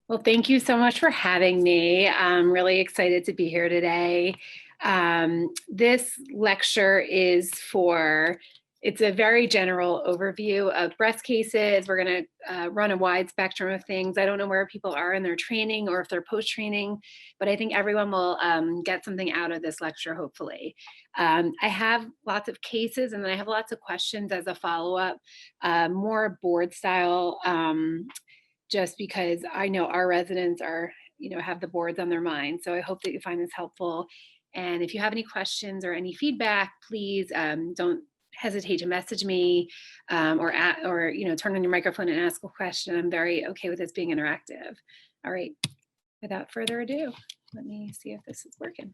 Well, thank you so much for having me. I'm really excited to be here today. This lecture is it's a very general overview of breast cases. We're going to run a wide spectrum of things. I don't know where people are in their training or if they're post-training, but I think everyone will get something out of this lecture, hopefully. I have lots of cases and then I have lots of questions as a follow-up, more board style, just because I know our residents are, have the boards on their mind. So I hope that you find this helpful. And if you have any questions or any feedback, please don't hesitate to message me or turn on your microphone and ask a question. I'm very okay with this being interactive. All right, without further ado, let me see if this is working.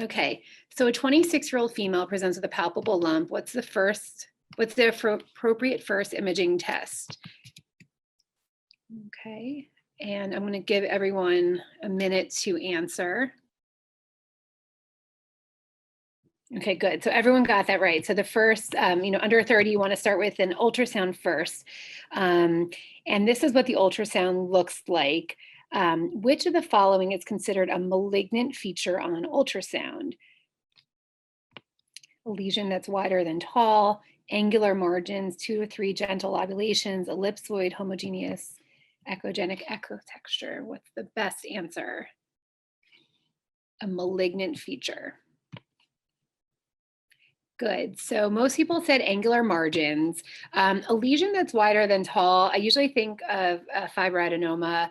Okay, so a 26-year-old female presents with a palpable lump. What's the appropriate first imaging test? Okay, and I'm going to give everyone a minute to answer. Okay, good. So everyone got that right. So the first, under 30, you want to start with an ultrasound first. And this is what the ultrasound looks like. Which of the following is considered a malignant feature on ultrasound? A lesion that's wider than tall, angular margins, 2 to 3 gentle lobulations, ellipsoid, homogeneous, echogenic echo texture. What's the best answer? A malignant feature. Good. So most people said angular margins. A lesion that's wider than tall, I usually think of fibroadenoma.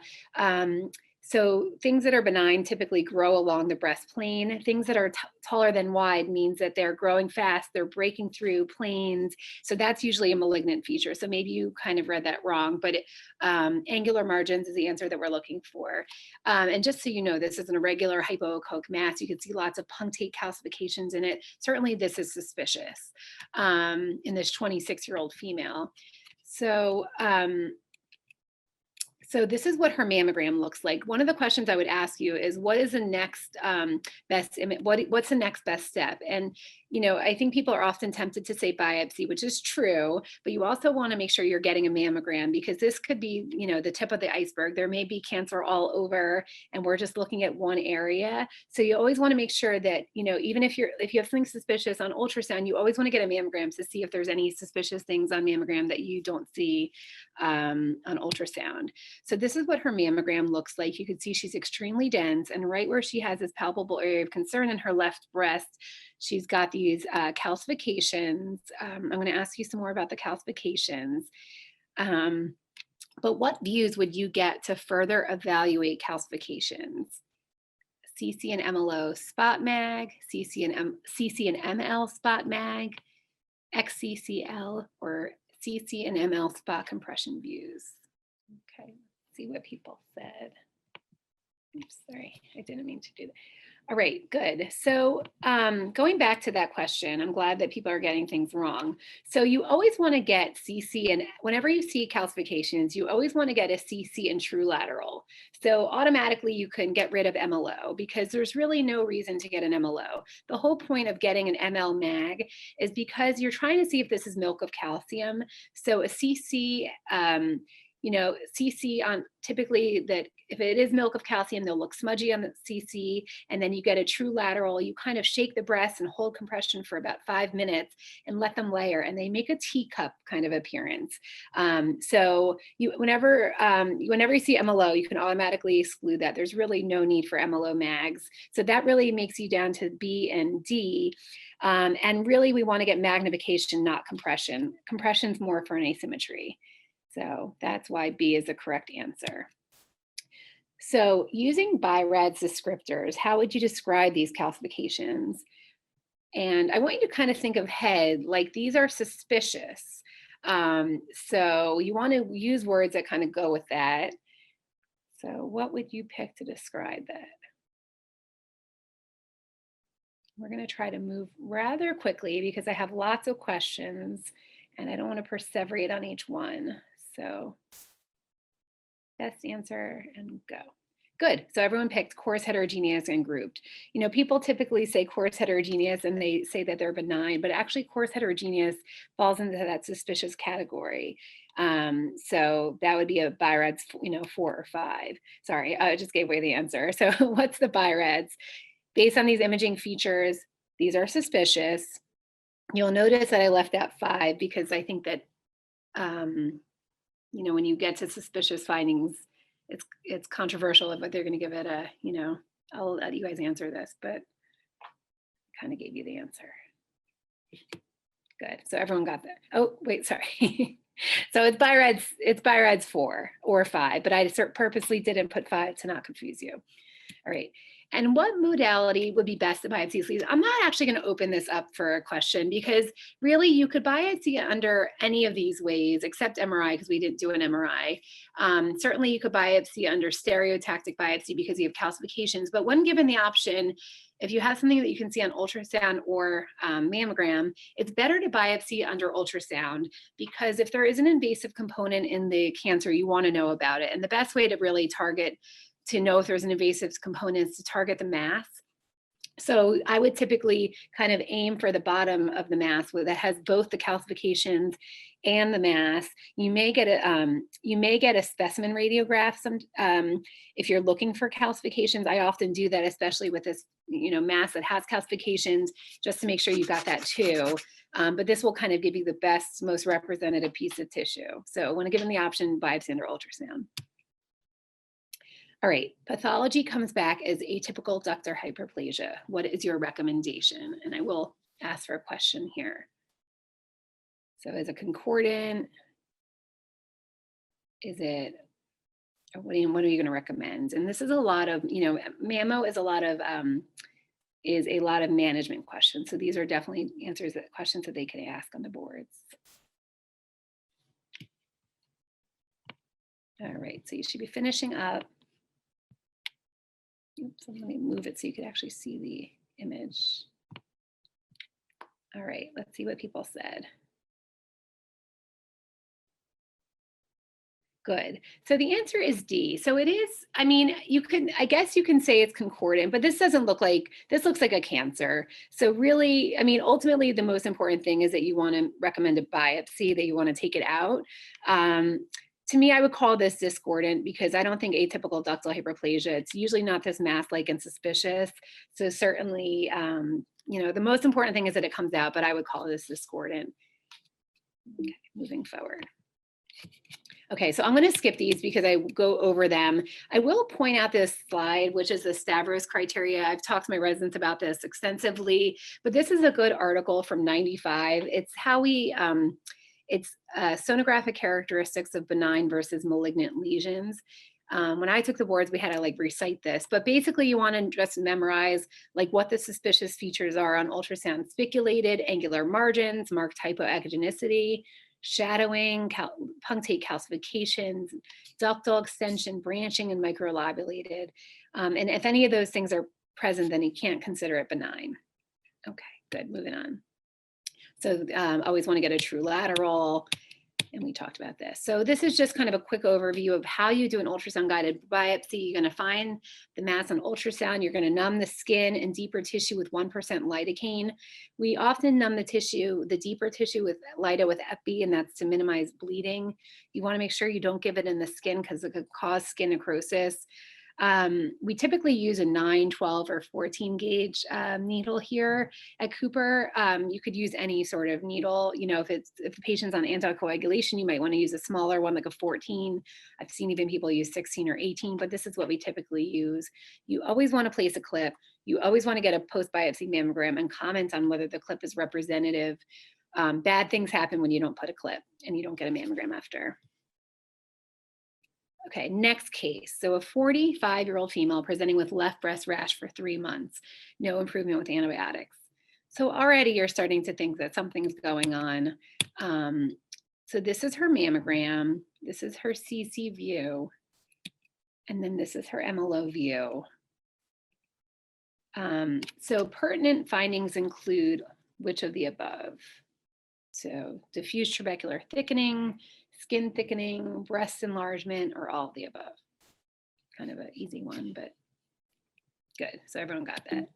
So things that are benign typically grow along the breast plane. Things that are taller than wide means that they're growing fast, they're breaking through planes. So that's usually a malignant feature. So maybe you kind of read that wrong, but angular margins is the answer that we're looking for. And just so you know, this is an irregular hypoechoic mass. You can see lots of punctate calcifications in it. Certainly this is suspicious in this 26-year-old female. So this is what her mammogram looks like. One of the questions I would ask you is, what is the next best image? What's the next best step? And I think people are often tempted to say biopsy, which is true, but you also want to make sure you're getting a mammogram because this could be, the tip of the iceberg. There may be cancer all over, and we're just looking at one area. So you always want to make sure that, even if you have something suspicious on ultrasound, you always want to get a mammogram to see if there's any suspicious things on mammogram that you don't see on ultrasound. So this is what her mammogram looks like. You can see she's extremely dense, and right where she has this palpable area of concern in her left breast, she's got these calcifications. I'm going to ask you some more about the calcifications. But what views would you get to further evaluate calcifications? CC and MLO spot mag, CC and ML spot mag, XCCL, or CC and ML spot compression views. Okay, let's see what people said. Oops, sorry, I didn't mean to do that. All right, good. So going back to that question, I'm glad that people are getting things wrong. So you always want to get CC, and whenever you see calcifications, you always want to get a CC and true lateral. So automatically you can get rid of MLO because there's really no reason to get an MLO. The whole point of getting an ML mag is because you're trying to see if this is milk of calcium. So a CC, CC on typically that if it is milk of calcium, they'll look smudgy on the CC, and then you get a true lateral. You kind of shake the breast and hold compression for about 5 minutes and let them layer, and they make a teacup kind of appearance. So whenever you see MLO, you can automatically exclude that. There's really no need for MLO mags. So that really makes you down to B and D. And really we want to get magnification, not compression. Compression's more for an asymmetry. So that's why B is the correct answer. So using BI-RADS descriptors, how would you describe these calcifications? And I want you to kind of think of head, like these are suspicious. So you want to use words that kind of go with that. So what would you pick to describe that? We're going to try to move rather quickly because I have lots of questions and I don't want to perseverate on each one. So best answer and go. Good. So everyone picked coarse, heterogeneous, and grouped. People typically say coarse, heterogeneous, and they say that they're benign, but actually coarse, heterogeneous falls into that suspicious category. So that would be a BI-RADS, 4 or 5. Sorry, I just gave away the answer. So what's the BI-RADS? Based on these imaging features, these are suspicious. You'll notice that I left out 5 because I think that, when you get to suspicious findings, it's controversial of what they're going to give it a, I'll let you guys answer this, but kind of gave you the answer. Good. So everyone got that. Oh, wait, sorry. So it's BI-RADS 4 or 5, but I purposely didn't put 5 to not confuse you. All right. And what modality would be best to biopsy sleeves? I'm not actually going to open this up for a question because really you could biopsy under any of these ways except MRI because we didn't do an MRI. Certainly you could biopsy under stereotactic biopsy because you have calcifications, but when given the option, if you have something that you can see on ultrasound or mammogram, it's better to biopsy under ultrasound because if there is an invasive component in the cancer, you want to know about it. And the best way to really to know if there's an invasive component is to target the mass. So I would typically kind of aim for the bottom of the mass that has both the calcifications and the mass. You may get a specimen radiograph if you're looking for calcifications. I often do that, especially with this mass that has calcifications, just to make sure you got that too. But this will kind of give you the best, most representative piece of tissue. So when given the option, biopsy under ultrasound. All right, pathology comes back as atypical ductal hyperplasia. What is your recommendation? And I will ask for a question here. So is it concordant? Is it, what are you going to recommend? And this is a lot of, mammo is a lot of management questions. So these are definitely questions that they could ask on the boards. All right, so you should be finishing up. Oops, let me move it so you could actually see the image. All right, let's see what people said. Good. So the answer is D. So it is, I guess you can say it's concordant, but this looks like a cancer. So really, ultimately the most important thing is that you want to recommend a biopsy, that you want to take it out. To me, I would call this discordant because I don't think atypical ductal hyperplasia, it's usually not this mass-like and suspicious. So certainly, the most important thing is that it comes out, but I would call this discordant. Okay, moving forward. Okay, so I'm going to skip these because I go over them. I will point out this slide, which is the Stavros criteria. I've talked to my residents about this extensively, but this is a good article from '95. It's how we, it's sonographic characteristics of benign versus malignant lesions. When I took the boards, we had to recite this, but basically you want to just memorize what the suspicious features are on ultrasound: spiculated, angular margins, marked hypoacugenicity, shadowing, punctate calcifications, ductal extension, branching, and microlobulated. And if any of those things are present, then you can't consider it benign. Okay, good, moving on. So always want to get a true lateral, and we talked about this. So this is just kind of a quick overview of how you do an ultrasound guided biopsy. You're going to find the mass on ultrasound. You're going to numb the skin and deeper tissue with 1% lidocaine. We often numb the tissue, the deeper tissue, with lido with epi, and that's to minimize bleeding. You want to make sure you don't give it in the skin because it could cause skin necrosis. We typically use a 9, 12, or 14 gauge needle here at Cooper. You could use any sort of needle. If the patient's on anticoagulation, you might want to use a smaller one, like a 14. I've seen even people use 16 or 18, but this is what we typically use. You always want to place a clip. You always want to get a post-biopsy mammogram and comment on whether the clip is representative. Bad things happen when you don't put a clip and you don't get a mammogram after. Okay, next case. So a 45-year-old female presenting with left breast rash for 3 months, no improvement with antibiotics. So already you're starting to think that something's going on. So this is her mammogram. This is her CC view. And then this is her MLO view. So pertinent findings include which of the above? So diffuse trabecular thickening, skin thickening, breast enlargement, or all of the above. Kind of an easy one, but good. So everyone got that.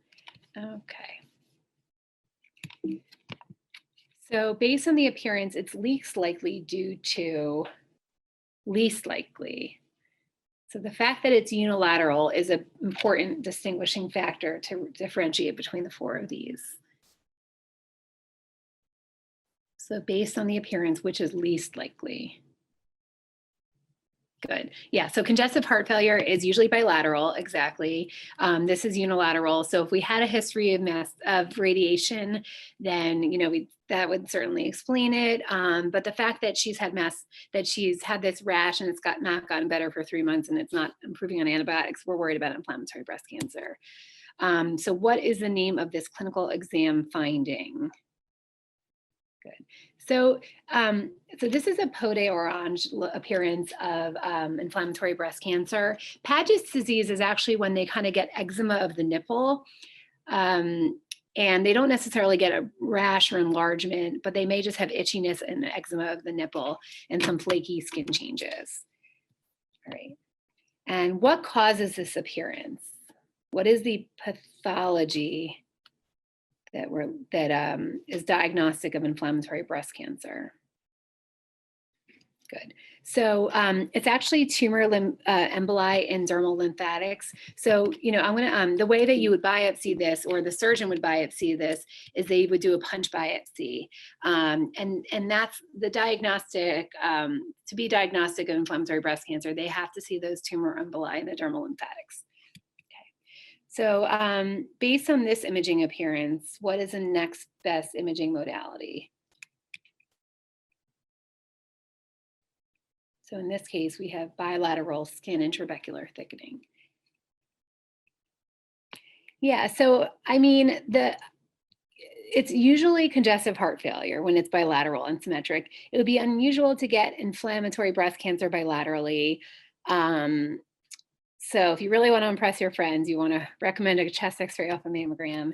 Okay. So based on the appearance, it's least likely due to least likely. So the fact that it's unilateral is an important distinguishing factor to differentiate between the four of these. So based on the appearance, which is least likely? Good. Yeah. So congestive heart failure is usually bilateral. Exactly. This is unilateral. So if we had a history of radiation, then that would certainly explain it. But the fact that she's had this rash and it's not gotten better for 3 months and it's not improving on antibiotics, we're worried about inflammatory breast cancer. So what is the name of this clinical exam finding? Good. So, so this is a peau d'orange appearance of inflammatory breast cancer. Paget's disease is actually when they kind of get eczema of the nipple. And they don't necessarily get a rash or enlargement, but they may just have itchiness and eczema of the nipple and some flaky skin changes. All right. And what causes this appearance? What is the pathology that is diagnostic of inflammatory breast cancer? Good. So it's actually tumor emboli in dermal lymphatics. So, I'm going to, the way that you would biopsy this, or the surgeon would biopsy this, is they would do a punch biopsy. And that's the diagnostic, to be diagnostic of inflammatory breast cancer, they have to see those tumor emboli in the dermal lymphatics. So based on this imaging appearance, what is the next best imaging modality? So in this case, we have bilateral skin and trabecular thickening. Yeah, so I mean, it's usually congestive heart failure when it's bilateral and symmetric. It would be unusual to get inflammatory breast cancer bilaterally. So if you really want to impress your friends, you want to recommend a chest x-ray off a mammogram,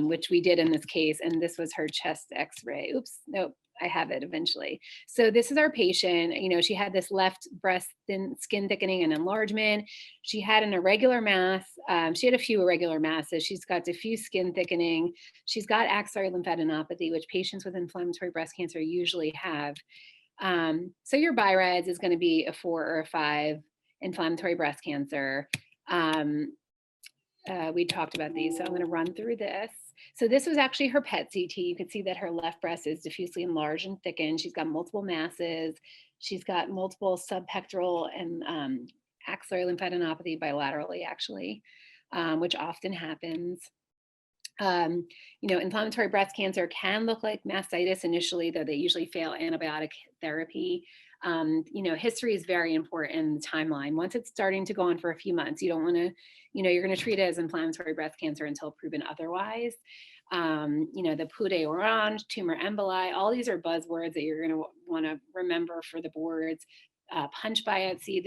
which we did in this case. And this was her chest x-ray. Oops, nope, I have it eventually. So this is our patient. She had this left breast skin thickening and enlargement. She had an irregular mass. She had a few irregular masses. She's got diffuse skin thickening. She's got axillary lymphadenopathy, which patients with inflammatory breast cancer usually have. So your BI-RADS is going to be a 4 or a 5. Inflammatory breast cancer. We talked about these, so I'm going to run through this. So this was actually her PET CT. You can see that her left breast is diffusely enlarged and thickened. She's got multiple masses. She's got multiple subpectoral and axillary lymphadenopathy bilaterally, actually, which often happens. Inflammatory breast cancer can look like mastitis initially, though they usually fail antibiotic therapy. History is very important in the timeline. Once it's starting to go on for a few months, you don't want to, you're going to treat it as inflammatory breast cancer until proven otherwise. The peau d'orange, tumor emboli, all these are buzzwords that you're going to want to remember for the boards. Punch biopsy.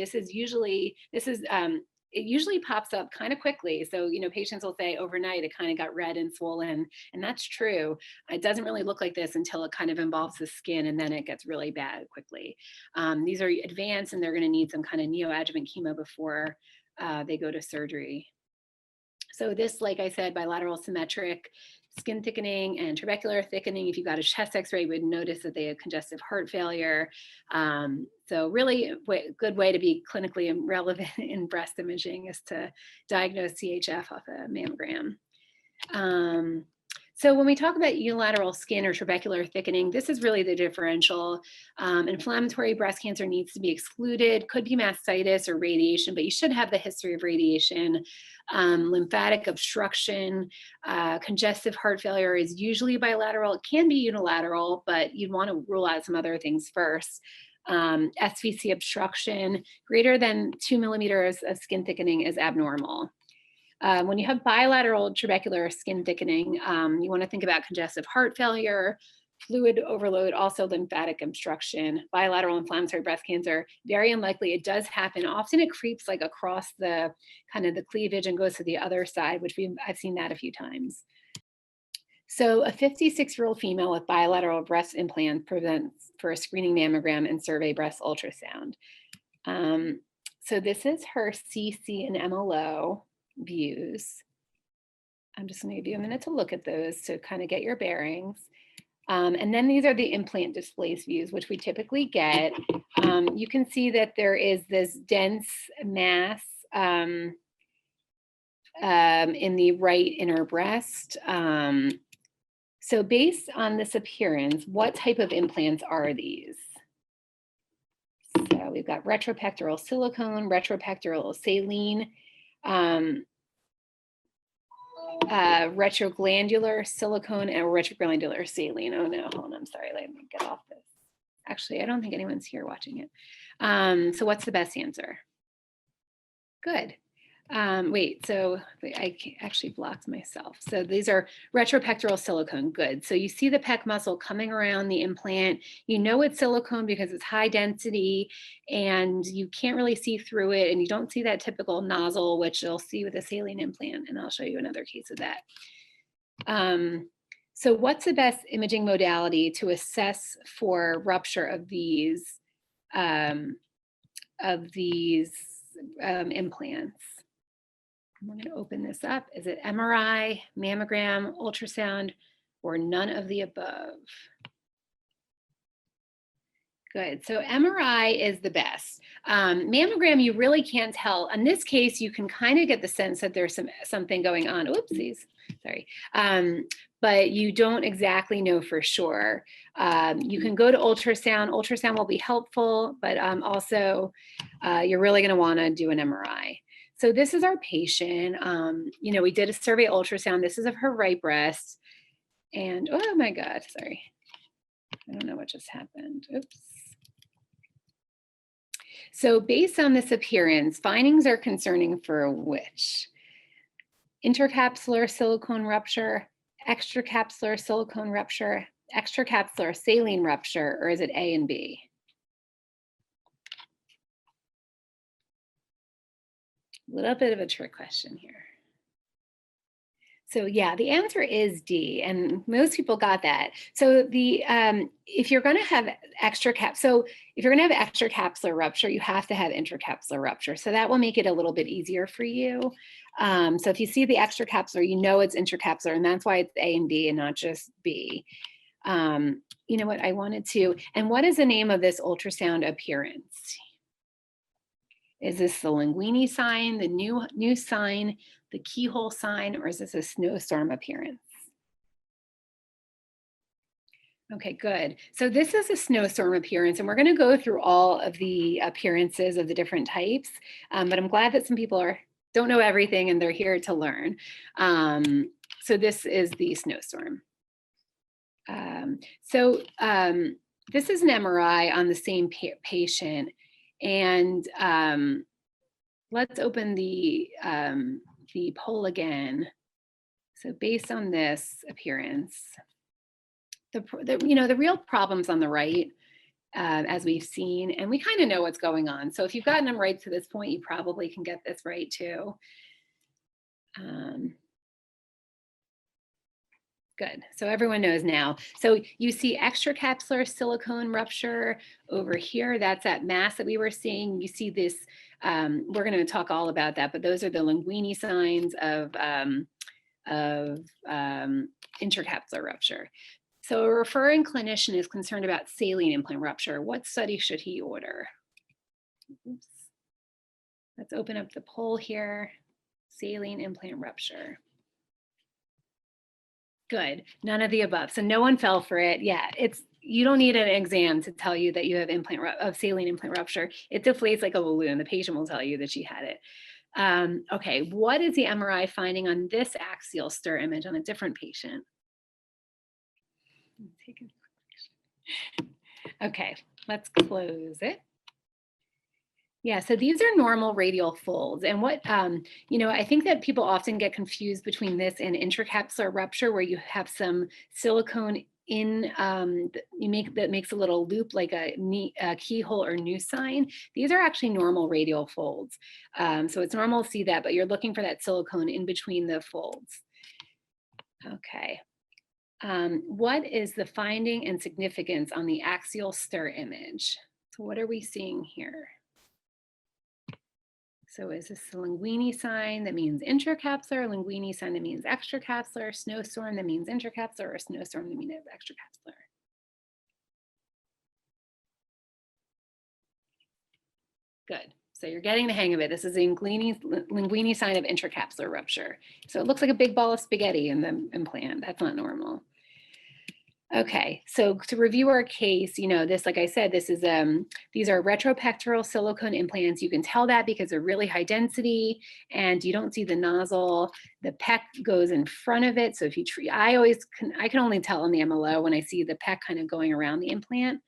It usually pops up kind of quickly. So, patients will say overnight it kind of got red and swollen, and that's true. It doesn't really look like this until it kind of involves the skin, and then it gets really bad quickly. These are advanced, and they're going to need some kind of neoadjuvant chemo before they go to surgery. So this, like I said, bilateral symmetric skin thickening and trabecular thickening. If you got a chest x-ray, you would notice that they have congestive heart failure. So really a good way to be clinically relevant in breast imaging is to diagnose CHF off a mammogram. So when we talk about unilateral skin or trabecular thickening, this is really the differential. Inflammatory breast cancer needs to be excluded, could be mastitis or radiation, but you should have the history of radiation. Lymphatic obstruction, congestive heart failure is usually bilateral. It can be unilateral, but you'd want to rule out some other things first. SVC obstruction, greater than 2 millimeters of skin thickening is abnormal. When you have bilateral trabecular skin thickening, you want to think about congestive heart failure, fluid overload, also lymphatic obstruction, bilateral inflammatory breast cancer. Very unlikely. It does happen. Often it creeps like across the kind of the cleavage and goes to the other side, which I've seen that a few times. So a 56-year-old female with bilateral breast implant presents for a screening mammogram and survey breast ultrasound. So this is her CC and MLO views. I'm just going to give you a minute to look at those to kind of get your bearings. And then these are the implant displaced views, which we typically get. You can see that there is this dense mass in the right inner breast. So based on this appearance, what type of implants are these? So we've got retropectoral silicone, retropectoral saline, retroglandular silicone, and retroglandular saline. Oh no, hold on, I'm sorry, let me get off this. Actually, I don't think anyone's here watching it. So what's the best answer? Good. Wait, so I actually blocked myself. So these are retropectoral silicone, good. So you see the pec muscle coming around the implant. You know it's silicone because it's high density and you can't really see through it, and you don't see that typical nozzle, which you'll see with a saline implant, and I'll show you another case of that. So what's the best imaging modality to assess for rupture of these implants? We're going to open this up. Is it MRI, mammogram, ultrasound, or none of the above? Good. So MRI is the best. Mammogram, you really can't tell. In this case, you can kind of get the sense that there's something going on. Oopsies, sorry. But you don't exactly know for sure. You can go to ultrasound. Ultrasound will be helpful, but also you're really going to want to do an MRI. So this is our patient. We did a survey ultrasound. This is of her right breast. And oh my God, sorry. I don't know what just happened. Oops. So based on this appearance, findings are concerning for which? Intercapsular silicone rupture, extracapsular silicone rupture, extracapsular saline rupture, or is it A and B? A little bit of a trick question here. So yeah, the answer is D, and most people got that. So if you're going to have extracapsular rupture, you have to have intracapsular rupture. So that will make it a little bit easier for you. So if you see the extracapsular, you know it's intracapsular, and that's why it's A and B and not just B. You know what I wanted to, and what is the name of this ultrasound appearance? Is this the Linguini sign, the new sign, the keyhole sign, or is this a snowstorm appearance? Okay, good. So this is a snowstorm appearance, and we're going to go through all of the appearances of the different types, but I'm glad that some people don't know everything and they're here to learn. So this is the snowstorm. This is an MRI on the same patient, and let's open the poll again. So based on this appearance, the real problem's on the right, as we've seen, and we kind of know what's going on. So if you've gotten them right to this point, you probably can get this right too. Good. So everyone knows now. So you see extracapsular silicone rupture over here. That's that mass that we were seeing. You see this. We're going to talk all about that, but those are the Linguini signs of intracapsular rupture. So a referring clinician is concerned about saline implant rupture. What study should he order? Oops. Let's open up the poll here. Saline implant rupture. Good. None of the above. So no one fell for it. Yeah, you don't need an exam to tell you that you have saline implant rupture. It deflates like a balloon. The patient will tell you that she had it. Okay, what is the MRI finding on this axial STIR image on a different patient? Okay, let's close it. Yeah, so these are normal radial folds. And what, I think that people often get confused between this and intracapsular rupture, where you have some silicone in, that makes a little loop like a keyhole or new sign. These are actually normal radial folds. So it's normal to see that, but you're looking for that silicone in between the folds. Okay. What is the finding and significance on the axial STIR image? So what are we seeing here? So is this a linguini sign that means intracapsular, linguini sign that means extracapsular, snowstorm that means intracapsular, or snowstorm that means extracapsular? Good. So you're getting the hang of it. This is a linguini sign of intracapsular rupture. So it looks like a big ball of spaghetti in the implant. That's not normal. Okay, so to review our case, you know, this, like I said, this is these are retropectoral silicone implants. You can tell that because they're really high density and you don't see the nozzle. The pec goes in front of it. So if you treat, I can only tell on the MLO when I see the pec kind of going around the implant.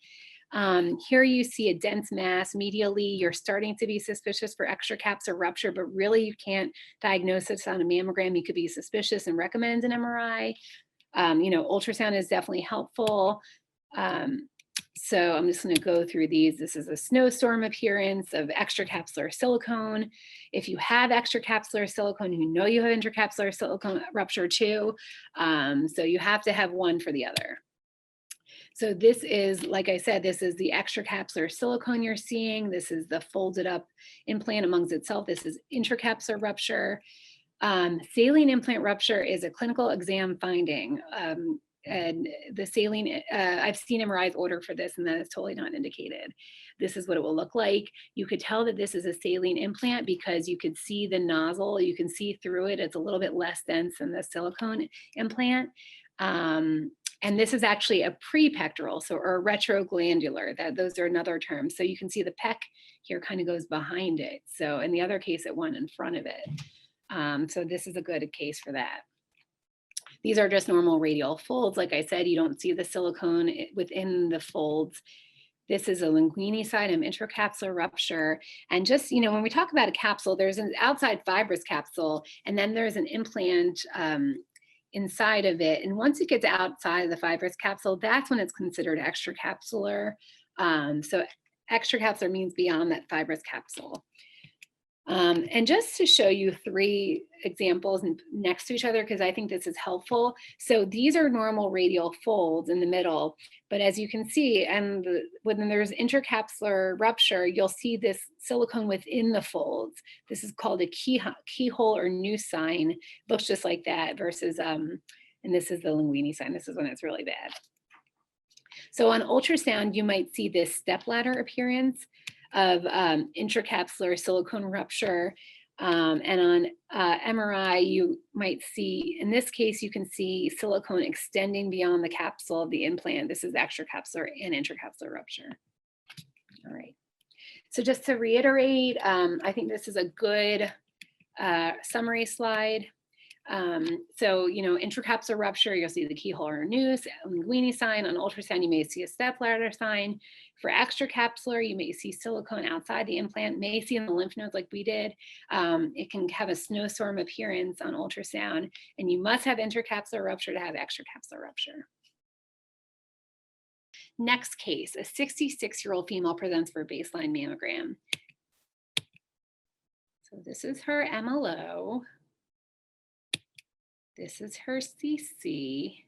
Here you see a dense mass medially. You're starting to be suspicious for extracapsular rupture, but really you can't diagnose this on a mammogram. You could be suspicious and recommend an MRI. You know, ultrasound is definitely helpful. So I'm just going to go through these. This is a snowstorm appearance of extracapsular silicone. If you have extracapsular silicone, you know you have intracapsular silicone rupture too. So you have to have one for the other. So this is, like I said, this is the extracapsular silicone you're seeing. This is the folded up implant amongst itself. This is intracapsular rupture. Saline implant rupture is a clinical exam finding. And the saline, I've seen MRIs ordered for this and that is totally not indicated. This is what it will look like. You could tell that this is a saline implant because you could see the nozzle, you can see through it. It's a little bit less dense than the silicone implant. And this is actually a prepectoral, so or retroglandular, those are another term. So you can see the pec here kind of goes behind it. So in the other case, it went in front of it. So this is a good case for that. These are just normal radial folds. Like I said, you don't see the silicone within the folds. This is a linguini sign of intracapsular rupture. And just, you know, when we talk about a capsule, there's an outside fibrous capsule, and then there's an implant inside of it. And once it gets outside of the fibrous capsule, that's when it's considered extracapsular. So extracapsular means beyond that fibrous capsule. And just to show you 3 examples next to each other, because I think this is helpful. So these are normal radial folds in the middle, but as you can see, and when there's intracapsular rupture, you'll see this silicone within the folds. This is called a keyhole or noose sign. Looks just like that versus, and this is the linguini sign. This is when it's really bad. So on ultrasound, you might see this stepladder appearance of intracapsular silicone rupture. And on MRI, you might see, in this case, you can see silicone extending beyond the capsule of the implant. This is extracapsular and intracapsular rupture. All right. So just to reiterate, I think this is a good summary slide. So, you know, intracapsular rupture, you'll see the keyhole or noose, linguini sign. On ultrasound, you may see a stepladder sign. For extracapsular, you may see silicone outside the implant, may see in the lymph nodes like we did. It can have a snowstorm appearance on ultrasound, and you must have intracapsular rupture to have extracapsular rupture. Next case, a 66-year-old female presents for a baseline mammogram. So this is her MLO. This is her CC.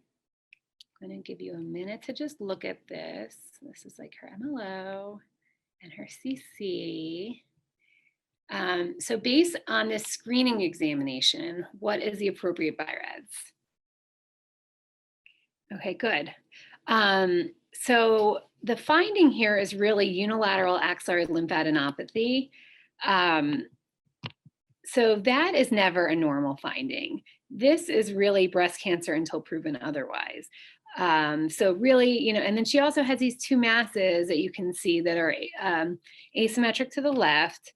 I'm going to give you a minute to just look at this. This is like her MLO and her CC. So based on this screening examination, what is the appropriate BI-RADS? Okay, good. So the finding here is really unilateral axillary lymphadenopathy. So that is never a normal finding. This is really breast cancer until proven otherwise. So really, you know, and then she also has these 2 masses that you can see that are asymmetric to the left.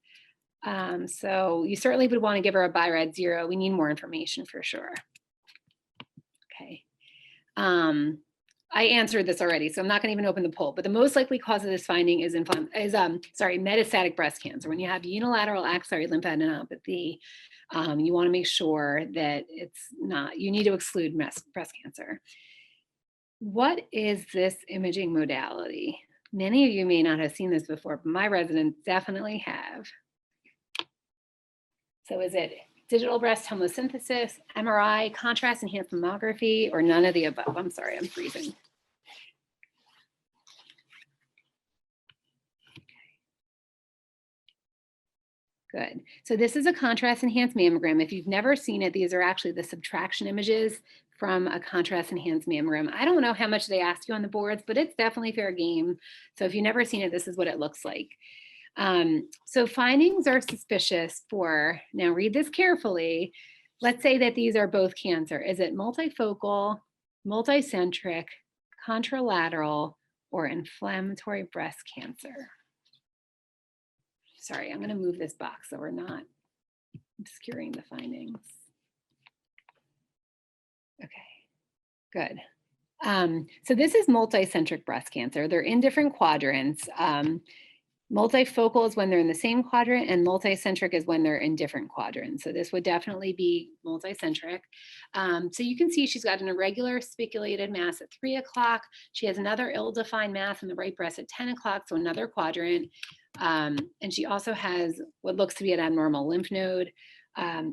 So you certainly would want to give her a BI-RADS 0. We need more information for sure. Okay. I answered this already, so I'm not going to even open the poll, but the most likely cause of this finding is metastatic breast cancer. When you have unilateral axillary lymphadenopathy, you want to make sure that it's not, you need to exclude breast cancer. What is this imaging modality? Many of you may not have seen this before, but my residents definitely have. So is it digital breast tomosynthesis, MRI, contrast enhanced mammography, or none of the above? I'm sorry, I'm freezing. Good. So this is a contrast enhanced mammogram. If you've never seen it, these are actually the subtraction images from a contrast enhanced mammogram. I don't know how much they ask you on the boards, but it's definitely fair game. So if you've never seen it, this is what it looks like. So findings are suspicious for, now read this carefully. Let's say that these are both cancer. Is it multifocal, multicentric, contralateral, or inflammatory breast cancer? Sorry, I'm going to move this box so we're not obscuring the findings. Okay, good. So this is multicentric breast cancer. They're in different quadrants. Multifocal is when they're in the same quadrant, and multicentric is when they're in different quadrants. So this would definitely be multicentric. So you can see she's got an irregular spiculated mass at 3 o'clock. She has another ill-defined mass in the right breast at 10 o'clock, so another quadrant. And she also has what looks to be an abnormal lymph node.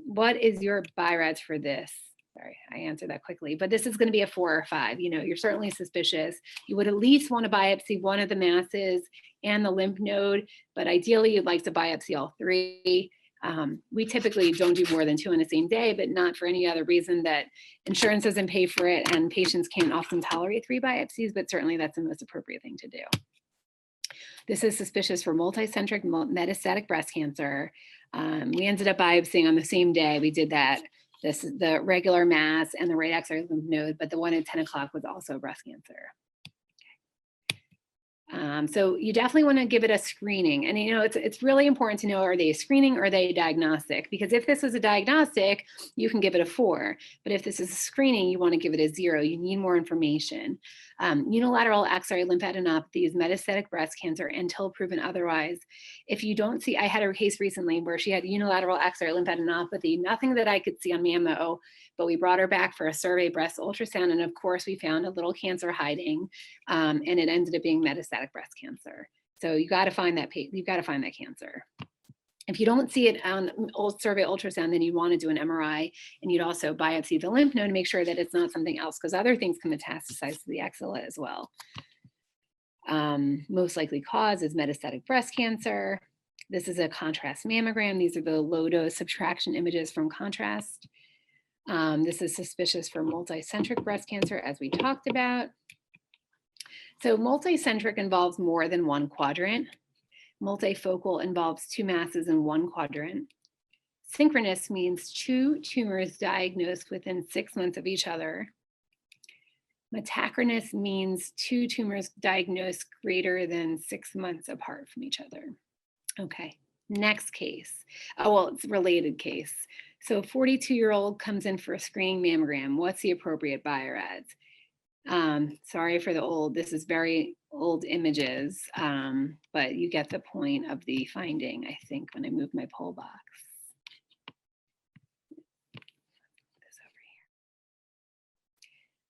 What is your BI-RADS for this? Sorry, I answered that quickly, but this is going to be a 4 or 5. You know, you're certainly suspicious. You would at least want to biopsy one of the masses and the lymph node, but ideally you'd like to biopsy all 3. We typically don't do more than 2 in the same day, but not for any other reason that insurance doesn't pay for it and patients can't often tolerate 3 biopsies, but certainly that's the most appropriate thing to do. This is suspicious for multicentric metastatic breast cancer. We ended up biopsying on the same day. We did that. This is the regular mass and the right axillary lymph node, but the one at 10 o'clock was also breast cancer. So you definitely want to give it a screening. And, you know, it's really important to know, are they a screening or are they diagnostic? Because if this was a diagnostic, you can give it a 4. But if this is a screening, you want to give it a 0. You need more information. Unilateral axillary lymphadenopathy is metastatic breast cancer until proven otherwise. If you don't see, I had a case recently where she had unilateral axillary lymphadenopathy, nothing that I could see on mammo, but we brought her back for a survey breast ultrasound. And of course, we found a little cancer hiding, and it ended up being metastatic breast cancer. So you got to find that cancer. If you don't see it on survey ultrasound, then you want to do an MRI, and you'd also biopsy the lymph node to make sure that it's not something else, because other things can metastasize to the axilla as well. Most likely cause is metastatic breast cancer. This is a contrast mammogram. These are the low dose subtraction images from contrast. This is suspicious for multicentric breast cancer, as we talked about. So multicentric involves more than one quadrant. Multifocal involves 2 masses in one quadrant. Synchronous means 2 tumors diagnosed within 6 months of each other. Metachronous means 2 tumors diagnosed greater than 6 months apart from each other. Okay, next case. Oh, well, it's a related case. So a 42-year-old comes in for a screening mammogram. What's the appropriate BI-RADS? Sorry for the old, this is very old images, but you get the point of the finding, I think, when I move my poll box. This over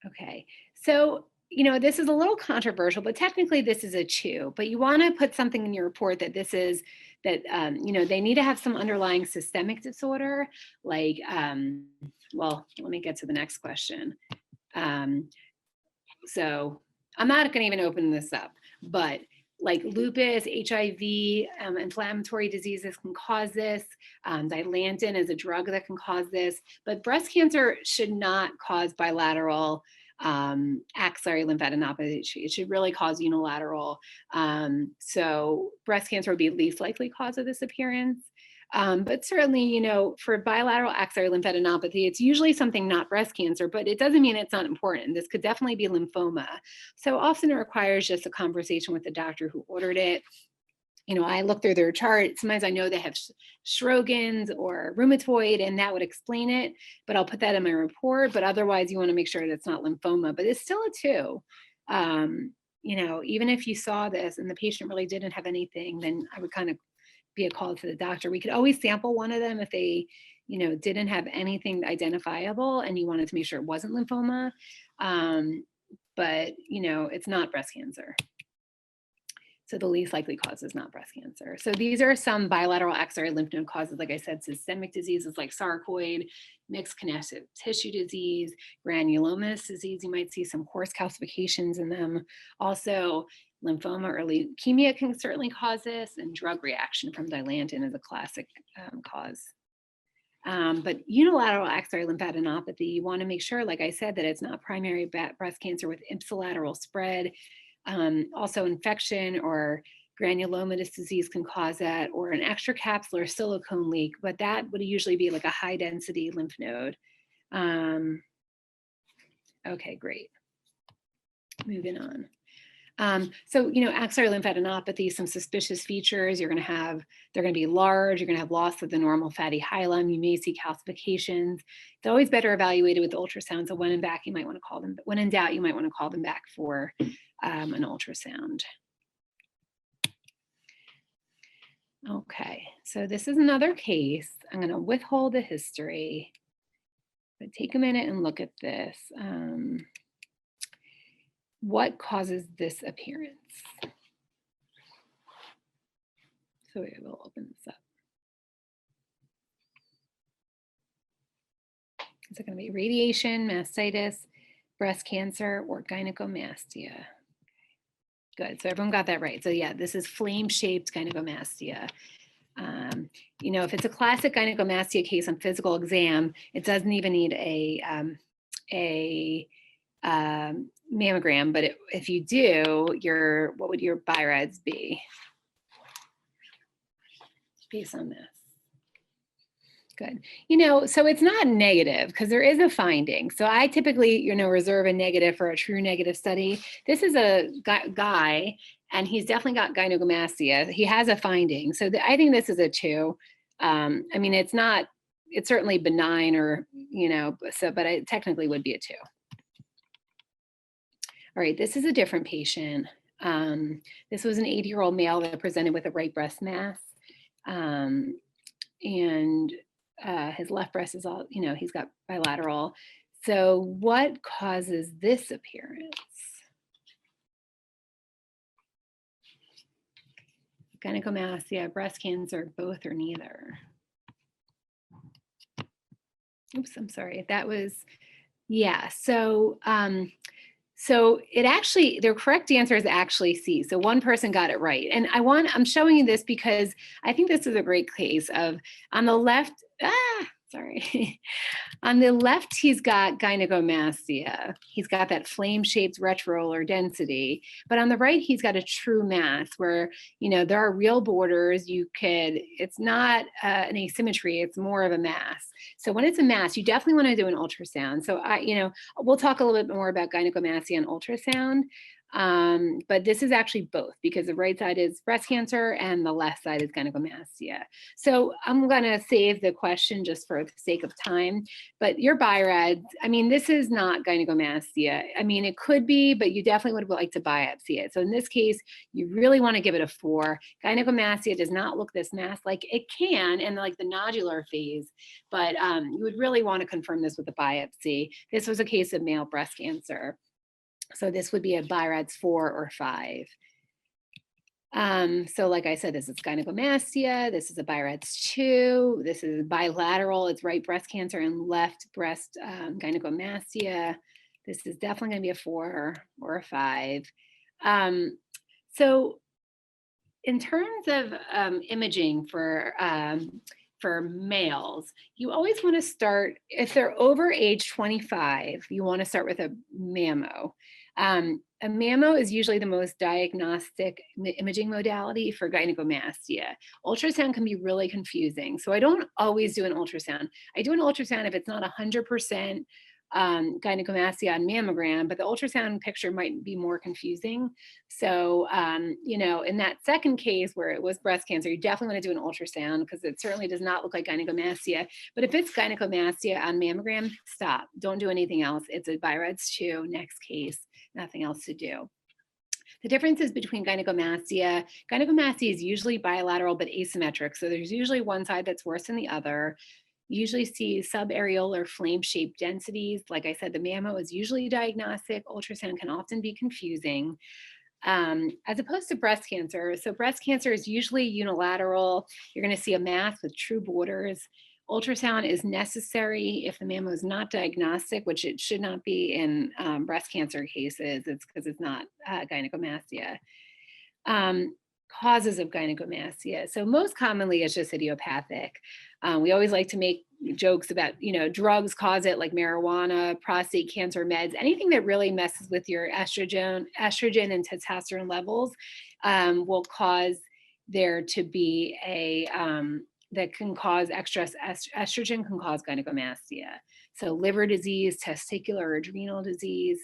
here. Okay, so, you know, this is a little controversial, but technically this is a 2, but you want to put something in your report that this is, that, you know, they need to have some underlying systemic disorder, like, well, let me get to the next question. So I'm not going to even open this up, but like lupus, HIV, inflammatory diseases can cause this. Dilantin is a drug that can cause this, but breast cancer should not cause bilateral axillary lymphadenopathy. It should really cause unilateral. So breast cancer would be least likely cause of this appearance. But certainly, you know, for bilateral axillary lymphadenopathy, it's usually something not breast cancer, but it doesn't mean it's not important. This could definitely be lymphoma. So often it requires just a conversation with the doctor who ordered it. You know, I look through their chart. Sometimes I know they have Sjogren's or rheumatoid, and that would explain it, but I'll put that in my report. But otherwise, you want to make sure that it's not lymphoma, but it's still a 2. You know, even if you saw this and the patient really didn't have anything, then I would kind of be a call to the doctor. We could always sample one of them if they, you know, didn't have anything identifiable and you wanted to make sure it wasn't lymphoma. But, you know, it's not breast cancer. So the least likely cause is not breast cancer. So these are some bilateral axillary lymph node causes, like I said, systemic diseases like sarcoid, mixed connective tissue disease, granulomatous disease. You might see some coarse calcifications in them. Also, lymphoma or leukemia can certainly cause this, and drug reaction from Dilantin is a classic cause. But unilateral axillary lymphadenopathy, you want to make sure, like I said, that it's not primary breast cancer with ipsilateral spread. Also, infection or granulomatous disease can cause that, or an extracapsular silicone leak, but that would usually be like a high density lymph node. Okay, great. Moving on. So, axillary lymphadenopathy, some suspicious features, they're going to be large, you're going to have loss of the normal fatty hilum, you may see calcifications. It's always better evaluated with ultrasound. So when in doubt, you might want to call them back for an ultrasound. Okay, so this is another case. I'm going to withhold the history, but take a minute and look at this. What causes this appearance? So we will open this up. Is it going to be radiation, mastitis, breast cancer, or gynecomastia? Good, so everyone got that right. So yeah, this is flame-shaped gynecomastia. If it's a classic gynecomastia case on physical exam, it doesn't even need a mammogram, but if you do, what would your BI-RADS be based on this? Good. So it's not negative because there is a finding. So I typically, reserve a negative for a true negative study. This is a guy, and he's definitely got gynecomastia. He has a finding. So I think this is a 2. It's certainly benign but it technically would be a 2. All right, this is a different patient. This was an 80-year-old male that presented with a right breast mass. His left breast is all, he's got bilateral. So what causes this appearance? Gynecomastia, breast cancer, both or neither? Oops, I'm sorry. That was, yeah. So it actually, the correct answer is actually C. So one person got it right. And I'm showing you this because I think this is a great case of, on the left, on the left, he's got gynecomastia. He's got that flame-shaped retroroller density. But on the right, he's got a true mass where, there are real borders. It's not an asymmetry, it's more of a mass. So when it's a mass, you definitely want to do an ultrasound. So we'll talk a little bit more about gynecomastia and ultrasound. But this is actually both, because the right side is breast cancer and the left side is gynecomastia. So I'm going to save the question just for the sake of time. But your BI-RADS, this is not gynecomastia. it could be, but you definitely would like to biopsy it. So in this case, you really want to give it a 4. Gynecomastia does not look this mass-like. It can in like the nodular phase, but you would really want to confirm this with a biopsy. This was a case of male breast cancer. So this would be a BI-RADS 4 or 5. So like I said, this is gynecomastia. This is a BI-RADS 2. This is bilateral. It's right breast cancer and left breast gynecomastia. This is definitely going to be a 4 or a 5. So in terms of imaging for males, you always want to start, if they're over age 25, you want to start with a mammo. A mammo is usually the most diagnostic imaging modality for gynecomastia. Ultrasound can be really confusing. So I don't always do an ultrasound. I do an ultrasound if it's not 100% gynecomastia on mammogram, but the ultrasound picture might be more confusing. So, in that second case where it was breast cancer, you definitely want to do an ultrasound because it certainly does not look like gynecomastia. But if it's gynecomastia on mammogram, stop. Don't do anything else. It's a BI-RADS 2, next case, nothing else to do. The differences between gynecomastia is usually bilateral but asymmetric. So there's usually one side that's worse than the other. You usually see subareolar flame-shaped densities. Like I said, the mammo is usually diagnostic. Ultrasound can often be confusing. as opposed to breast cancer. So breast cancer is usually unilateral. You're going to see a mass with true borders. Ultrasound is necessary if the mammo is not diagnostic, which it should not be in breast cancer cases. It's because it's not gynecomastia. Causes of gynecomastia. So most commonly it's just idiopathic. We always like to make jokes about, drugs cause it, like marijuana, prostate cancer meds, anything that really messes with your estrogen and testosterone levels will cause there to be that can cause excess estrogen can cause gynecomastia. So liver disease, testicular adrenal disease,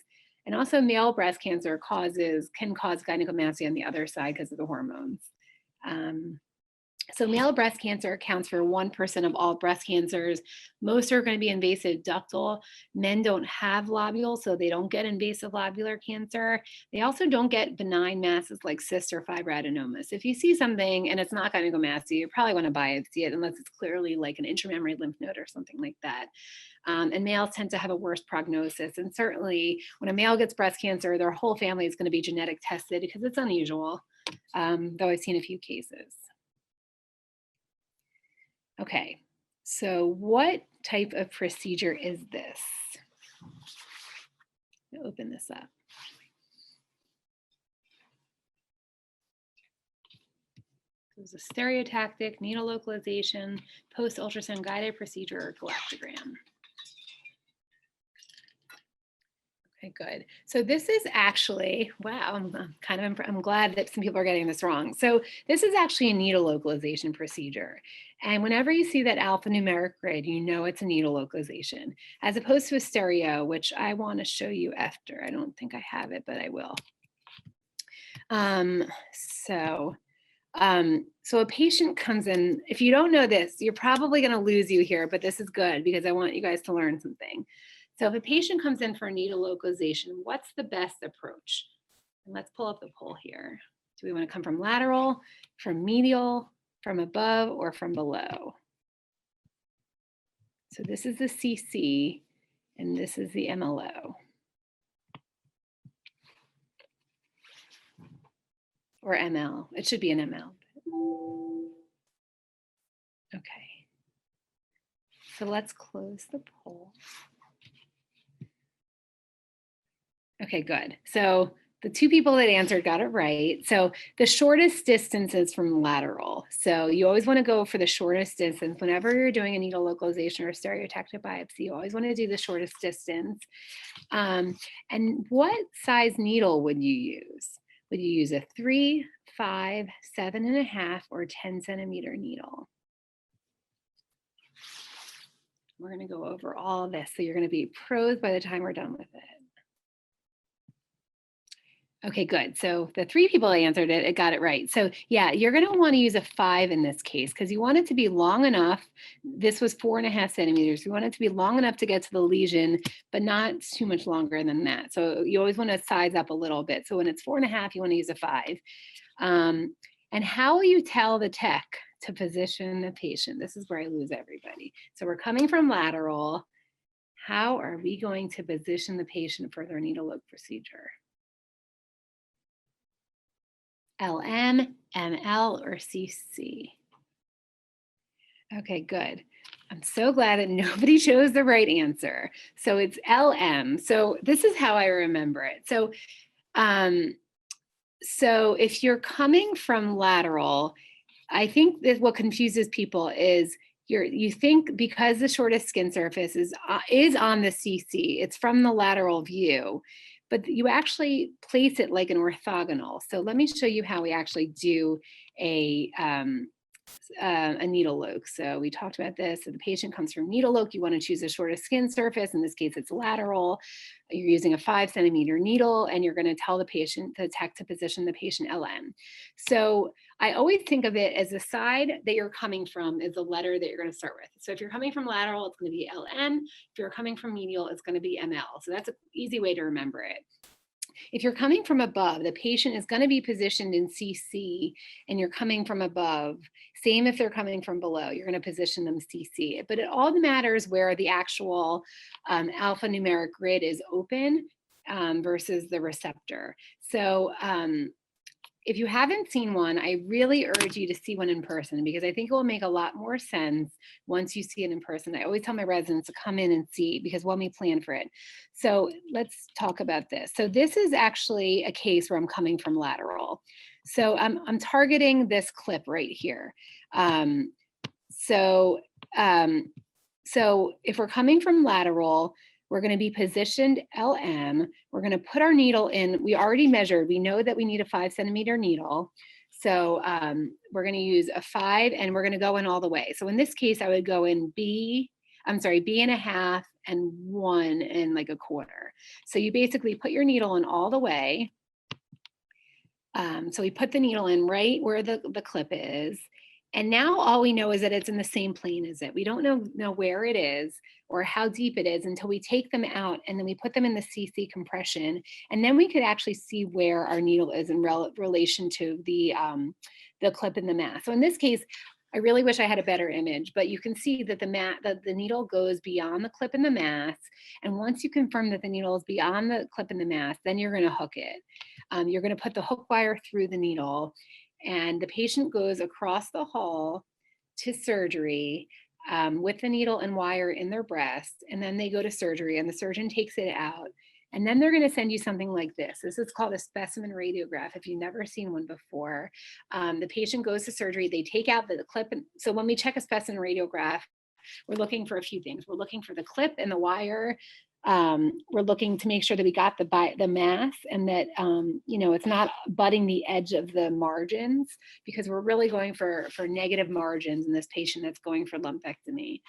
and also male breast cancer can cause gynecomastia on the other side because of the hormones. So male breast cancer accounts for 1% of all breast cancers. Most are going to be invasive ductal. Men don't have lobules, so they don't get invasive lobular cancer. They also don't get benign masses like cysts or fibroadenomas. If you see something and it's not gynecomastia, you probably want to biopsy it unless it's clearly like an intramammary lymph node or something like that. And males tend to have a worse prognosis. And certainly when a male gets breast cancer, their whole family is going to be genetic tested because it's unusual, though I've seen a few cases. Okay, so what type of procedure is this? I'll open this up. It was a stereotactic needle localization, post-ultrasound guided procedure, or galactogram. Okay, good. So this is actually, wow, I'm glad that some people are getting this wrong. So this is actually a needle localization procedure. And whenever you see that alphanumeric grid, you know it's a needle localization, as opposed to a stereo, which I want to show you after. I don't think I have it, but I will. So a patient comes in, if you don't know this, you're probably going to lose you here, but this is good because I want you guys to learn something. So if a patient comes in for needle localization, what's the best approach? And let's pull up the poll here. Do we want to come from lateral, from medial, from above, or from below? So this is the CC, and this is the MLO. Or ML, it should be an ML. Okay, so let's close the poll. Okay, good. So the two people that answered got it right. So the shortest distance is from lateral. So you always want to go for the shortest distance. Whenever you're doing a needle localization or stereotactic biopsy, you always want to do the shortest distance. And what size needle would you use? Would you use a 3, 5, 7.5, or 10 centimeter needle? We're going to go over all of this. So you're going to be pros by the time we're done with it. Okay, good. So the 3 people that answered it, it got it right. So yeah, you're going to want to use a 5 in this case because you want it to be long enough. This was 4.5 centimeters. You want it to be long enough to get to the lesion, but not too much longer than that. So you always want to size up a little bit. So when it's 4.5, you want to use a 5. And how will you tell the tech to position the patient? This is where I lose everybody. So we're coming from lateral. How are we going to position the patient for their needle loc procedure? LM, ML, or CC? Okay, good. I'm so glad that nobody chose the right answer. So it's LM. So this is how I remember it. So, so if you're coming from lateral, I think that what confuses people is you think because the shortest skin surface is on the CC, it's from the lateral view, but you actually place it like an orthogonal. So let me show you how we actually do a needle loc. So we talked about this. So the patient comes from needle loc. You want to choose the shortest skin surface. In this case, it's lateral. You're using a 5 centimeter needle, and you're going to tell the patient, the tech, to position the patient LM. So I always think of it as the side that you're coming from is the letter that you're going to start with. So if you're coming from lateral, it's going to be LM. If you're coming from medial, it's going to be ML. So that's an easy way to remember it. If you're coming from above, the patient is going to be positioned in CC, and you're coming from above. Same if they're coming from below, you're going to position them CC. But it all matters where the actual alphanumeric grid is open. versus the receptor. So if you haven't seen one, I really urge you to see one in person because I think it will make a lot more sense once you see it in person. I always tell my residents to come in and see because when we plan for it. So let's talk about this. So this is actually a case where I'm coming from lateral. So I'm targeting this clip right here. So if we're coming from lateral, we're going to be positioned LM. We're going to put our needle in. We already measured. We know that we need a 5-centimeter needle. So we're going to use a 5 and we're going to go in all the way. So in this case, I would go in B and a half and 1 and like a quarter. So you basically put your needle in all the way. So we put the needle in right where the clip is. And now all we know is that it's in the same plane as it. We don't know where it is or how deep it is until we take them out and then we put them in the CC compression. And then we could actually see where our needle is in relation to the clip in the mass. So in this case, I really wish I had a better image, but you can see that the needle goes beyond the clip in the mass. And once you confirm that the needle is beyond the clip in the mass, then you're going to hook it. You're going to put the hook wire through the needle. And the patient goes across the hall to surgery with the needle and wire in their breast. And then they go to surgery and the surgeon takes it out. And then they're going to send you something like this. This is called a specimen radiograph. If you've never seen one before, the patient goes to surgery, they take out the clip. So when we check a specimen radiograph, we're looking for a few things. We're looking for the clip and the wire. We're looking to make sure that we got the mass and that, it's not butting the edge of the margins because we're really going for negative margins in this patient that's going for lumpectomy.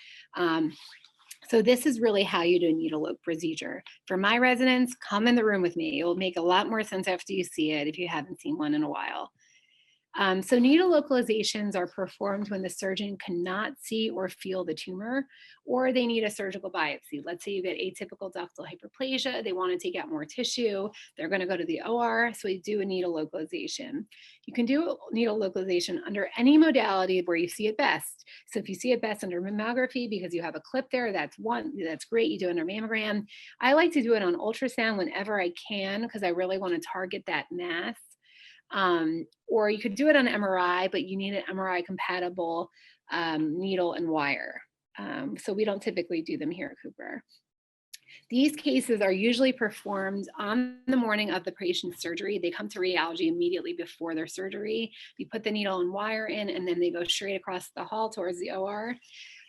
So this is really how you do a needle lock procedure. For my residents, come in the room with me. It will make a lot more sense after you see it if you haven't seen one in a while. So needle localizations are performed when the surgeon cannot see or feel the tumor, or they need a surgical biopsy. Let's say you get atypical ductal hyperplasia, they want to take out more tissue, they're going to go to the OR, so we do a needle localization. You can do needle localization under any modality where you see it best. So if you see it best under mammography because you have a clip there, that's great, you do it under mammogram. I like to do it on ultrasound whenever I can because I really want to target that mass. Or you could do it on MRI, but you need an MRI compatible needle and wire. So we don't typically do them here at Cooper. These cases are usually performed on the morning of the patient's surgery. They come to radiology immediately before their surgery. We put the needle and wire in, and then they go straight across the hall towards the OR.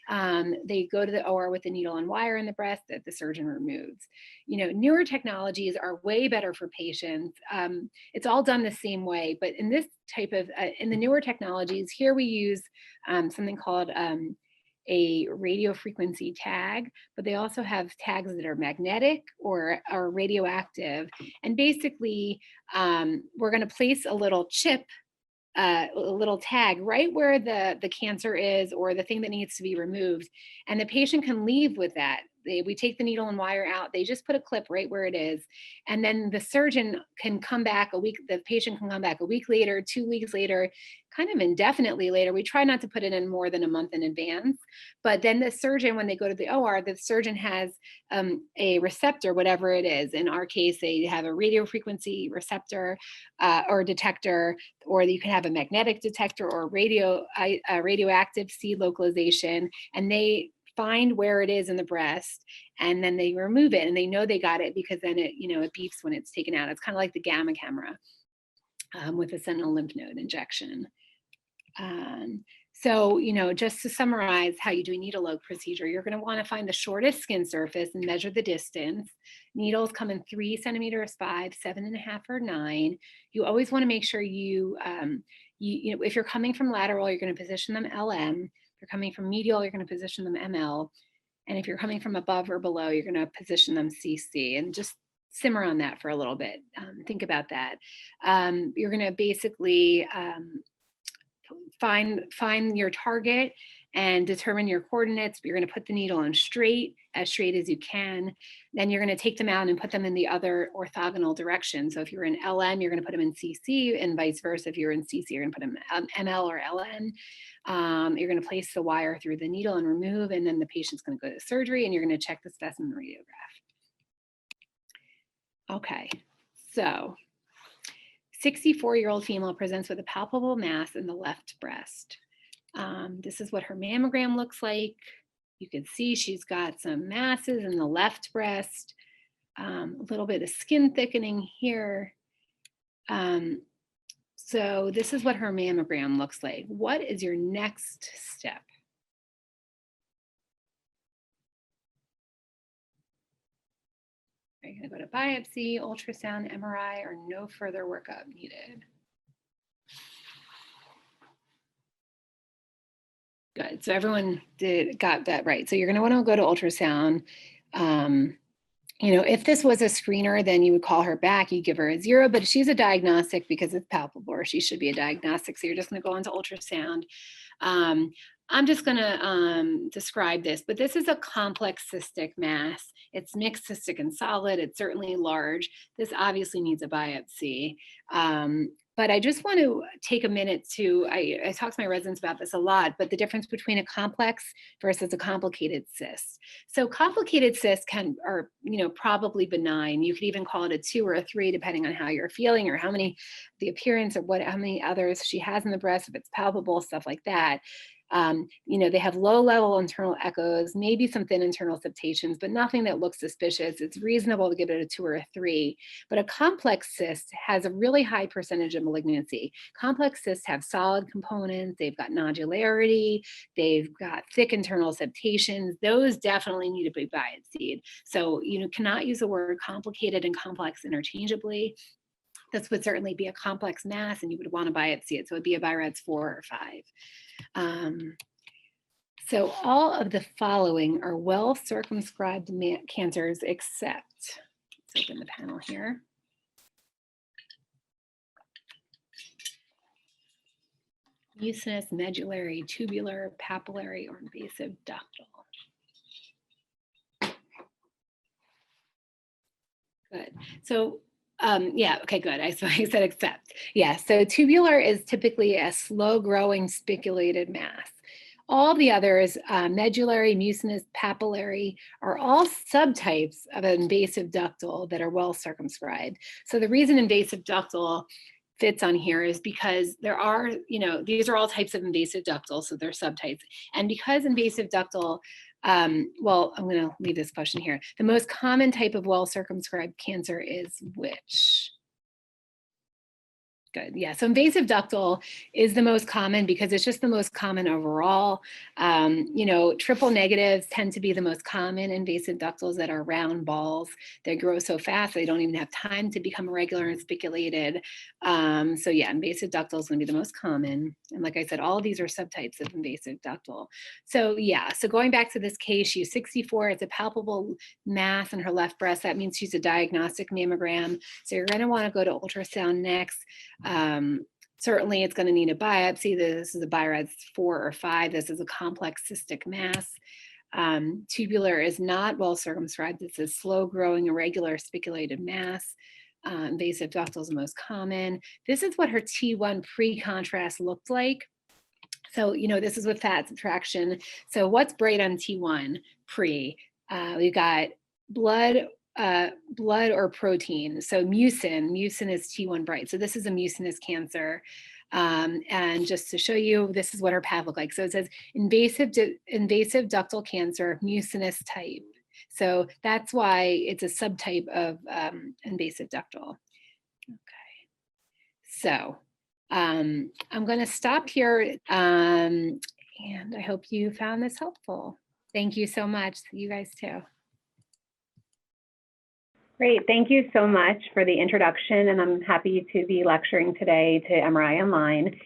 They go to the OR with the needle and wire in the breast that the surgeon removes. Newer technologies are way better for patients. It's all done the same way, but in this type of, in the newer technologies, here we use something called a radio frequency tag, but they also have tags that are magnetic or are radioactive. And basically, we're going to place a little chip, a little tag right where the cancer is or the thing that needs to be removed. And the patient can leave with that. We take the needle and wire out. They just put a clip right where it is. And then the surgeon can come back the patient can come back a week later, 2 weeks later, kind of indefinitely later. We try not to put it in more than a month in advance. But then the surgeon, when they go to the OR, the surgeon has a receptor, whatever it is. In our case, they have a radio frequency receptor or detector, or you can have a magnetic detector or radioactive seed localization, and they find where it is in the breast, and then they remove it, and they know they got it because then it beeps when it's taken out. It's kind of like the gamma camera with a sentinel lymph node injection. So, just to summarize how you do a needle lock procedure, you're going to want to find the shortest skin surface and measure the distance. Needles come in 3 centimeters, 5, 7.5, or 9. You always want to make sure if you're coming from lateral, you're going to position them LM. If you're coming from medial, you're going to position them ML. And if you're coming from above or below, you're going to position them CC. And just simmer on that for a little bit. Think about that. You're going to basically find your target and determine your coordinates. You're going to put the needle in as straight as you can. Then you're going to take them out and put them in the other orthogonal direction. So if you're in LM, you're going to put them in CC, and vice versa. If you're in CC, you're going to put them in ML or LN. You're going to place the wire through the needle and remove, and then the patient's going to go to surgery, and you're going to check the specimen radiograph. Okay, so 64-year-old female presents with a palpable mass in the left breast. This is what her mammogram looks like. You can see she's got some masses in the left breast, a little bit of skin thickening here. So this is what her mammogram looks like. What is your next step? Are you going to go to biopsy, ultrasound, MRI, or no further workup needed? Good. So everyone got that right. So you're going to want to go to ultrasound. If this was a screener, then you would call her back, you give her a 0, but she's a diagnostic because it's palpable, or she should be a diagnostic. So you're just going to go into ultrasound. I'm just going to describe this, but this is a complex cystic mass. It's mixed cystic and solid. It's certainly large. This obviously needs a biopsy. But I just want to take a minute to, I talk to my residents about this a lot, but the difference between a complex versus a complicated cyst. So complicated cysts are probably benign. You could even call it a 2 or a 3, depending on how you're feeling or the appearance or how many others she has in the breast, if it's palpable, stuff like that. They have low level internal echoes, maybe some thin internal septations, but nothing that looks suspicious. It's reasonable to give it a 2 or a 3, but a complex cyst has a really high percentage of malignancy. Complex cysts have solid components, they've got nodularity, they've got thick internal septations. Those definitely need to be biopsied. So you cannot use the word complicated and complex interchangeably. This would certainly be a complex mass and you would want to biopsy it. So it'd be a BI-RADS 4 or 5. So all of the following are well circumscribed cancers except, let's open the panel here. Mucinous, medullary, tubular, papillary, or invasive ductal. Good. So yeah, okay, good. I said except. Yeah, so tubular is typically a slow-growing spiculated mass. All the others, medullary, mucinous, papillary, are all subtypes of invasive ductal that are well circumscribed. So the reason invasive ductal fits on here is because there are, these are all types of invasive ductal, so they're subtypes. And because invasive ductal, well, I'm going to leave this question here. The most common type of well circumscribed cancer is which? Good. Yeah. So invasive ductal is the most common because it's just the most common overall. Triple negatives tend to be the most common invasive ductals that are round balls. They grow so fast they don't even have time to become irregular and spiculated. So yeah, invasive ductal is going to be the most common. And like I said, all of these are subtypes of invasive ductal. So yeah, so going back to this case, she's 64. It's a palpable mass in her left breast. That means she's a diagnostic mammogram. So you're going to want to go to ultrasound next. Certainly it's going to need a biopsy. This is a BI-RADS 4 or 5. This is a complex cystic mass. Tubular is not well circumscribed. It's a slow growing irregular spiculated mass. Invasive ductal is the most common. This is what her T1 pre-contrast looked like. So, this is with fat subtraction. So what's bright on T1 pre? We've got blood or protein. So mucin is T1 bright. So this is a mucinous cancer. And just to show you, this is what her path looked like. So it says invasive ductal cancer, mucinous type. So that's why it's a subtype of invasive ductal. Okay. So I'm going to stop here. And I hope you found this helpful. Thank you so much. You guys too. Great, thank you so much for the introduction, and I'm happy to be lecturing today to MRI Online.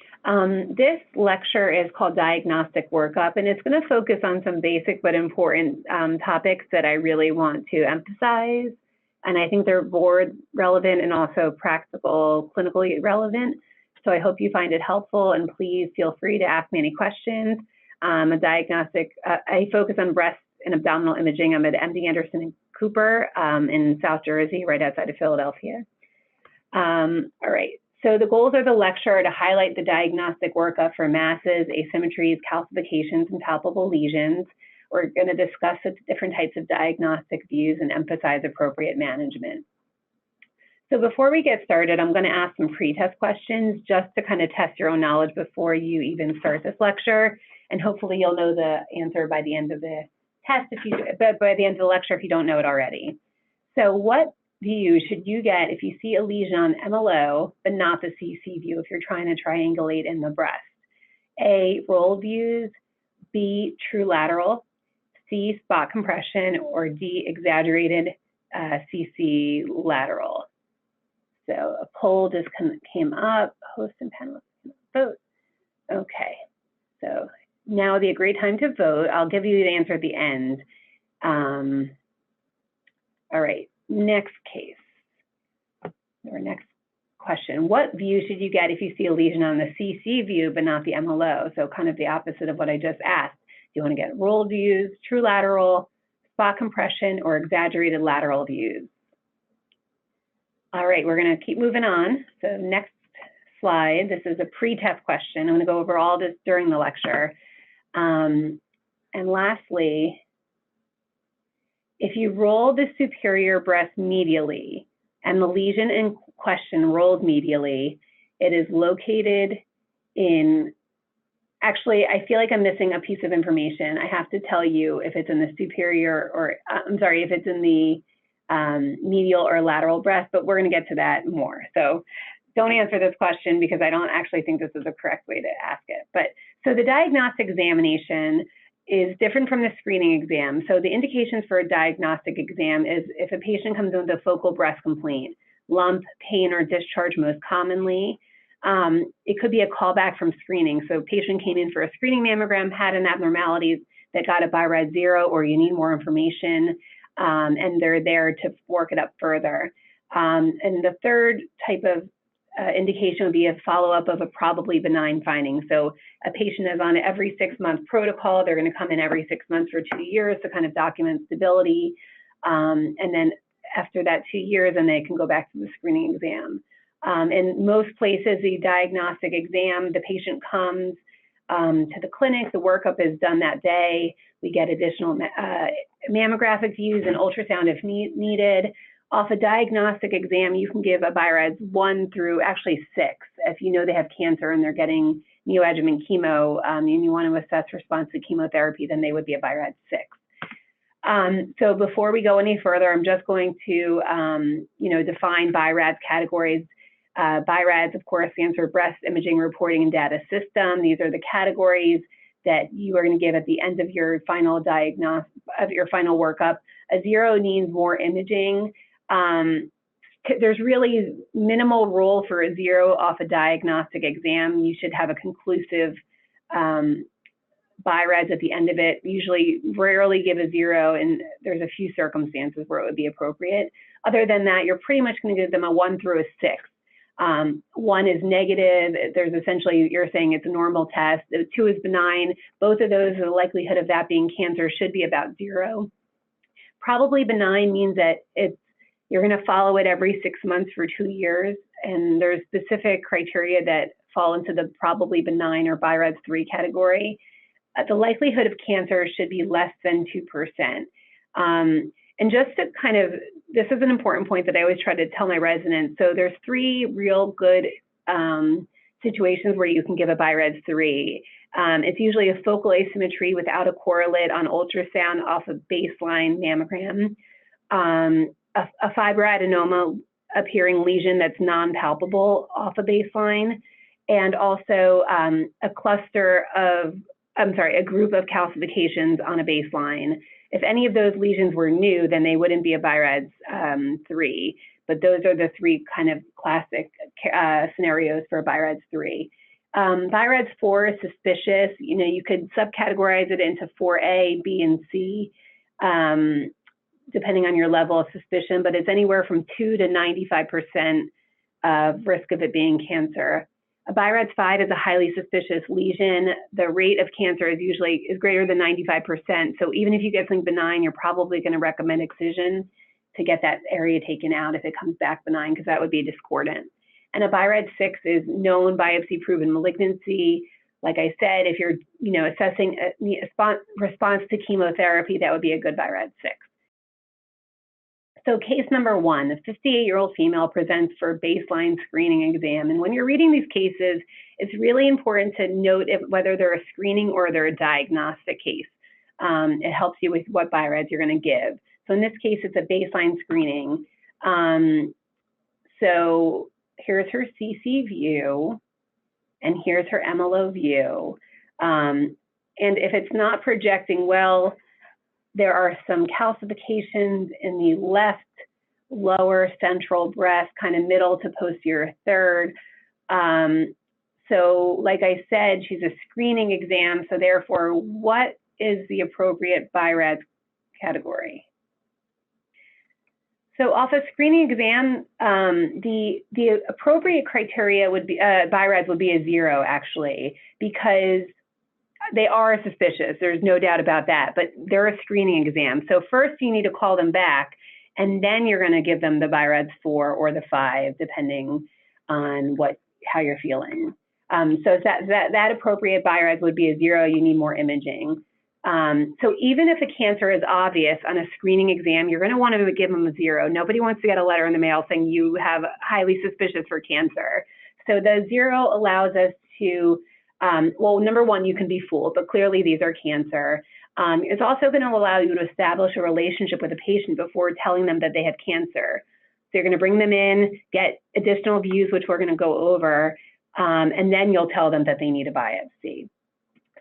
This lecture is called Diagnostic Workup, and it's going to focus on some basic but important topics that I really want to emphasize, and I think they're board relevant and also practical, clinically relevant. So I hope you find it helpful, and please feel free to ask me any questions. A diagnostic, I focus on breast and abdominal imaging. I'm at MD Anderson and Cooper in South Jersey, right outside of Philadelphia. All right, so the goals of the lecture are to highlight the diagnostic workup for masses, asymmetries, calcifications, and palpable lesions. We're going to discuss the different types of diagnostic views and emphasize appropriate management. So before we get started, I'm going to ask some pre-test questions just to kind of test your own knowledge before you even start this lecture. And hopefully you'll know the answer by the end of the test, but by the end of the lecture if you don't know it already. So what view should you get if you see a lesion on MLO, but not the CC view if you're trying to triangulate in the breast? A, roll views, B, true lateral, C, spot compression, or D, exaggerated CC lateral. So a poll just came up, host and panelists vote. Okay, so now would be a great time to vote. I'll give you the answer at the end. All right, next case, or next question. What view should you get if you see a lesion on the CC view, but not the MLO? So kind of the opposite of what I just asked. Do you want to get roll views, true lateral, spot compression, or exaggerated lateral views? All right, we're going to keep moving on. So next slide, this is a pre-test question. I'm going to go over all this during the lecture. And lastly, if you roll the superior breast medially and the lesion in question rolled medially, it is located in, actually, I feel like I'm missing a piece of information. I have to tell you if it's in the superior or, I'm sorry, if it's in the medial or lateral breast, but we're going to get to that more. So don't answer this question because I don't actually think this is the correct way to ask it. But so the diagnostic examination is different from the screening exam. So the indications for a diagnostic exam is if a patient comes in with a focal breast complaint, lump, pain, or discharge most commonly. It could be a callback from screening. So a patient came in for a screening mammogram, had an abnormality that got a BI-RADS 0, or you need more information. And they're there to work it up further. And the third type of indication would be a follow-up of a probably benign finding. So a patient is on every 6-month protocol. They're going to come in every 6 months for 2 years to kind of document stability. And then after that 2 years, then they can go back to the screening exam. In most places, the diagnostic exam, the patient comes to the clinic, the workup is done that day. We get additional mammographic views and ultrasound if needed. Off a diagnostic exam, you can give a BI-RADS 1 through actually 6. If you know they have cancer and they're getting neoadjuvant chemo and you want to assess response to chemotherapy, then they would be a BI-RADS 6. So before we go any further, I'm just going to define BI-RADS categories. BI-RADS, of course, stands for Breast Imaging Reporting and Data System. These are the categories that you are going to give at the end of your final final workup. A 0 needs more imaging. There's really minimal role for a 0 off a diagnostic exam. You should have a conclusive BI-RADS at the end of it. Usually, rarely give a 0, and there's a few circumstances where it would be appropriate. Other than that, you're pretty much going to give them a 1 through a 6. 1 is negative. There's essentially, you're saying it's a normal test. 2 is benign. Both of those, the likelihood of that being cancer should be about 0. Probably benign means that you're going to follow it every 6 months for 2 years. And there's specific criteria that fall into the probably benign or BI-RADS 3 category. The likelihood of cancer should be less than 2%. And just to kind of, this is an important point that I always try to tell my residents. So there's 3 real good situations where you can give a BI-RADS 3. It's usually a focal asymmetry without a correlate on ultrasound off a baseline mammogram, a fibroadenoma appearing lesion that's non-palpable off a baseline, and also a group of calcifications on a baseline. If any of those lesions were new, then they wouldn't be a BI-RADS 3, but those are the 3 kind of classic scenarios for a BI-RADS 3. BI-RADS 4 is suspicious. You could subcategorize it into 4A, B, and C, depending on your level of suspicion, but it's anywhere from 2 to 95% of risk of it being cancer. A BI-RADS 5 is a highly suspicious lesion. The rate of cancer is greater than 95%. So even if you get something benign, you're probably going to recommend excision to get that area taken out if it comes back benign, because that would be discordant. And a BI-RADS 6 is known biopsy-proven malignancy. Like I said, if you're assessing a response to chemotherapy, that would be a good BI-RADS 6. So case number one, a 58-year-old female presents for baseline screening exam. And when you're reading these cases, it's really important to note whether they're a screening or they're a diagnostic case. It helps you with what BI-RADS you're going to give. So in this case, it's a baseline screening. So here's her CC view, and here's her MLO view. And if it's not projecting well, there are some calcifications in the left lower central breast, kind of middle to posterior third. So like I said, she's a screening exam. So therefore, what is the appropriate BI-RADS category? So off a screening exam, the appropriate criteria would be, BI-RADS would be a 0 actually, because they are suspicious. There's no doubt about that, but they're a screening exam. So first you need to call them back, and then you're going to give them the BI-RADS 4 or the 5, depending on how you're feeling. So that appropriate BI-RADS would be a 0. You need more imaging. So even if a cancer is obvious on a screening exam, you're going to want to give them a 0. Nobody wants to get a letter in the mail saying you have highly suspicious for cancer. So the 0 allows us to well, number one, you can be fooled, but clearly these are cancer. It's also going to allow you to establish a relationship with a patient before telling them that they have cancer. So you're going to bring them in, get additional views, which we're going to go over, and then you'll tell them that they need a biopsy.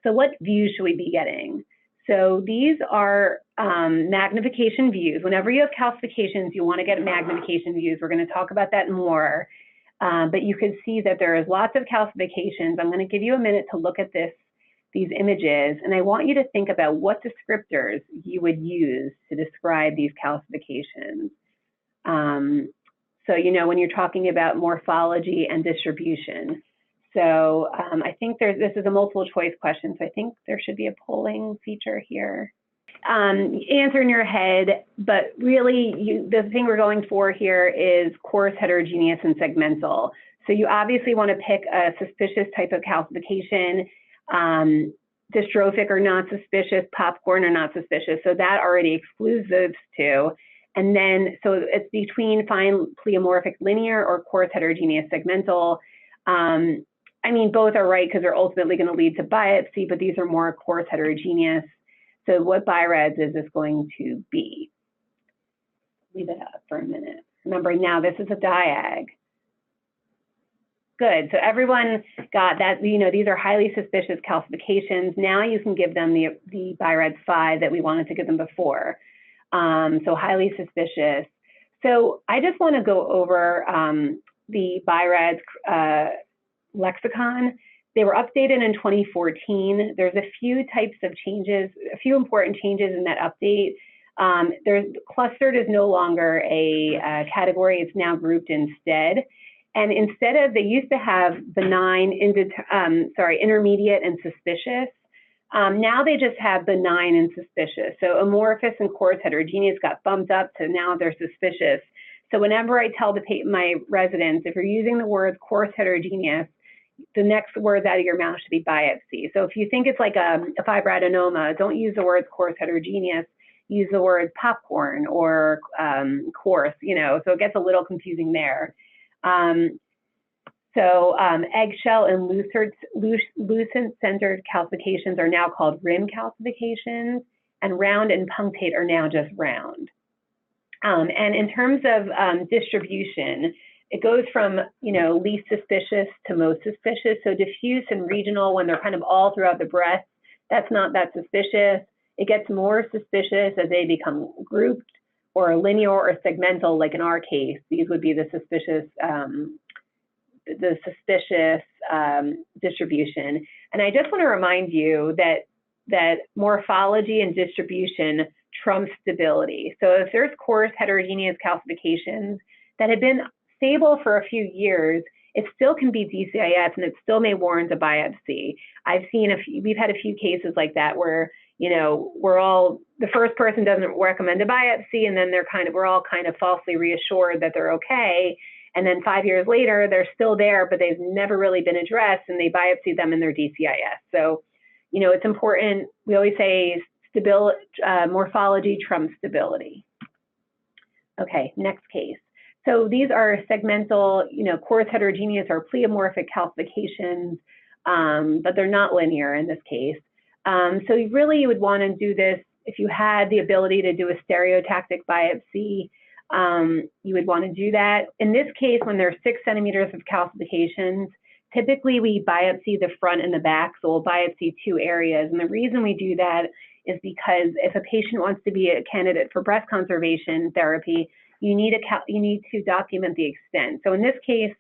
So what views should we be getting? So these are magnification views. Whenever you have calcifications, you want to get magnification views. We're going to talk about that more. But you can see that there is lots of calcifications. I'm going to give you a minute to look at these images, and I want you to think about what descriptors you would use to describe these calcifications. So, you know, when you're talking about morphology and distribution. So I think this is a multiple choice question, so I think there should be a polling feature here. Answer in your head, but really the thing we're going for here is coarse, heterogeneous, and segmental. So you obviously want to pick a suspicious type of calcification, dystrophic or not suspicious, popcorn or not suspicious. So that already excludes those two. And then, so it's between fine pleomorphic linear or coarse heterogeneous segmental. I mean, both are right because they're ultimately going to lead to biopsy, but these are more coarse heterogeneous. So what BI-RADS is going to be. Leave it up for a minute. Remember now this is a diag. Good, so everyone got that, you know, these are highly suspicious calcifications. Now you can give them the BI-RADS 5 that we wanted to give them before. So highly suspicious. So I just want to go over the BI-RADS lexicon. They were updated in 2014. There's a few types of changes, a few important changes in that update. Clustered is no longer a category, it's now grouped instead. And instead of, they used to have benign, intermediate and suspicious. Now they just have benign and suspicious. So amorphous and coarse heterogeneous got bumped up to now they're suspicious. So whenever I tell my residents, if you're using the words coarse heterogeneous, the next words out of your mouth should be biopsy. So if you think it's like a fibroadenoma, don't use the words coarse heterogeneous, use the word popcorn or coarse, you know, so it gets a little confusing there. Eggshell and lucent-centered calcifications are now called rim calcifications, and round and punctate are now just round. And in terms of distribution, it goes from, you know, least suspicious to most suspicious. So diffuse and regional, when they're kind of all throughout the breast, that's not that suspicious. It gets more suspicious as they become grouped or linear or segmental, like in our case. These would be the suspicious distribution. And I just want to remind you that morphology and distribution trumps stability. So if there's coarse heterogeneous calcifications that have been stable for a few years, it still can be DCIS and it still may warrant a biopsy. We've had a few cases like that where, you know, the first person doesn't recommend a biopsy, and then we're all kind of falsely reassured that they're okay. And then 5 years later, they're still there, but they've never really been addressed, and they biopsy them in their DCIS. So, you know, it's important. We always say morphology trumps stability. Okay, next case. So these are segmental, coarse heterogeneous or pleomorphic calcifications, but they're not linear in this case. So you would want to do this if you had the ability to do a stereotactic biopsy. You would want to do that. In this case, when there's 6 centimeters of calcifications, typically we biopsy the front and the back, so we'll biopsy 2 areas. And the reason we do that is because if a patient wants to be a candidate for breast conservation therapy, you need to document the extent. So in this case,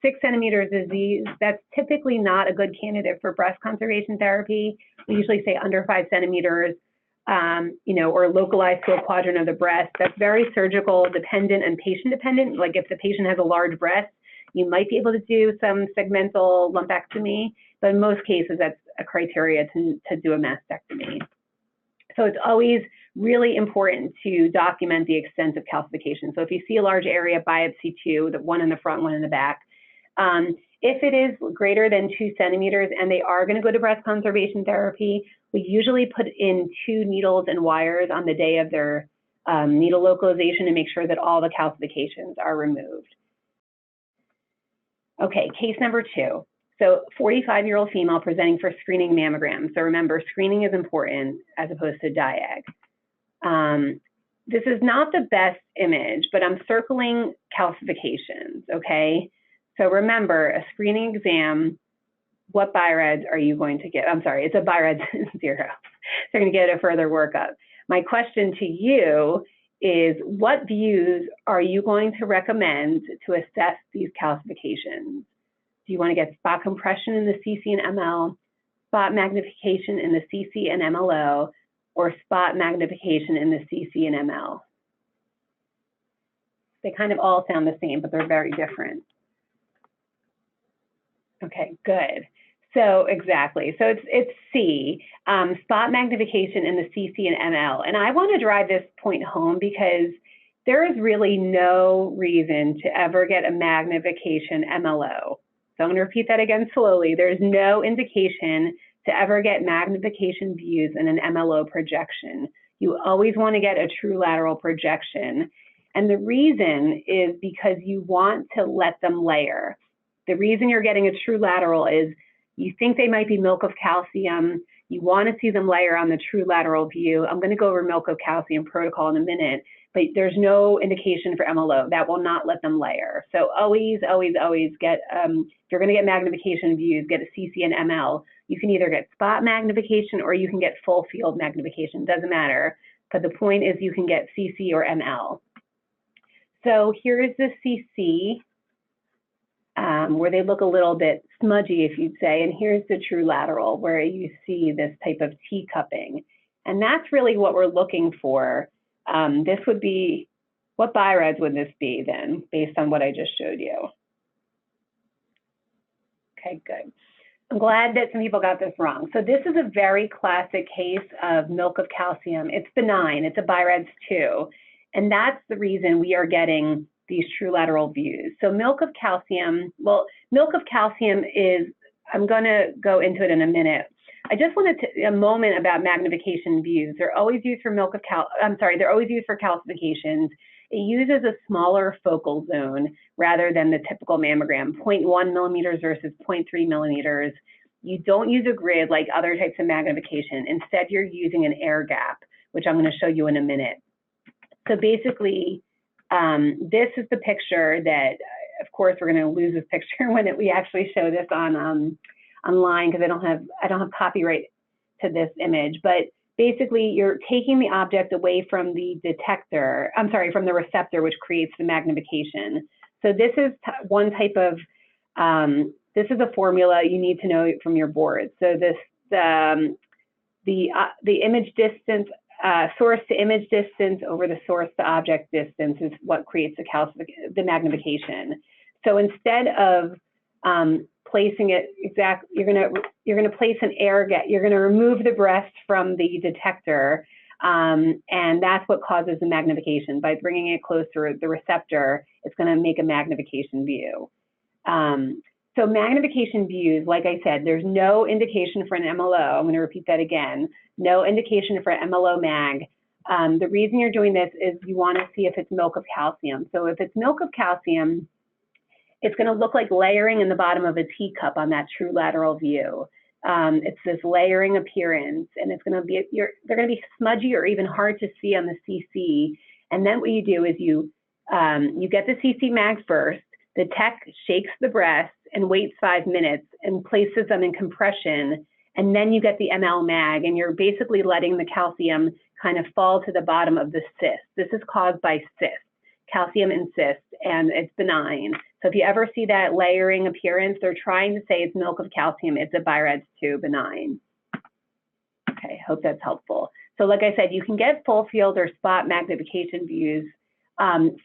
6 centimeters disease, that's typically not a good candidate for breast conservation therapy. We usually say under 5 centimeters, or localized to a quadrant of the breast. That's very surgical dependent and patient dependent. Like if the patient has a large breast, you might be able to do some segmental lumpectomy, but in most cases, that's a criteria to do a mastectomy. So it's always really important to document the extent of calcification. So if you see a large area, biopsy 2, the one in the front, one in the back. If it is greater than 2 centimeters and they are going to go to breast conservation therapy, we usually put in 2 needles and wires on the day of their needle localization to make sure that all the calcifications are removed. Okay, case number 2. So 45-year-old female presenting for screening mammogram. So remember, screening is important as opposed to diag. This is not the best image, but I'm circling calcifications, okay? So remember, a screening exam, what BI-RADS are you going to get? I'm sorry, it's a BI-RADS 0. So you're going to get a further workup. My question to you is, what views are you going to recommend to assess these calcifications? Do you want to get spot compression in the CC and ML, spot magnification in the CC and MLO, or spot magnification in the CC and ML? They kind of all sound the same, but they're very different. Okay, good. So exactly. So it's C, spot magnification in the CC and ML. And I want to drive this point home because there is really no reason to ever get a magnification MLO. So I'm going to repeat that again slowly. There's no indication to ever get magnification views in an MLO projection. You always want to get a true lateral projection. And the reason is because you want to let them layer. The reason you're getting a true lateral is you think they might be milk of calcium. You want to see them layer on the true lateral view. I'm going to go over milk of calcium protocol in a minute, but there's no indication for MLO. That will not let them layer. So always, always, always get, if you're going to get magnification views, get a CC and ML. You can either get spot magnification or you can get full field magnification. Doesn't matter. But the point is you can get CC or ML. So here is the CC, where they look a little bit smudgy, if you'd say, and here's the true lateral, where you see this type of T cupping. And that's really what we're looking for. This would be, what BI-RADS would this be then, based on what I just showed you? Okay, good. I'm glad that some people got this wrong. So this is a very classic case of milk of calcium. It's benign, it's a BI-RADS 2. And that's the reason we are getting these true lateral views. So milk of calcium, well, milk of calcium is, I'm gonna go into it in a minute. I just wanted to, a moment about magnification views. They're always used for they're always used for calcifications. It uses a smaller focal zone rather than the typical mammogram, 0.1 millimeters versus 0.3 millimeters. You don't use a grid like other types of magnification. Instead, you're using an air gap, which I'm gonna show you in a minute. So basically, this is the picture that, of course, we're going to lose this picture when we actually show this on online because I don't have copyright to this image. But basically, you're taking the object away from the detector. I'm sorry, from the receptor, which creates the magnification. So this is one type of. This is a formula you need to know from your board. So this the image distance. Source to image distance over the source to object distance is what creates the magnification. So instead of placing it you're gonna place an air gap. You're gonna remove the breast from the detector, and that's what causes the magnification. By bringing it close to the receptor, it's gonna make a magnification view. So magnification views, like I said, there's no indication for an MLO. I'm going to repeat that again. No indication for MLO mag. The reason you're doing this is you want to see if it's milk of calcium. So if it's milk of calcium, it's going to look like layering in the bottom of a teacup on that true lateral view. It's this layering appearance, and it's going to be, they're going to be smudgy or even hard to see on the CC. And then what you do is you get the CC mag first. The tech shakes the breast and waits 5 minutes and places them in compression. And then you get the ML mag, and you're basically letting the calcium kind of fall to the bottom of the cyst. This is caused by cyst, calcium in cyst, and it's benign. So if you ever see that layering appearance, they're trying to say it's milk of calcium. It's a BI-RADS 2 benign. Okay, hope that's helpful. So like I said, you can get full field or spot magnification views.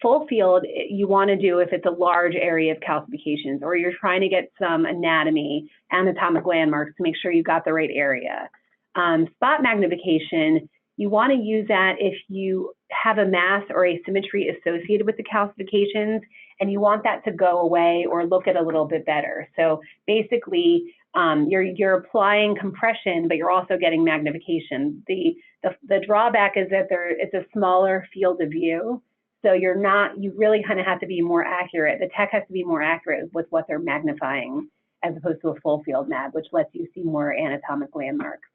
Full field, you want to do if it's a large area of calcifications, or you're trying to get some anatomy, anatomic landmarks to make sure you got the right area. Spot magnification, you want to use that if you have a mass or asymmetry associated with the calcifications, and you want that to go away or look at a little bit better. So basically, you're applying compression, but you're also getting magnification. The drawback is that it's a smaller field of view. So you really kind of have to be more accurate. The tech has to be more accurate with what they're magnifying as opposed to a full field mag, which lets you see more anatomic landmarks.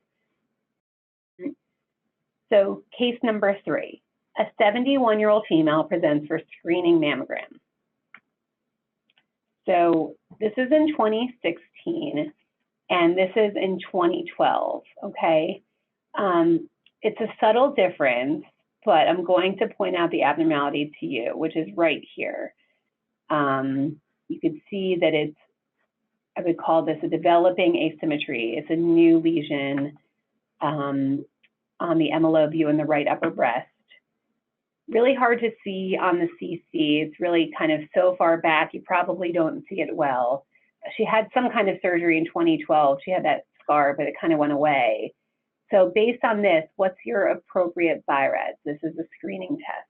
So case number 3, a 71-year-old female presents for screening mammogram. So this is in 2016, and this is in 2012, okay? It's a subtle difference, but I'm going to point out the abnormality to you, which is right here. You can see that I would call this a developing asymmetry. It's a new lesion on the MLO view in the right upper breast. Really hard to see on the CC. It's really kind of so far back, you probably don't see it well. She had some kind of surgery in 2012. She had that scar, but it kind of went away. So based on this, what's your appropriate BI-RADS? This is a screening test.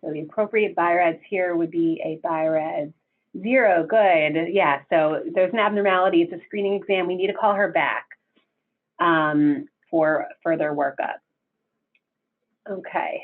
So the appropriate BI-RADS here would be a BI-RADS 0. Good. Yeah, so there's an abnormality. It's a screening exam. We need to call her back for further workup. Okay.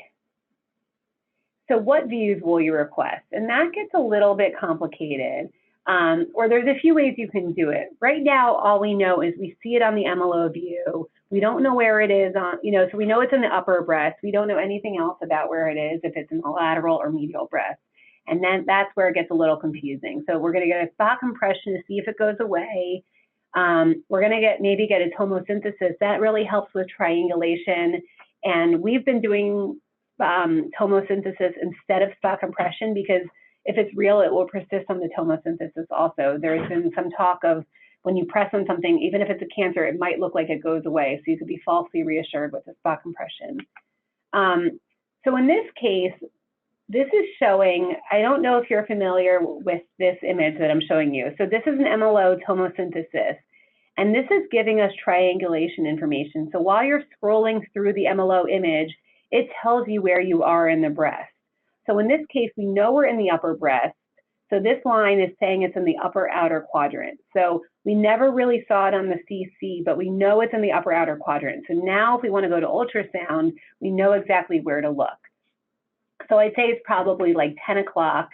So what views will you request? And that gets a little bit complicated. Or there's a few ways you can do it. Right now, all we know is we see it on the MLO view. We don't know where it is on, so we know it's in the upper breast. We don't know anything else about where it is, if it's in the lateral or medial breast. And then that's where it gets a little confusing. So we're going to get a spot compression to see if it goes away. We're going to maybe get a tomosynthesis. That really helps with triangulation. And we've been doing tomosynthesis instead of spot compression because if it's real, it will persist on the tomosynthesis also. There's been some talk of when you press on something, even if it's a cancer, it might look like it goes away. So you could be falsely reassured with the spot compression. So in this case, this is showing, I don't know if you're familiar with this image that I'm showing you. So this is an MLO tomosynthesis, and this is giving us triangulation information. So while you're scrolling through the MLO image, it tells you where you are in the breast. So in this case, we know we're in the upper breast. So this line is saying it's in the upper outer quadrant. So we never really saw it on the CC, but we know it's in the upper outer quadrant. So now if we want to go to ultrasound, we know exactly where to look. So I'd say it's probably like 10 o'clock.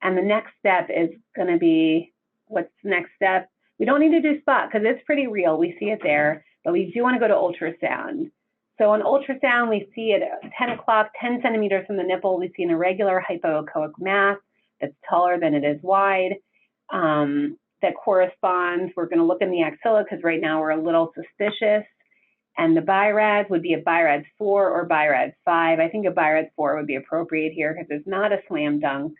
And the next step is going to be, what's the next step? We don't need to do spot because it's pretty real. We see it there, but we do want to go to ultrasound. So on ultrasound, we see it at 10 o'clock, 10 centimeters from the nipple. We see an irregular hypoechoic mass that's taller than it is wide. That corresponds, we're going to look in the axilla because right now we're a little suspicious. And the BI-RADS would be a BI-RADS 4 or BI-RADS 5. I think a BI-RADS 4 would be appropriate here because it's not a slam dunk.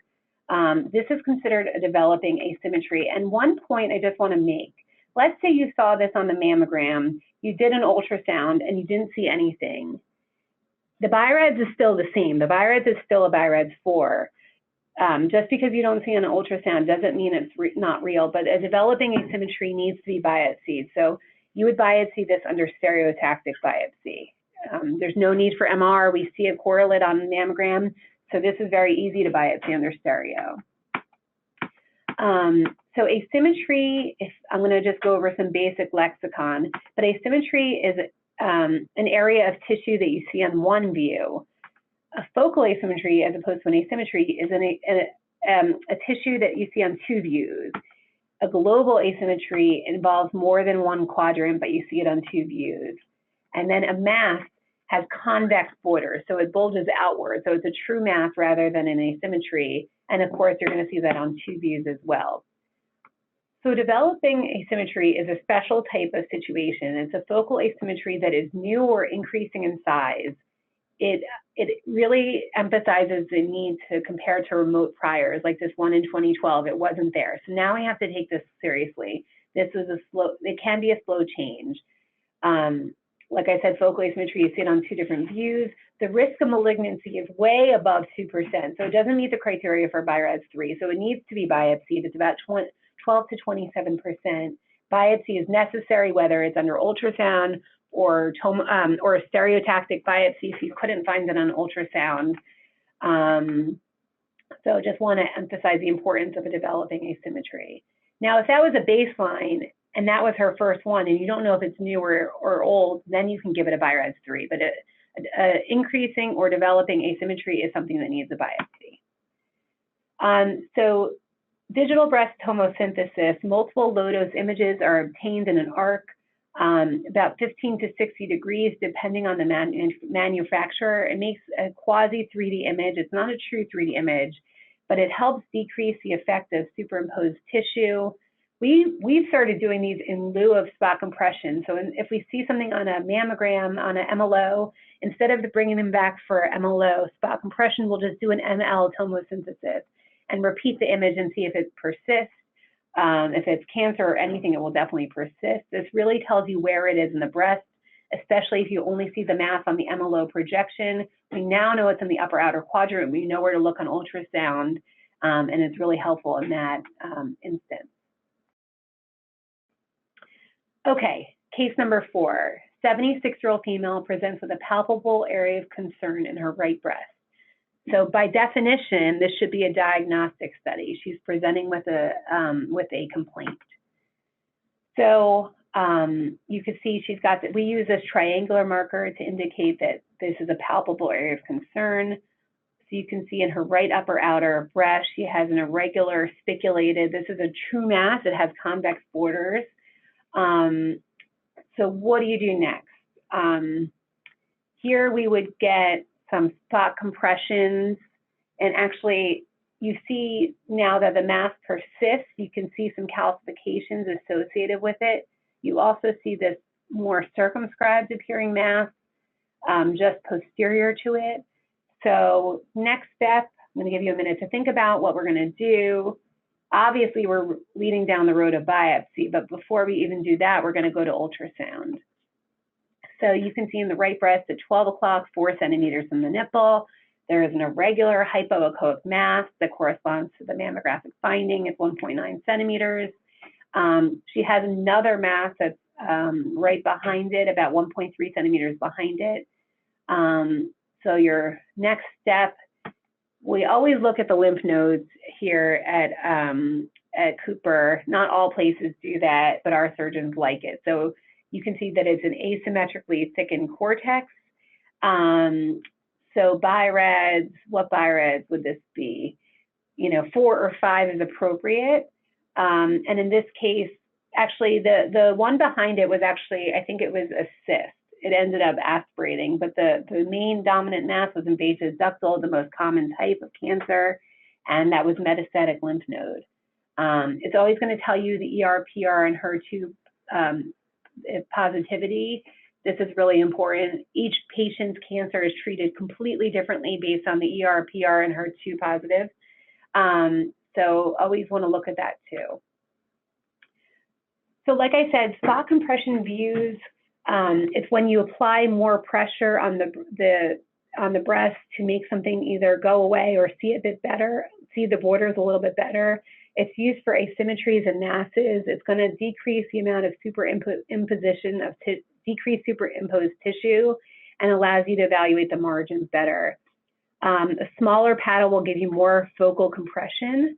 This is considered a developing asymmetry. And one point I just want to make, let's say you saw this on the mammogram, you did an ultrasound and you didn't see anything. The BI-RADS is still the same. The BI-RADS is still a BI-RADS 4. Just because you don't see an ultrasound doesn't mean it's not real, but a developing asymmetry needs to be biopsied. So you would biopsy this under stereotactic biopsy. There's no need for MR. We see a correlate on the mammogram, so this is very easy to biopsy under stereo. So asymmetry, I'm going to just go over some basic lexicon, but asymmetry is an area of tissue that you see on one view. A focal asymmetry, as opposed to an asymmetry, is a tissue that you see on two views. A global asymmetry involves more than one quadrant, but you see it on two views. And then a mass has convex borders, so it bulges outward. So it's a true mass rather than an asymmetry. And of course, you're going to see that on two views as well. So developing asymmetry is a special type of situation. It's a focal asymmetry that is new or increasing in size. It really emphasizes the need to compare to remote priors, like this one in 2012. It wasn't there. So now we have to take this seriously. This is it can be a slow change. Like I said, focal asymmetry, you see it on two different views. The risk of malignancy is way above 2%. So it doesn't meet the criteria for BI-RADS 3. So it needs to be biopsied. It's about 12 to 27%. Biopsy is necessary, whether it's under ultrasound or a stereotactic biopsy if you couldn't find it on ultrasound. So just want to emphasize the importance of a developing asymmetry. Now, if that was a baseline and that was her first one, and you don't know if it's new or old, then you can give it a BI-RADS 3. But increasing or developing asymmetry is something that needs a biopsy. So digital breast tomosynthesis, multiple low-dose images are obtained in an arc, about 15 to 60 degrees, depending on the manufacturer. It makes a quasi 3D image. It's not a true 3D image, but it helps decrease the effect of superimposed tissue. We've started doing these in lieu of spot compression. So if we see something on a mammogram, on an MLO, instead of bringing them back for MLO spot compression, we'll just do an ML tomosynthesis and repeat the image and see if it persists. If it's cancer or anything, it will definitely persist. This really tells you where it is in the breast, especially if you only see the mass on the MLO projection. We now know it's in the upper outer quadrant. We know where to look on ultrasound, and it's really helpful in that instance. Okay, case number 4. 76-year-old female presents with a palpable area of concern in her right breast. So by definition, this should be a diagnostic study. She's presenting with a complaint. So you can see she's got, we use this triangular marker to indicate that this is a palpable area of concern. So you can see in her right upper outer breast, she has an irregular spiculated, this is a true mass, it has convex borders. So what do you do next? Here we would get some spot compressions, and actually you see now that the mass persists, you can see some calcifications associated with it. You also see this more circumscribed appearing mass just posterior to it. So next step, I'm going to give you a minute to think about what we're going to do. Obviously, we're leading down the road of biopsy, but before we even do that, we're going to go to ultrasound. So you can see in the right breast at 12 o'clock, 4 centimeters from the nipple. There is an irregular hypoechoic mass that corresponds to the mammographic finding at 1.9 centimeters. She has another mass that's right behind it, about 1.3 centimeters behind it. So your next step, we always look at the lymph nodes here at Cooper. Not all places do that, but our surgeons like it. So you can see that it's an asymmetrically thickened cortex. So BI-RADS, what BI-RADS would this be? 4 or 5 is appropriate. And in this case, actually the one behind it was actually, I think it was a cyst. It ended up aspirating, but the main dominant mass was invasive ductal, the most common type of cancer, and that was metastatic lymph node. It's always going to tell you the ER, PR, and HER2 positivity. This is really important. Each patient's cancer is treated completely differently based on the ER, PR, and HER2 positive. So always want to look at that too. So like I said, spot compression views, it's when you apply more pressure on the breast to make something either go away or see a bit better, see the borders a little bit better. It's used for asymmetries and masses. It's going to decrease the amount of decreased superimposed tissue and allows you to evaluate the margins better. A smaller paddle will give you more focal compression.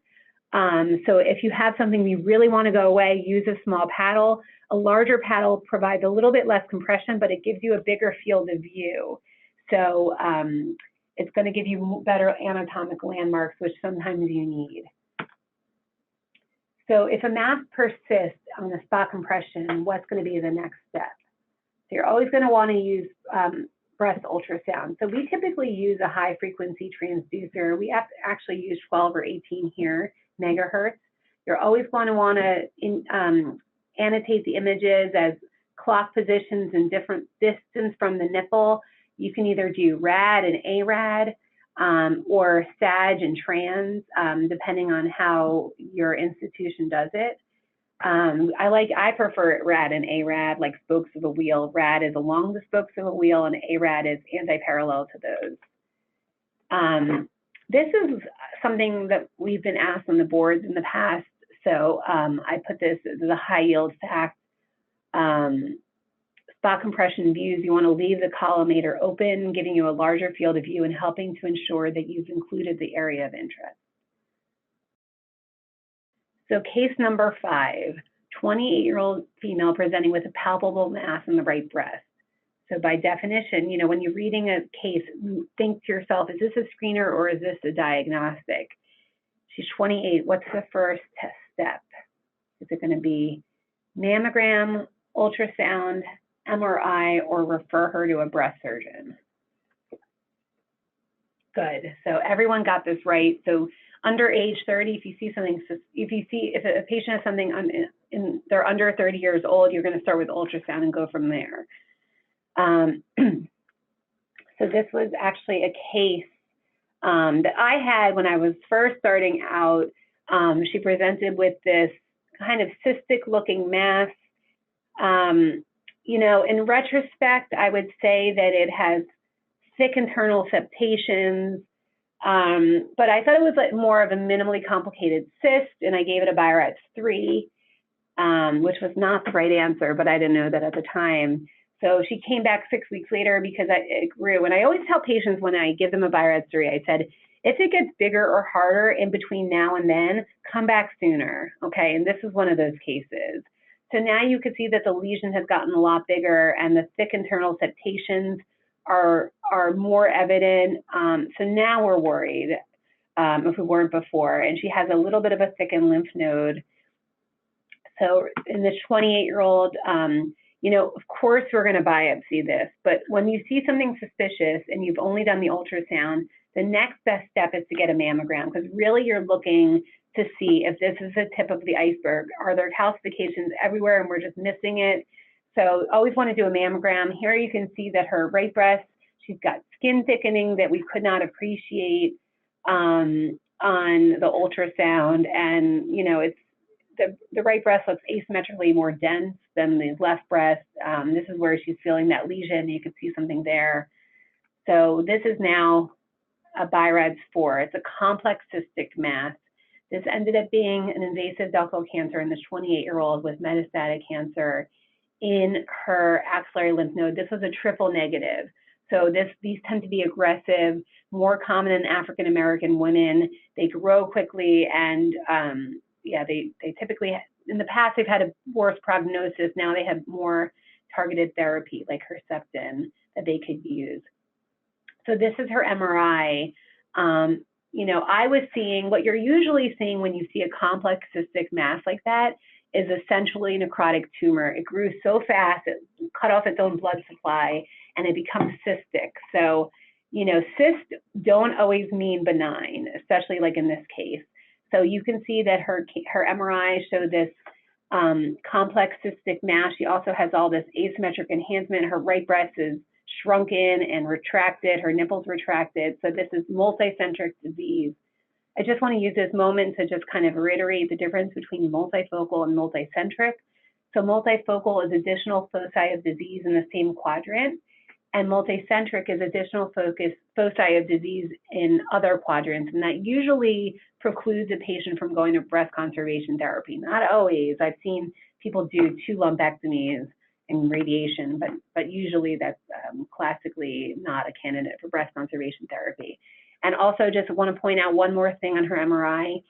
So if you have something you really want to go away, use a small paddle. A larger paddle provides a little bit less compression, but it gives you a bigger field of view. So it's going to give you better anatomic landmarks, which sometimes you need. So if a mass persists on the spot compression, what's going to be the next step? So you're always going to want to use breast ultrasound. So we typically use a high frequency transducer. We have to actually use 12 or 18 here, megahertz. You're always going to want to annotate the images as clock positions and different distance from the nipple. You can either do RAD and ARAD or SAG and trans, depending on how your institution does it. I prefer RAD and ARAD, like spokes of a wheel. RAD is along the spokes of a wheel, and ARAD is anti-parallel to those. This is something that we've been asked on the boards in the past, so I put this as a high yield fact. Spot compression views, you want to leave the collimator open, giving you a larger field of view and helping to ensure that you've included the area of interest. So case number 5, 28-year-old female presenting with a palpable mass in the right breast. So by definition, you know, when you're reading a case, think to yourself, is this a screener or is this a diagnostic? She's 28, what's the first test step? Is it going to be mammogram, ultrasound, MRI, or refer her to a breast surgeon? Good, so everyone got this right. So under age 30, if you see something, if a patient has something they're under 30 years old, you're going to start with ultrasound and go from there. So this was actually a case that I had when I was first starting out. She presented with this kind of cystic looking mass. You know, in retrospect, I would say that it has thick internal septations, but I thought it was like more of a minimally complicated cyst, and I gave it a BI-RADS 3, which was not the right answer, but I didn't know that at the time. So she came back 6 weeks later because it grew. And I always tell patients when I give them a BI-RADS 3, I said, if it gets bigger or harder in between now and then, come back sooner, okay? And this is one of those cases. So now you can see that the lesion has gotten a lot bigger and the thick internal septations are more evident. So now we're worried if we weren't before. And she has a little bit of a thickened lymph node. So in this 28-year-old, you know, of course we're going to biopsy this, but when you see something suspicious and you've only done the ultrasound, the next best step is to get a mammogram, because really you're looking to see if this is the tip of the iceberg. Are there calcifications everywhere and we're just missing it? So always want to do a mammogram. Here you can see that her right breast, she's got skin thickening that we could not appreciate on the ultrasound. And, you know, it's the right breast looks asymmetrically more dense than the left breast. This is where she's feeling that lesion. You can see something there. So this is now a BI-RADS 4. It's a complex cystic mass. This ended up being an invasive ductal cancer in this 28-year-old with metastatic cancer in her axillary lymph node. This was a triple negative. So these tend to be aggressive, more common in African-American women. They grow quickly, and yeah, they typically, in the past, they've had a worse prognosis. Now they have more targeted therapy like Herceptin that they could use. So this is her MRI. You know, I was seeing what you're usually seeing when you see a complex cystic mass like that is essentially necrotic tumor. It grew so fast, it cut off its own blood supply, and it becomes cystic. So, you know, cysts don't always mean benign, especially like in this case. So you can see that her MRI showed this complex cystic mass. She also has all this asymmetric enhancement. Her right breast is shrunken and retracted, her nipples retracted. So this is multicentric disease. I just want to use this moment to just kind of reiterate the difference between multifocal and multicentric. So multifocal is additional foci of disease in the same quadrant, and multicentric is additional foci of disease in other quadrants, and that usually precludes a patient from going to breast conservation therapy. Not always. I've seen people do 2 lumpectomies and radiation, but usually that's classically not a candidate for breast conservation therapy. And also just want to point out one more thing on her MRI.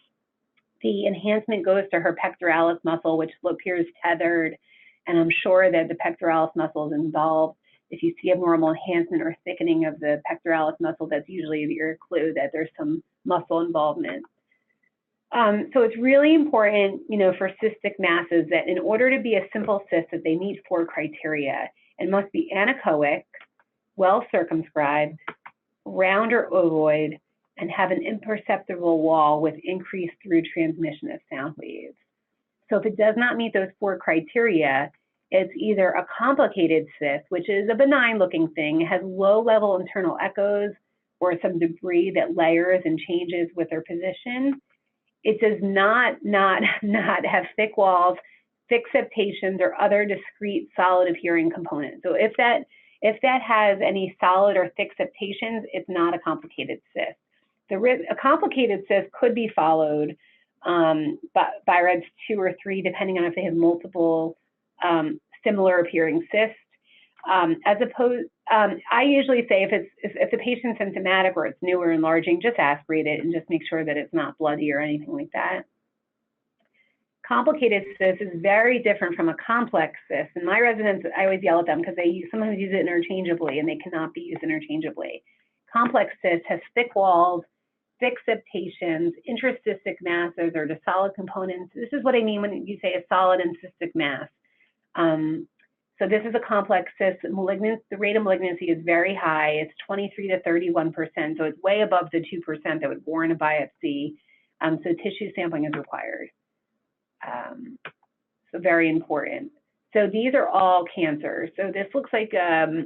the enhancement goes to her pectoralis muscle, which appears tethered, and I'm sure that the pectoralis muscle is involved. If you see abnormal enhancement or thickening of the pectoralis muscle, that's usually your clue that there's some muscle involvement. So it's really important, for cystic masses that in order to be a simple cyst, that they meet 4 criteria. It must be anechoic, well circumscribed, round or ovoid, and have an imperceptible wall with increased through transmission of sound waves. So if it does not meet those 4 criteria, it's either a complicated cyst, which is a benign looking thing, has low level internal echoes or some debris that layers and changes with their position. It does not have thick walls, thick septations, or other discrete solid appearing components. So if that has any solid or thick septations, it's not a complicated cyst. A complicated cyst could be followed by REDS 2 or 3, depending on if they have multiple similar appearing cysts. I usually say if the patient's symptomatic or it's new or enlarging, just aspirate it and just make sure that it's not bloody or anything like that. Complicated cyst is very different from a complex cyst. And my residents, I always yell at them because they sometimes use it interchangeably, and they cannot be used interchangeably. Complex cyst has thick walls, thick septations, intracystic masses, or the solid components. This is what I mean when you say a solid and cystic mass. So this is a complex cyst. The rate of malignancy is very high. It's 23 to 31%, so it's way above the 2% that would warrant a biopsy. So tissue sampling is required. So very important. So these are all cancers. So this looks like a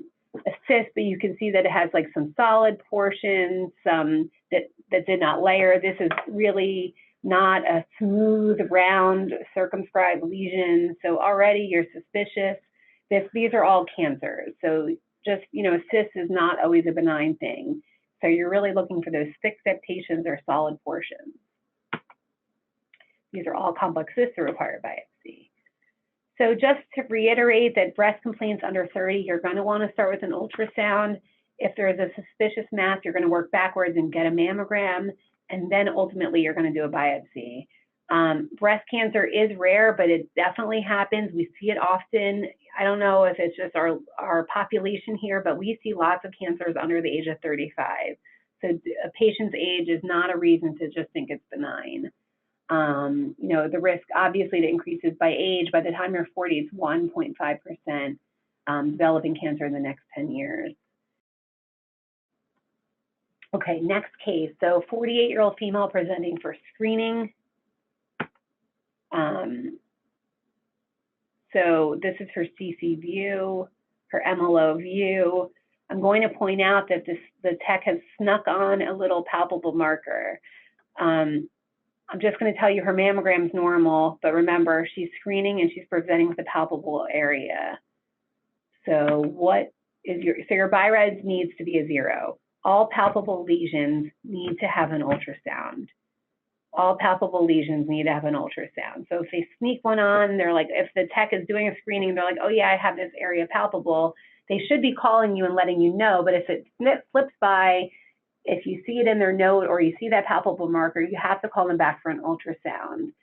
cyst, but you can see that it has like some solid portions, some that did not layer. This is really not a smooth, round, circumscribed lesion. So already you're suspicious. These are all cancers. So just, a cyst is not always a benign thing. So you're really looking for those thick septations or solid portions. These are all complex cysts that require biopsy. So just to reiterate that breast complaints under 30, you're going to want to start with an ultrasound. If there is a suspicious mass, you're going to work backwards and get a mammogram, and then ultimately you're going to do a biopsy. Breast cancer is rare, but it definitely happens. We see it often. I don't know if it's just our population here, but we see lots of cancers under the age of 35. So a patient's age is not a reason to just think it's benign. The risk obviously it increases by age. By the time you're 40, it's 1.5% developing cancer in the next 10 years. Okay, next case. So 48-year-old female presenting for screening. So this is her CC view, her MLO view. I'm going to point out that the tech has snuck on a little palpable marker. I'm just going to tell you her mammogram's normal, but remember, she's screening and she's presenting with a palpable area. So your BI-RADS needs to be a 0. All palpable lesions need to have an ultrasound. All palpable lesions need to have an ultrasound. So if they sneak one on, they're like, if the tech is doing a screening, they're like, oh yeah, I have this area palpable, they should be calling you and letting you know. But if it flips by, if you see it in their note or you see that palpable marker, you have to call them back for an ultrasound.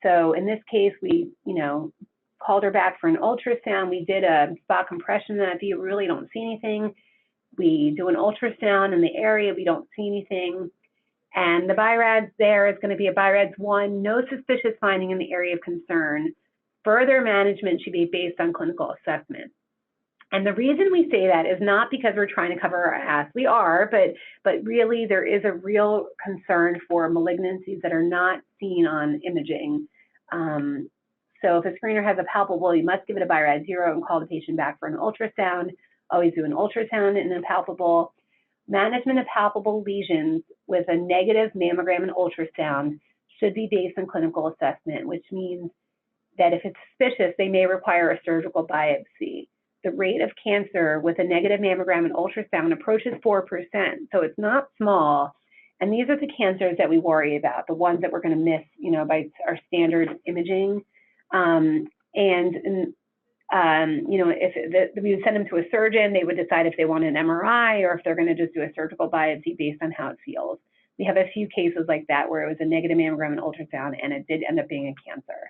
So in this case, we, called her back for an ultrasound. We did a spot compression in that view. We really don't see anything. We do an ultrasound in the area. We don't see anything. And the BI-RADS there is going to be a BI-RADS 1, no suspicious finding in the area of concern. Further management should be based on clinical assessment. And the reason we say that is not because we're trying to cover our ass. We are, but really there is a real concern for malignancies that are not seen on imaging. So if a screener has a palpable, you must give it a BI-RADS 0 and call the patient back for an ultrasound. Always do an ultrasound in a palpable. Management of palpable lesions with a negative mammogram and ultrasound should be based on clinical assessment, which means that if it's suspicious, they may require a surgical biopsy. The rate of cancer with a negative mammogram and ultrasound approaches 4%, so it's not small. And these are the cancers that we worry about, the ones that we're going to miss, by our standard imaging. If we would send them to a surgeon, they would decide if they want an MRI or if they're going to just do a surgical biopsy based on how it feels. We have a few cases like that where it was a negative mammogram and ultrasound, and it did end up being a cancer.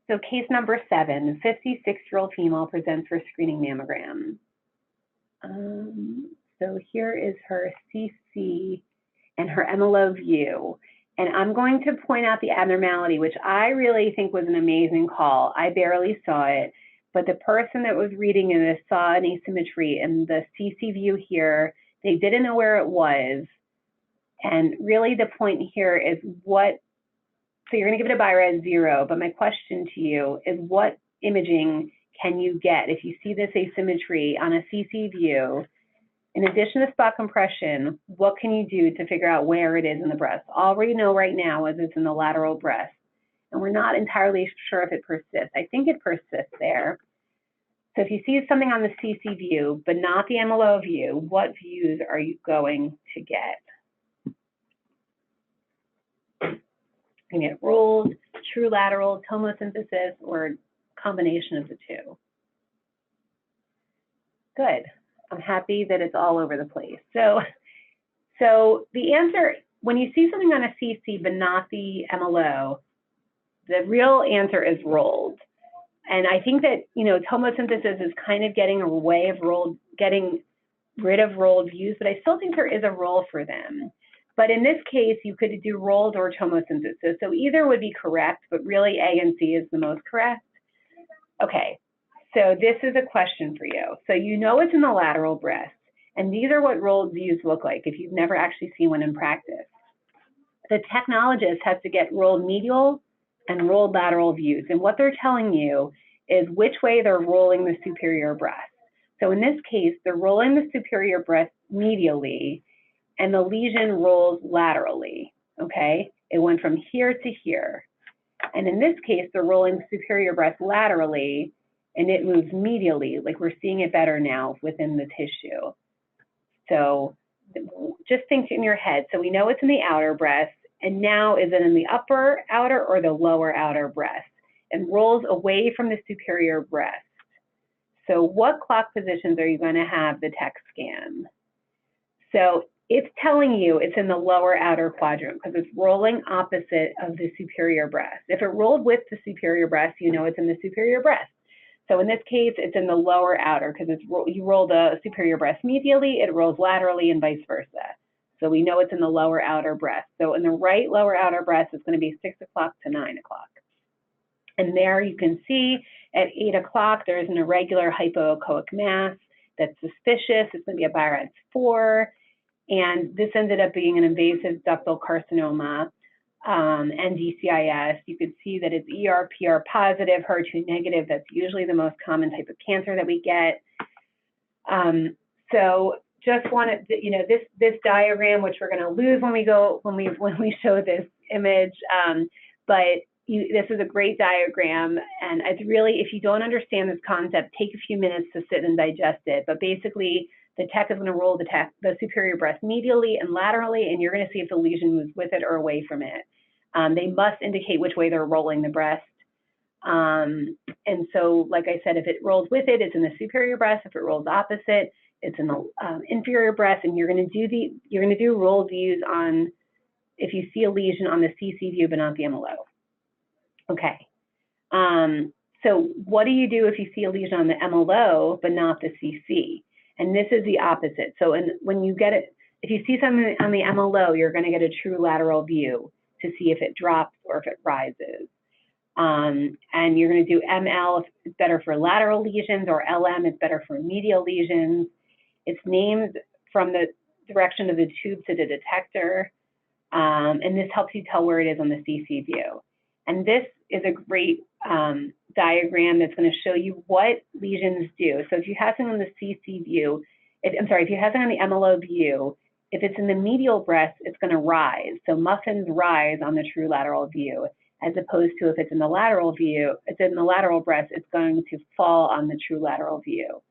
So case number 7, 56-year-old female presents for screening mammogram. So here is her CC and her MLO view. And I'm going to point out the abnormality, which I really think was an amazing call. I barely saw it, but the person that was reading this saw an asymmetry in the CC view here. They didn't know where it was. And really the point here is what, so you're gonna give it a BI-RADS 0, but my question to you is what imaging can you get if you see this asymmetry on a CC view? In addition to spot compression, what can you do to figure out where it is in the breast? All we know right now is it's in the lateral breast, and we're not entirely sure if it persists. I think it persists there. So if you see something on the CC view, but not the MLO view, what views are you going to get? You can get rolled, true lateral, tomosynthesis, or combination of the two. Good. I'm happy that it's all over the place. So the answer, when you see something on a CC but not the MLO, the real answer is rolled. And I think that, you know, tomosynthesis is kind of getting away of rolled, getting rid of rolled views, but I still think there is a role for them. But in this case, you could do rolled or tomosynthesis. So either would be correct, but really A and C is the most correct. Okay. So this is a question for you. So you know it's in the lateral breast, and these are what rolled views look like if you've never actually seen one in practice. The technologist has to get rolled medial and rolled lateral views, and what they're telling you is which way they're rolling the superior breast. So in this case, they're rolling the superior breast medially, and the lesion rolls laterally, okay? It went from here to here. And in this case, they're rolling the superior breast laterally, and it moves medially, like we're seeing it better now within the tissue. So just think in your head. So we know it's in the outer breast, and now is it in the upper outer or the lower outer breast? And rolls away from the superior breast. So what clock positions are you going to have the tech scan? So it's telling you it's in the lower outer quadrant because it's rolling opposite of the superior breast. If it rolled with the superior breast, you know it's in the superior breast. So in this case, it's in the lower outer because you roll the superior breast medially, it rolls laterally, and vice versa. So we know it's in the lower outer breast. So in the right lower outer breast, it's going to be 6 o'clock to 9 o'clock. And there you can see at 8 o'clock, there is an irregular hypoechoic mass that's suspicious. It's going to be a BI-RADS 4. And this ended up being an invasive ductal carcinoma. And DCIS, you could see that it's ER, PR positive, HER2 negative. That's usually the most common type of cancer that we get. So just wanted to, you know, this diagram, which we're going to lose when we show this image, but this is a great diagram, and it's really, if you don't understand this concept, take a few minutes to sit and digest it. But basically, the tech is going to roll the superior breast medially and laterally, and you're going to see if the lesion moves with it or away from it. They must indicate which way they're rolling the breast. And so, like I said, if it rolls with it, it's in the superior breast. If it rolls opposite, it's in the inferior breast. And you're going to do roll views on if you see a lesion on the CC view, but not the MLO. Okay. So what do you do if you see a lesion on the MLO, but not the CC? And this is the opposite. So when you get it, if you see something on the MLO, you're going to get a true lateral view to see if it drops or if it rises. And you're going to do ML, it's better for lateral lesions, or LM, it's better for medial lesions. It's named from the direction of the tube to the detector. And this helps you tell where it is on the CC view. And this is a great diagram that's going to show you what lesions do. So if you have something on the CC view, if you have something on the MLO view, if it's in the medial breast, it's going to rise. So muffins rise on the true lateral view, as opposed to if it's in the lateral view, it's in the lateral breast, it's going to fall on the true lateral view.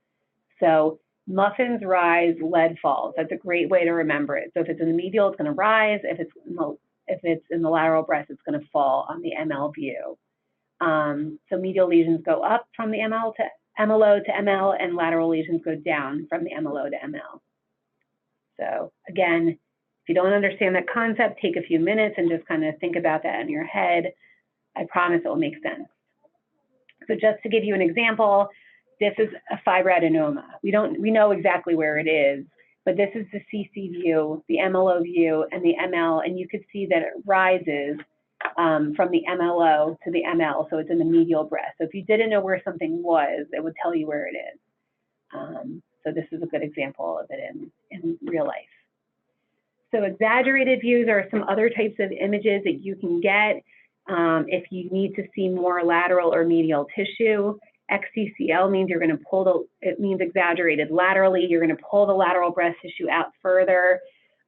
So muffins rise, lead falls. That's a great way to remember it. So if it's in the medial, it's going to rise. If it's in the lateral breast, it's going to fall on the ML view. So medial lesions go up from the MLO to ML, and lateral lesions go down from the MLO to ML. So again, if you don't understand that concept, take a few minutes and just kind of think about that in your head. I promise it will make sense. So just to give you an example, this is a fibroadenoma. We know exactly where it is, but this is the CC view, the MLO view, and the ML, and you could see that it rises from the MLO to the ML, so it's in the medial breast. So if you didn't know where something was, it would tell you where it is. So this is a good example of it in real life. So exaggerated views are some other types of images that you can get if you need to see more lateral or medial tissue. XCCL means you're going to pull it means exaggerated laterally. You're going to pull the lateral breast tissue out further.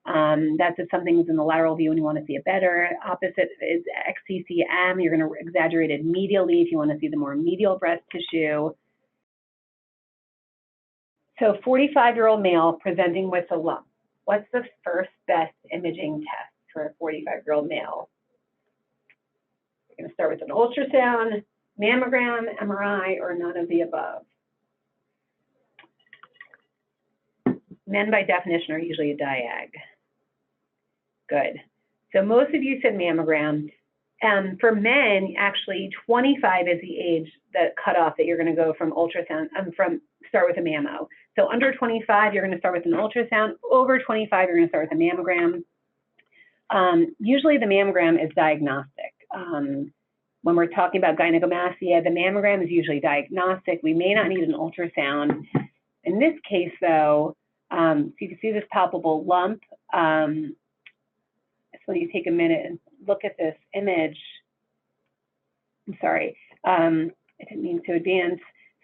That's if something's in the lateral view and you want to see it better. Opposite is XCCM. You're going to exaggerate it medially if you want to see the more medial breast tissue. So 45-year-old male presenting with a lump. What's the first best imaging test for a 45-year-old male? We're going to start with an ultrasound, mammogram, MRI, or none of the above. Men by definition are usually a diag. Good. So most of you said mammogram. For men, actually 25 is the age that cutoff that you're going to go from ultrasound, start with a mammo. So under 25, you're going to start with an ultrasound. Over 25, you're going to start with a mammogram. Usually the mammogram is diagnostic. When we're talking about gynecomastia, the mammogram is usually diagnostic. We may not need an ultrasound. In this case, though, so you can see this palpable lump. So you take a minute and look at this image. I'm sorry, I didn't mean to advance.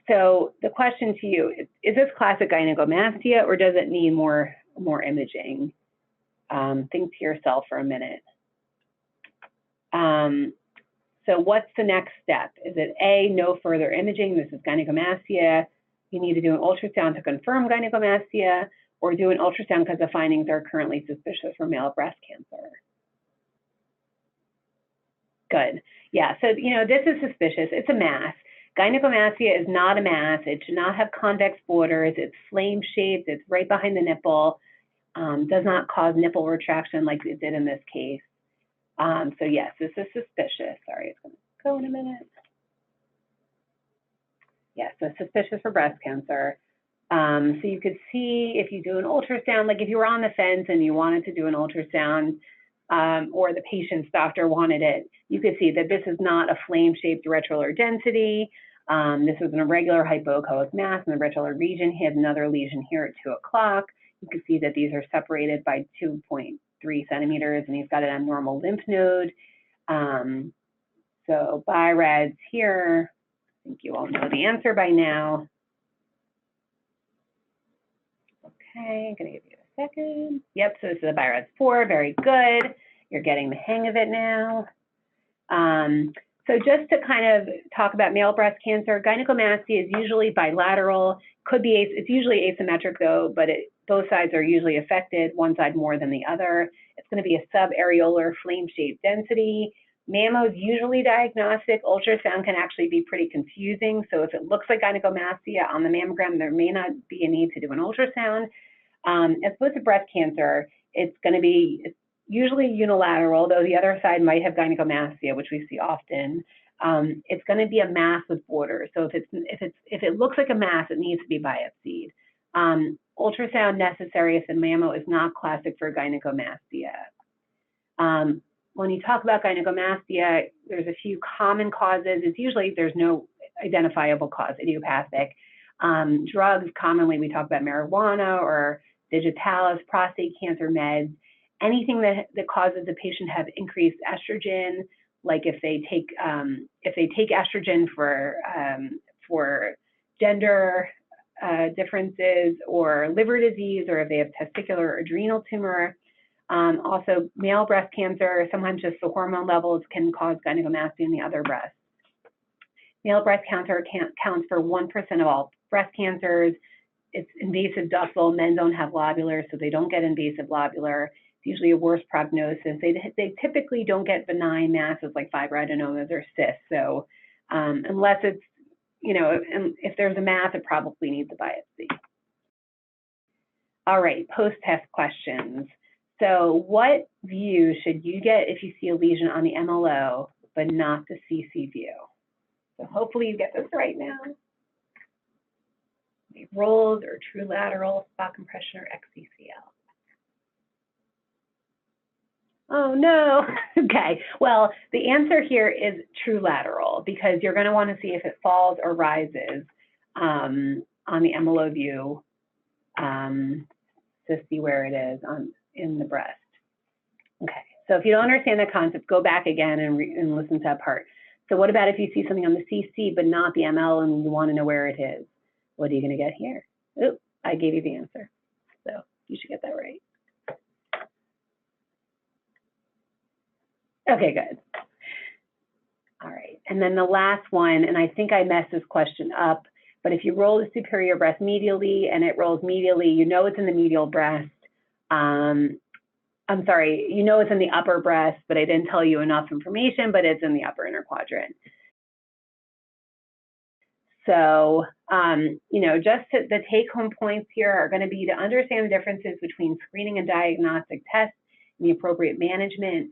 So the question to you, is this classic gynecomastia or does it need more imaging? Think to yourself for a minute. So what's the next step? Is it A, no further imaging, this is gynecomastia, you need to do an ultrasound to confirm gynecomastia, or do an ultrasound because the findings are currently suspicious for male breast cancer? Good. Yeah, so this is suspicious. It's a mass. Gynecomastia is not a mass. It should not have convex borders. It's flame-shaped. It's right behind the nipple. Does not cause nipple retraction like it did in this case. So yes, this is suspicious. Sorry, it's going to go in a minute. Yes, so suspicious for breast cancer. So you could see if you do an ultrasound, like if you were on the fence and you wanted to do an ultrasound, or the patient's doctor wanted it, you could see that this is not a flame-shaped retrolar density. This is an irregular hypoechoic mass in the retrolar region. He had another lesion here at 2 o'clock. You can see that these are separated by 2.3 centimeters, and he's got an abnormal lymph node. So BI-RADS here. I think you all know the answer by now. Okay, I'm going to give you a second. Yep, so this is a BI-RADS 4, very good. You're getting the hang of it now. So just to kind of talk about male breast cancer, gynecomastia is usually bilateral. It's usually asymmetric though, but both sides are usually affected, one side more than the other. It's going to be a subareolar flame-shaped density. Mammo is usually diagnostic. Ultrasound can actually be pretty confusing. So if it looks like gynecomastia on the mammogram, there may not be a need to do an ultrasound. As opposed to breast cancer, it's going to be usually unilateral, though the other side might have gynecomastia, which we see often. It's going to be a mass with borders. So if it looks like a mass, it needs to be biopsied. Ultrasound necessary if the mammo is not classic for gynecomastia. When you talk about gynecomastia, there's a few common causes. It's usually there's no identifiable cause, idiopathic. Drugs, commonly we talk about marijuana or digitalis, prostate cancer meds, anything that causes the patient to have increased estrogen, like if they take estrogen for gender differences or liver disease, or if they have testicular or adrenal tumor. Also, male breast cancer, sometimes just the hormone levels can cause gynecomastia in the other breast. Male breast cancer counts for 1% of all breast cancers. It's invasive ductal. Men don't have lobular, so they don't get invasive lobular. It's usually a worse prognosis. They typically don't get benign masses like fibroadenomas or cysts. So unless it's, if there's a mass, it probably needs a biopsy. All right, post-test questions. So what view should you get if you see a lesion on the MLO, but not the CC view? So hopefully you get this right now. Rolls or true lateral, spot compression, or XCCL. Oh no, okay. Well, the answer here is true lateral because you're gonna wanna see if it falls or rises on the MLO view to see where it is in the breast. Okay, so if you don't understand that concept, go back again and listen to that part. So what about if you see something on the CC but not the ML and you wanna know where it is? What are you gonna get here? Oop, I gave you the answer. So you should get that right. Okay, good. All right, and then the last one, and I think I messed this question up, but if you roll the superior breast medially and it rolls medially, you know it's in the medial breast. I'm sorry, you know it's in the upper breast, but I didn't tell you enough information, but it's in the upper inner quadrant. So, you know, the take-home points here are going to be to understand the differences between screening and diagnostic tests and the appropriate management.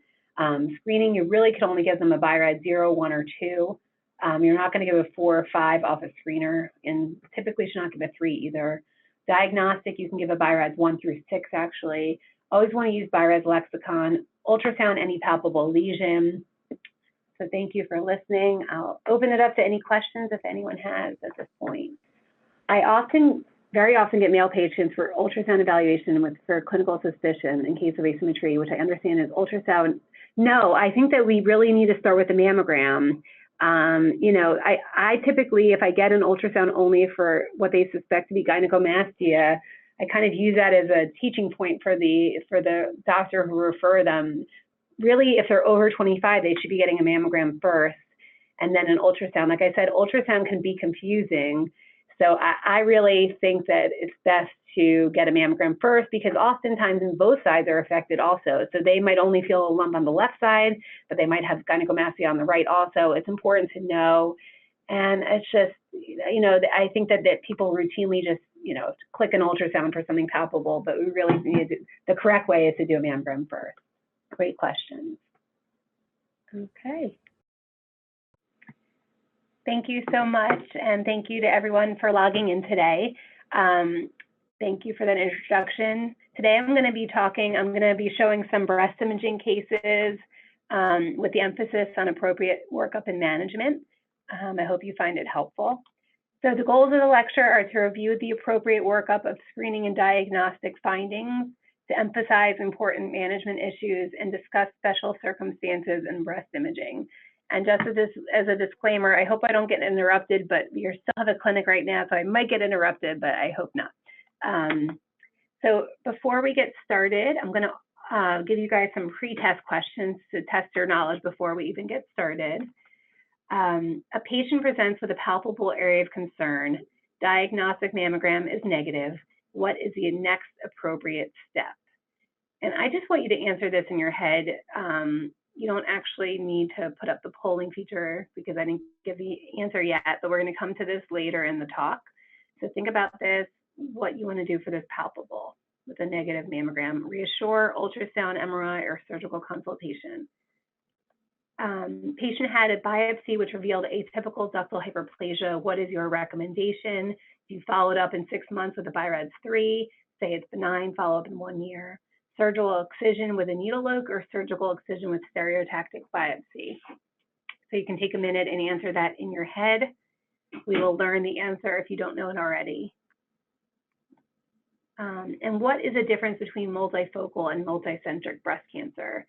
Screening, you really could only give them a BI-RADS 0, 1, or 2. You're not going to give a 4 or 5 off a screener, and typically should not give a 3 either. Diagnostic, you can give a BI-RADS 1 through 6, actually. Always want to use BI-RADS lexicon. Ultrasound, any palpable lesion. So thank you for listening. I'll open it up to any questions if anyone has at this point. I very often get male patients for ultrasound evaluation for clinical suspicion in case of asymmetry, which I understand is ultrasound. No, I think that we really need to start with the mammogram. You know, I typically, if I get an ultrasound only for what they suspect to be gynecomastia, I kind of use that as a teaching point for the doctor who refer them. Really, if they're over 25, they should be getting a mammogram first and then an ultrasound. Like I said, ultrasound can be confusing. So I really think that it's best to get a mammogram first because oftentimes both sides are affected also. So they might only feel a lump on the left side, but they might have gynecomastia on the right also. It's important to know. And it's just, you know, I think that people routinely just, you know, click an ultrasound for something palpable, but we really need to, the correct way is to do a mammogram first. Great questions. Okay. Thank you so much, and thank you to everyone for logging in today. Thank you for that introduction. Today I'm going to be showing some breast imaging cases with the emphasis on appropriate workup and management. I hope you find it helpful. So the goals of the lecture are to review the appropriate workup of screening and diagnostic findings, to emphasize important management issues, and discuss special circumstances in breast imaging. And just as a disclaimer, I hope I don't get interrupted, but we still have a clinic right now, so I might get interrupted, but I hope not. So before we get started, I'm going to give you guys some pre-test questions to test your knowledge before we even get started. A patient presents with a palpable area of concern. Diagnostic mammogram is negative. What is the next appropriate step? And I just want you to answer this in your head. You don't actually need to put up the polling feature because I didn't give the answer yet, but we're going to come to this later in the talk. So think about this, what you want to do for this palpable with a negative mammogram. Reassure, ultrasound, MRI, or surgical consultation. Patient had a biopsy which revealed atypical ductal hyperplasia. What is your recommendation? You followed up in 6 months with a BI-RADS 3, say it's benign, follow up in 1 year. Surgical excision with a needle loke or surgical excision with stereotactic biopsy. So you can take a minute and answer that in your head. We will learn the answer if you don't know it already. And what is the difference between multifocal and multicentric breast cancer?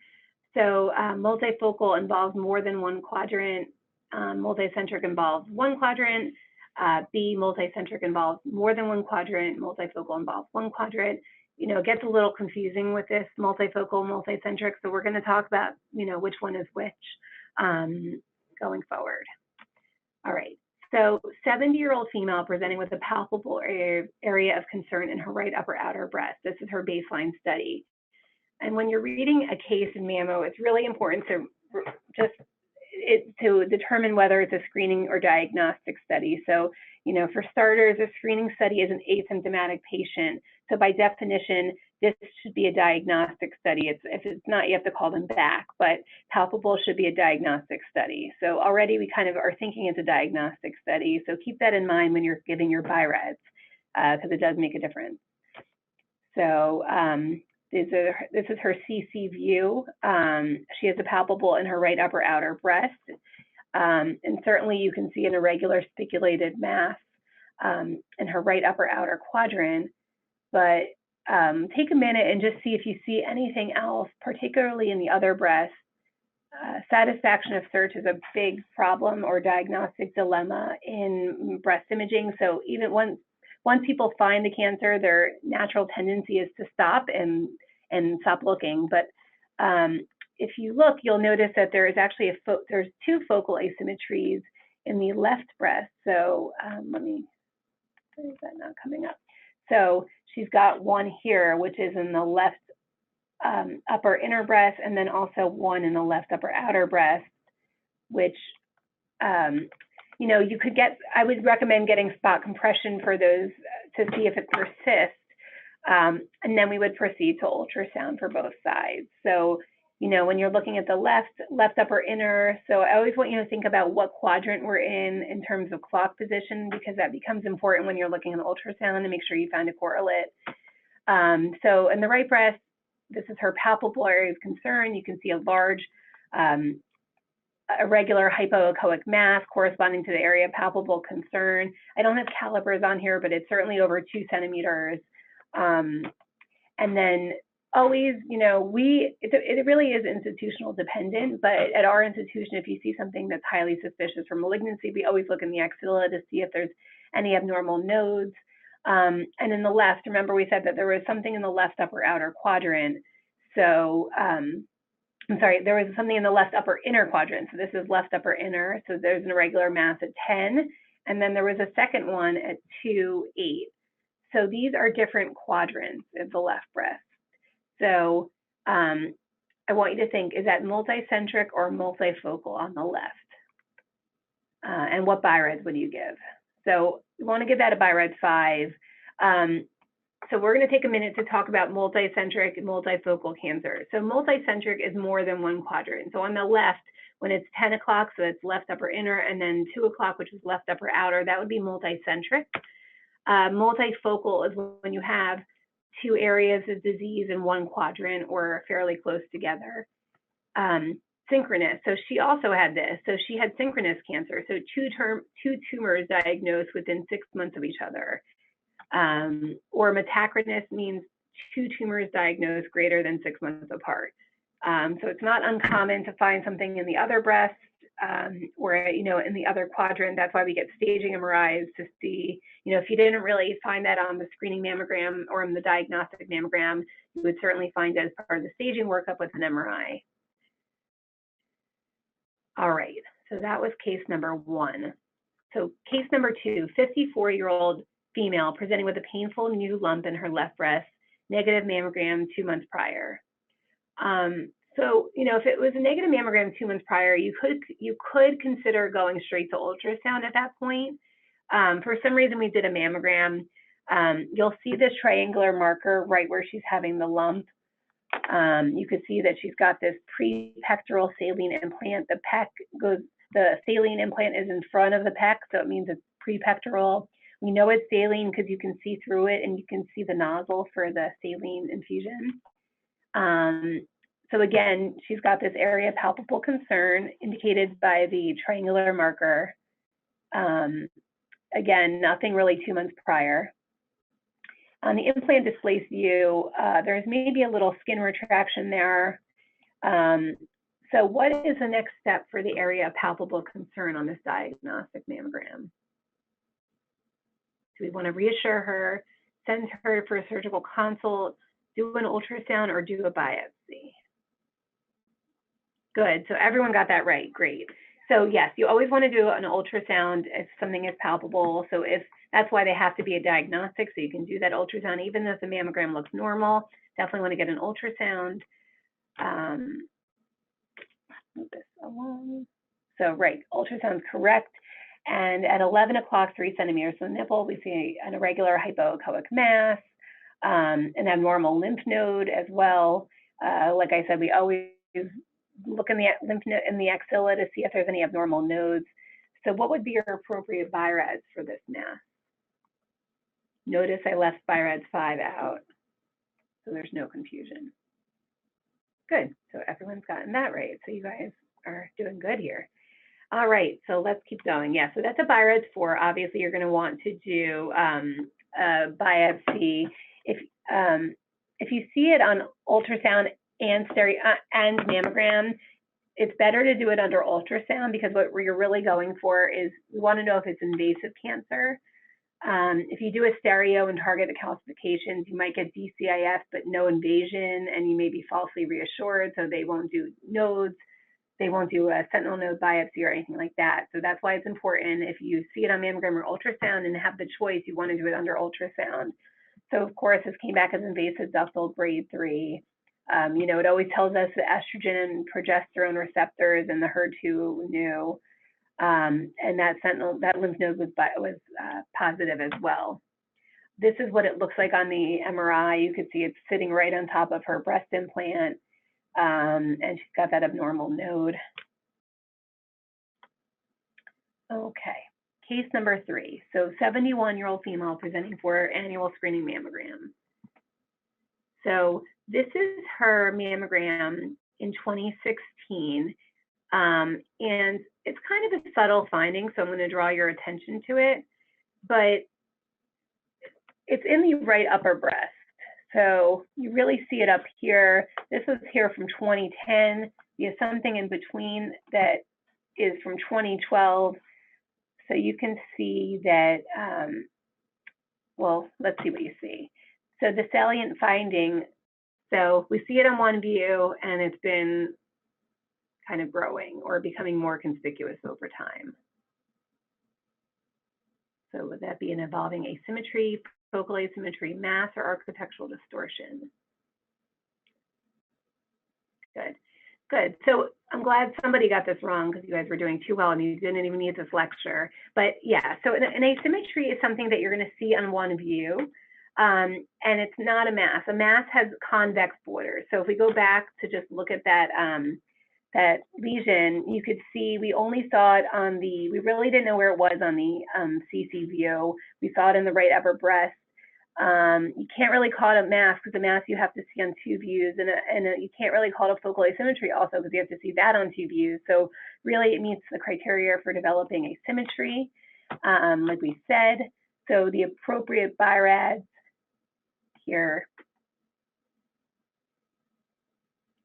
So multifocal involves more than one quadrant. Multicentric involves one quadrant. Multicentric involves more than one quadrant. Multifocal involves one quadrant. You know, it gets a little confusing with this multifocal, multicentric. So we're going to talk about, you know, which one is which going forward. All right. So 70-year-old female presenting with a palpable area of concern in her right upper outer breast. This is her baseline study. And when you're reading a case in mammo, it's really important to just to determine whether it's a screening or diagnostic study. So, for starters, a screening study is an asymptomatic patient. So by definition, this should be a diagnostic study. If it's not, you have to call them back, but palpable should be a diagnostic study. So already we kind of are thinking it's a diagnostic study. So keep that in mind when you're giving your BI-RADS, because it does make a difference. So this is her CC view. She has a palpable in her right upper outer breast. And certainly you can see an irregular spiculated mass in her right upper outer quadrant. But take a minute and just see if you see anything else, particularly in the other breast. Satisfaction of search is a big problem or diagnostic dilemma in breast imaging. So even once people find the cancer, their natural tendency is to stop and stop looking. But if you look, you'll notice that there is actually there's two focal asymmetries in the left breast. So why is that not coming up? So she's got one here, which is in the left upper inner breast, and then also one in the left upper outer breast, which, you could get, I would recommend getting spot compression for those to see if it persists. And then we would proceed to ultrasound for both sides. So, when you're looking at the left upper inner, so I always want you to think about what quadrant we're in terms of clock position, because that becomes important when you're looking at an ultrasound to make sure you find a correlate. So in the right breast, this is her palpable area of concern. You can see a large irregular hypoechoic mass corresponding to the area of palpable concern. I don't have calipers on here, but it's certainly over 2 centimeters. And then always, it really is institutional dependent, but at our institution, if you see something that's highly suspicious for malignancy, we always look in the axilla to see if there's any abnormal nodes. And in the left, remember we said that there was something in the left upper outer quadrant. So, I'm sorry, there was something in the left upper inner quadrant. So this is left upper inner. So there's an irregular mass at 10. And then there was a second one at 2, 8. So these are different quadrants of the left breast. So I want you to think, is that multicentric or multifocal on the left? And what BI-RADS would you give? So we want to give that a BI-RADS 5. So we're going to take a minute to talk about multicentric and multifocal cancer. So multicentric is more than one quadrant. So on the left, when it's 10 o'clock, so it's left upper inner, and then 2 o'clock, which is left upper outer, that would be multicentric. Multifocal is when you have 2 areas of disease in one quadrant or fairly close together. Synchronous, so she also had this. So she had synchronous cancer, so two tumors diagnosed within 6 months of each other. Or metachronous means 2 tumors diagnosed greater than 6 months apart. So it's not uncommon to find something in the other breast or in the other quadrant. That's why we get staging MRIs to see, if you didn't really find that on the screening mammogram or in the diagnostic mammogram, you would certainly find it as part of the staging workup with an MRI. All right, so that was case number 1. So case number 2, 54-year-old female presenting with a painful new lump in her left breast, negative mammogram 2 months prior. So, if it was a negative mammogram 2 months prior, you could consider going straight to ultrasound at that point. For some reason, we did a mammogram. You'll see this triangular marker right where she's having the lump. You could see that she's got this prepectoral saline implant. The saline implant is in front of the pec, so it means it's prepectoral. We know it's saline because you can see through it and you can see the nozzle for the saline infusion. So again, she's got this area of palpable concern indicated by the triangular marker. Again, nothing really 2 months prior. On the implant displaced view, there's maybe a little skin retraction there. So what is the next step for the area of palpable concern on this diagnostic mammogram? Do we want to reassure her, send her for a surgical consult, do an ultrasound, or do a biopsy? Good, so everyone got that right, great. So yes, you always want to do an ultrasound if something is palpable. So that's why they have to be a diagnostic, so you can do that ultrasound even if the mammogram looks normal. Definitely want to get an ultrasound. Move this along. So right, ultrasound's correct. And at 11 o'clock, 3 centimeters from the nipple, we see an irregular hypoechoic mass, an abnormal lymph node as well. Like I said, we always look in the lymph node in the axilla to see if there's any abnormal nodes. So what would be your appropriate BI-RADS for this mass? Notice I left BI-RADS 5 out, so there's no confusion. Good, so everyone's gotten that right. So you guys are doing good here. All right, so let's keep going. Yeah, so that's a BI-RADS 4. Obviously, you're going to want to do a biopsy. If you see it on ultrasound and stereo and mammogram, it's better to do it under ultrasound because what you're really going for is we want to know if it's invasive cancer. If you do a stereo and target the calcifications, you might get DCIS but no invasion, and you may be falsely reassured, so they won't do nodes. They won't do a sentinel node biopsy or anything like that. So that's why it's important if you see it on mammogram or ultrasound and have the choice, you want to do it under ultrasound. So of course, this came back as invasive ductal grade 3. You know, it always tells us the estrogen and progesterone receptors and the HER2 new, and that lymph node was positive as well. This is what it looks like on the MRI. You can see it's sitting right on top of her breast implant. And she's got that abnormal node. Okay, case number 3. So 71-year-old female presenting for annual screening mammogram. So this is her mammogram in 2016. And it's kind of a subtle finding, so I'm going to draw your attention to it. But it's in the right upper breast. So you really see it up here. This was here from 2010. You have something in between that is from 2012. So you can see that, well, let's see what you see. So the salient finding, so we see it on one view and it's been kind of growing or becoming more conspicuous over time. So would that be an evolving asymmetry, focal asymmetry, mass, or architectural distortion? Good, good. So I'm glad somebody got this wrong because you guys were doing too well and you didn't even need this lecture. But yeah, so an asymmetry is something that you're going to see on one view, and it's not a mass. A mass has convex borders. So if we go back to just look at that, that lesion, you could see we only saw it on the, we really didn't know where it was on the CC view. We saw it in the right upper breast. You can't really call it a mass because the mass you have to see on 2 views, and you can't really call it a focal asymmetry also because you have to see that on 2 views. So really it meets the criteria for developing asymmetry, like we said. So the appropriate BI-RADS here.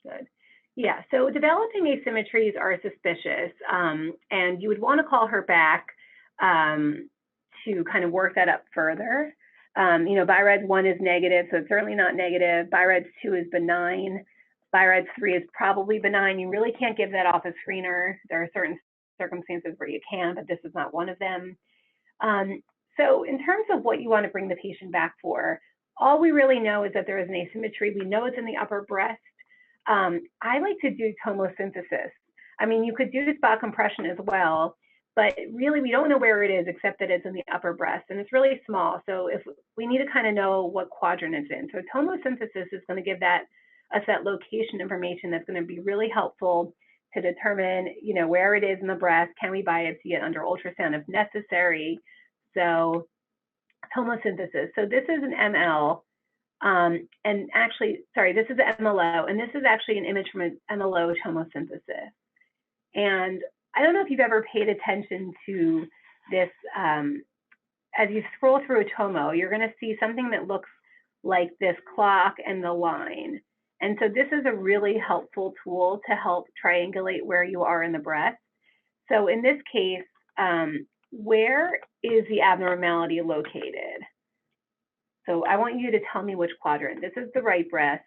Good. Yeah, so developing asymmetries are suspicious, and you would want to call her back to kind of work that up further. You know, BI-RADS 1 is negative, so it's certainly not negative. BI-RADS 2 is benign. BI-RADS 3 is probably benign. You really can't give that off a screener. There are certain circumstances where you can, but this is not one of them. So in terms of what you want to bring the patient back for, all we really know is that there is an asymmetry. We know it's in the upper breast. I like to do tomosynthesis. I mean, you could do spot compression as well, but really we don't know where it is except that it's in the upper breast and it's really small. So if we need to kind of know what quadrant it's in. So tomosynthesis is going to give us that location information that's going to be really helpful to determine, you know, where it is in the breast. Can we biopsy it under ultrasound if necessary? So tomosynthesis. So this is an ML. And actually, sorry, this is an MLO, and this is actually an image from an MLO tomosynthesis. And I don't know if you've ever paid attention to this. As you scroll through a tomo, you're going to see something that looks like this clock and the line. And so this is a really helpful tool to help triangulate where you are in the breast. So in this case, where is the abnormality located? So I want you to tell me which quadrant. This is the right breast,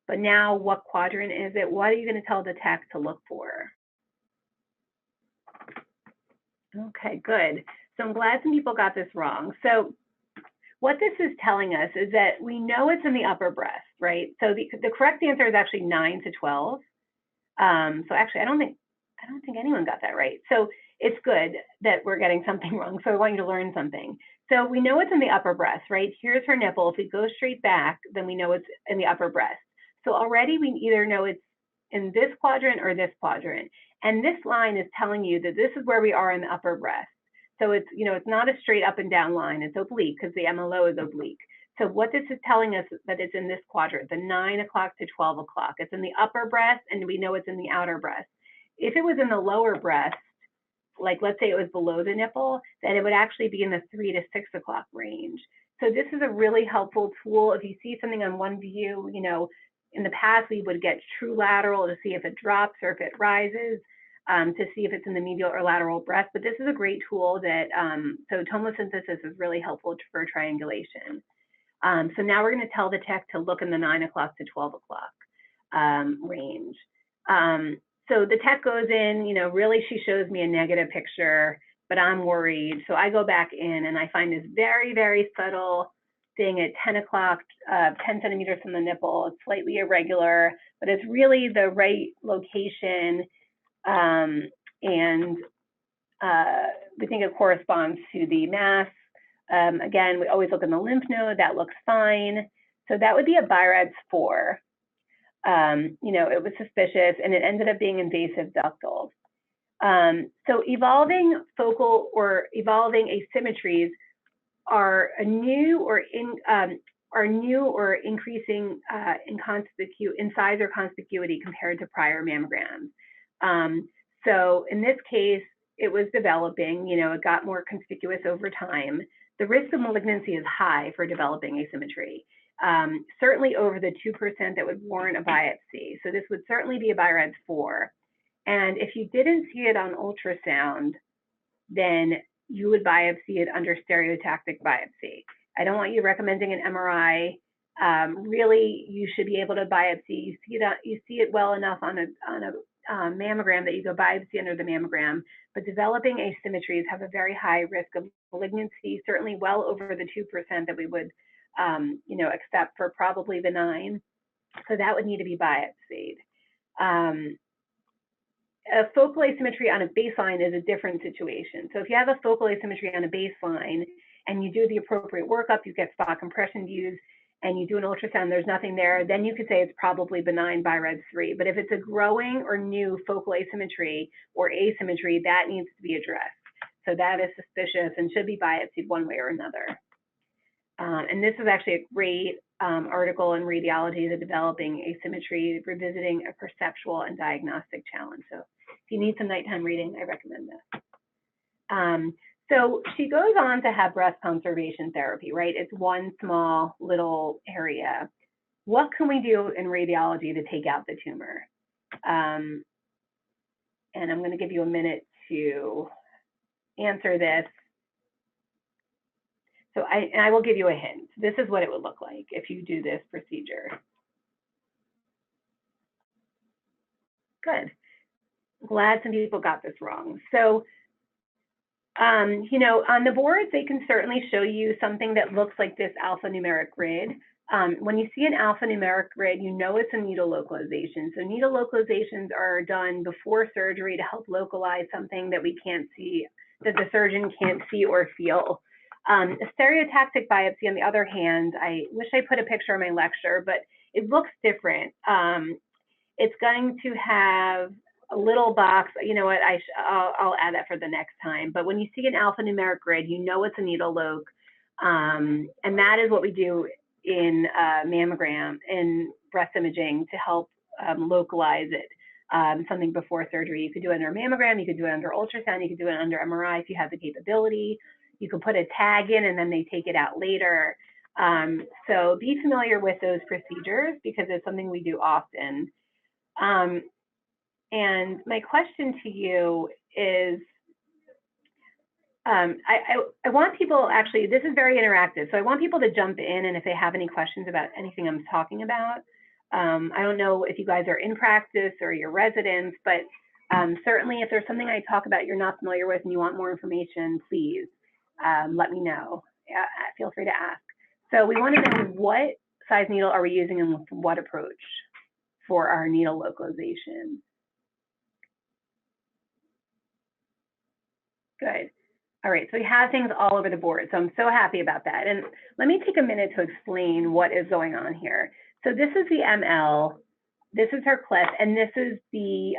but now what quadrant is it? What are you going to tell the tech to look for? Okay, good. So I'm glad some people got this wrong. So what this is telling us is that we know it's in the upper breast, right? So the correct answer is actually 9 to 12. So actually, I don't think I don't think anyone got that right. So it's good that we're getting something wrong. So I want you to learn something. So we know it's in the upper breast, right? Here's her nipple. If we go straight back, then we know it's in the upper breast. So already we either know it's in this quadrant or this quadrant. And this line is telling you that this is where we are in the upper breast. So it's, it's not a straight up and down line. It's oblique because the MLO is oblique. So what this is telling us is that it's in this quadrant, the 9 o'clock to 12 o'clock. It's in the upper breast, and we know it's in the outer breast. If it was in the lower breast, like let's say it was below the nipple, then it would actually be in the 3 to 6 o'clock range. So this is a really helpful tool. If you see something on one view, in the past we would get true lateral to see if it drops or if it rises, to see if it's in the medial or lateral breast. But this is a great tool that, so tomosynthesis is really helpful for triangulation. So now we're going to tell the tech to look in the 9 o'clock to 12 o'clock range. So the tech goes in, really she shows me a negative picture, but I'm worried. So I go back in and I find this very, very subtle thing at 10 o'clock, 10 centimeters from the nipple. It's slightly irregular, but it's really the right location. And we think it corresponds to the mass. Again, we always look in the lymph node. That looks fine. So that would be a BI-RADS 4. It was suspicious, and it ended up being invasive ductal. So evolving focal or evolving asymmetries are new or increasing in size or conspicuity compared to prior mammograms. So in this case, it was developing. It got more conspicuous over time. The risk of malignancy is high for developing asymmetry. Certainly over the 2% that would warrant a biopsy. So this would certainly be a BI-RADS 4. And if you didn't see it on ultrasound, then you would biopsy it under stereotactic biopsy. I don't want you recommending an MRI. Really, you should be able to biopsy. You see it well enough on a mammogram that you go biopsy under the mammogram. But developing asymmetries have a very high risk of malignancy, certainly well over the 2% that we would except for probably benign. So that would need to be biopsied. A focal asymmetry on a baseline is a different situation. So if you have a focal asymmetry on a baseline and you do the appropriate workup, you get spot compression views, and you do an ultrasound, there's nothing there, then you could say it's probably benign BI-RADS 3. But if it's a growing or new focal asymmetry or asymmetry, that needs to be addressed. So that is suspicious and should be biopsied one way or another. And this is actually a great article in Radiology, the Developing Asymmetry, Revisiting a Perceptual and Diagnostic Challenge. So if you need some nighttime reading, I recommend this. So she goes on to have breast conservation therapy, right? It's one small little area. What can we do in radiology to take out the tumor? And I'm going to give you a minute to answer this. So I will give you a hint. This is what it would look like if you do this procedure. Good. Glad some people got this wrong. So, on the boards, they can certainly show you something that looks like this alphanumeric grid. When you see an alphanumeric grid, you know it's a needle localization. So needle localizations are done before surgery to help localize something that we can't see, that the surgeon can't see or feel. A stereotactic biopsy, on the other hand, I wish I put a picture in my lecture, but it looks different. It's going to have a little box. You know what? I'll add that for the next time. But when you see an alphanumeric grid, you know it's a needle loc, and that is what we do in mammogram and breast imaging to help localize it. Something before surgery. You could do it under a mammogram. You could do it under ultrasound. You could do it under MRI if you have the capability. You could put a tag in and then they take it out later. So be familiar with those procedures because it's something we do often. And my question to you is, I want people, actually, this is very interactive, so I want people to jump in and if they have any questions about anything I'm talking about. I don't know if you guys are in practice or you're residents, but certainly if there's something I talk about you're not familiar with and you want more information, please let me know. Feel free to ask. So we want to know what size needle are we using and what approach for our needle localization. Good. All right, so we have things all over the board, so I'm so happy about that. And let me take a minute to explain what is going on here. So this is the ML, this is her clip, and this is the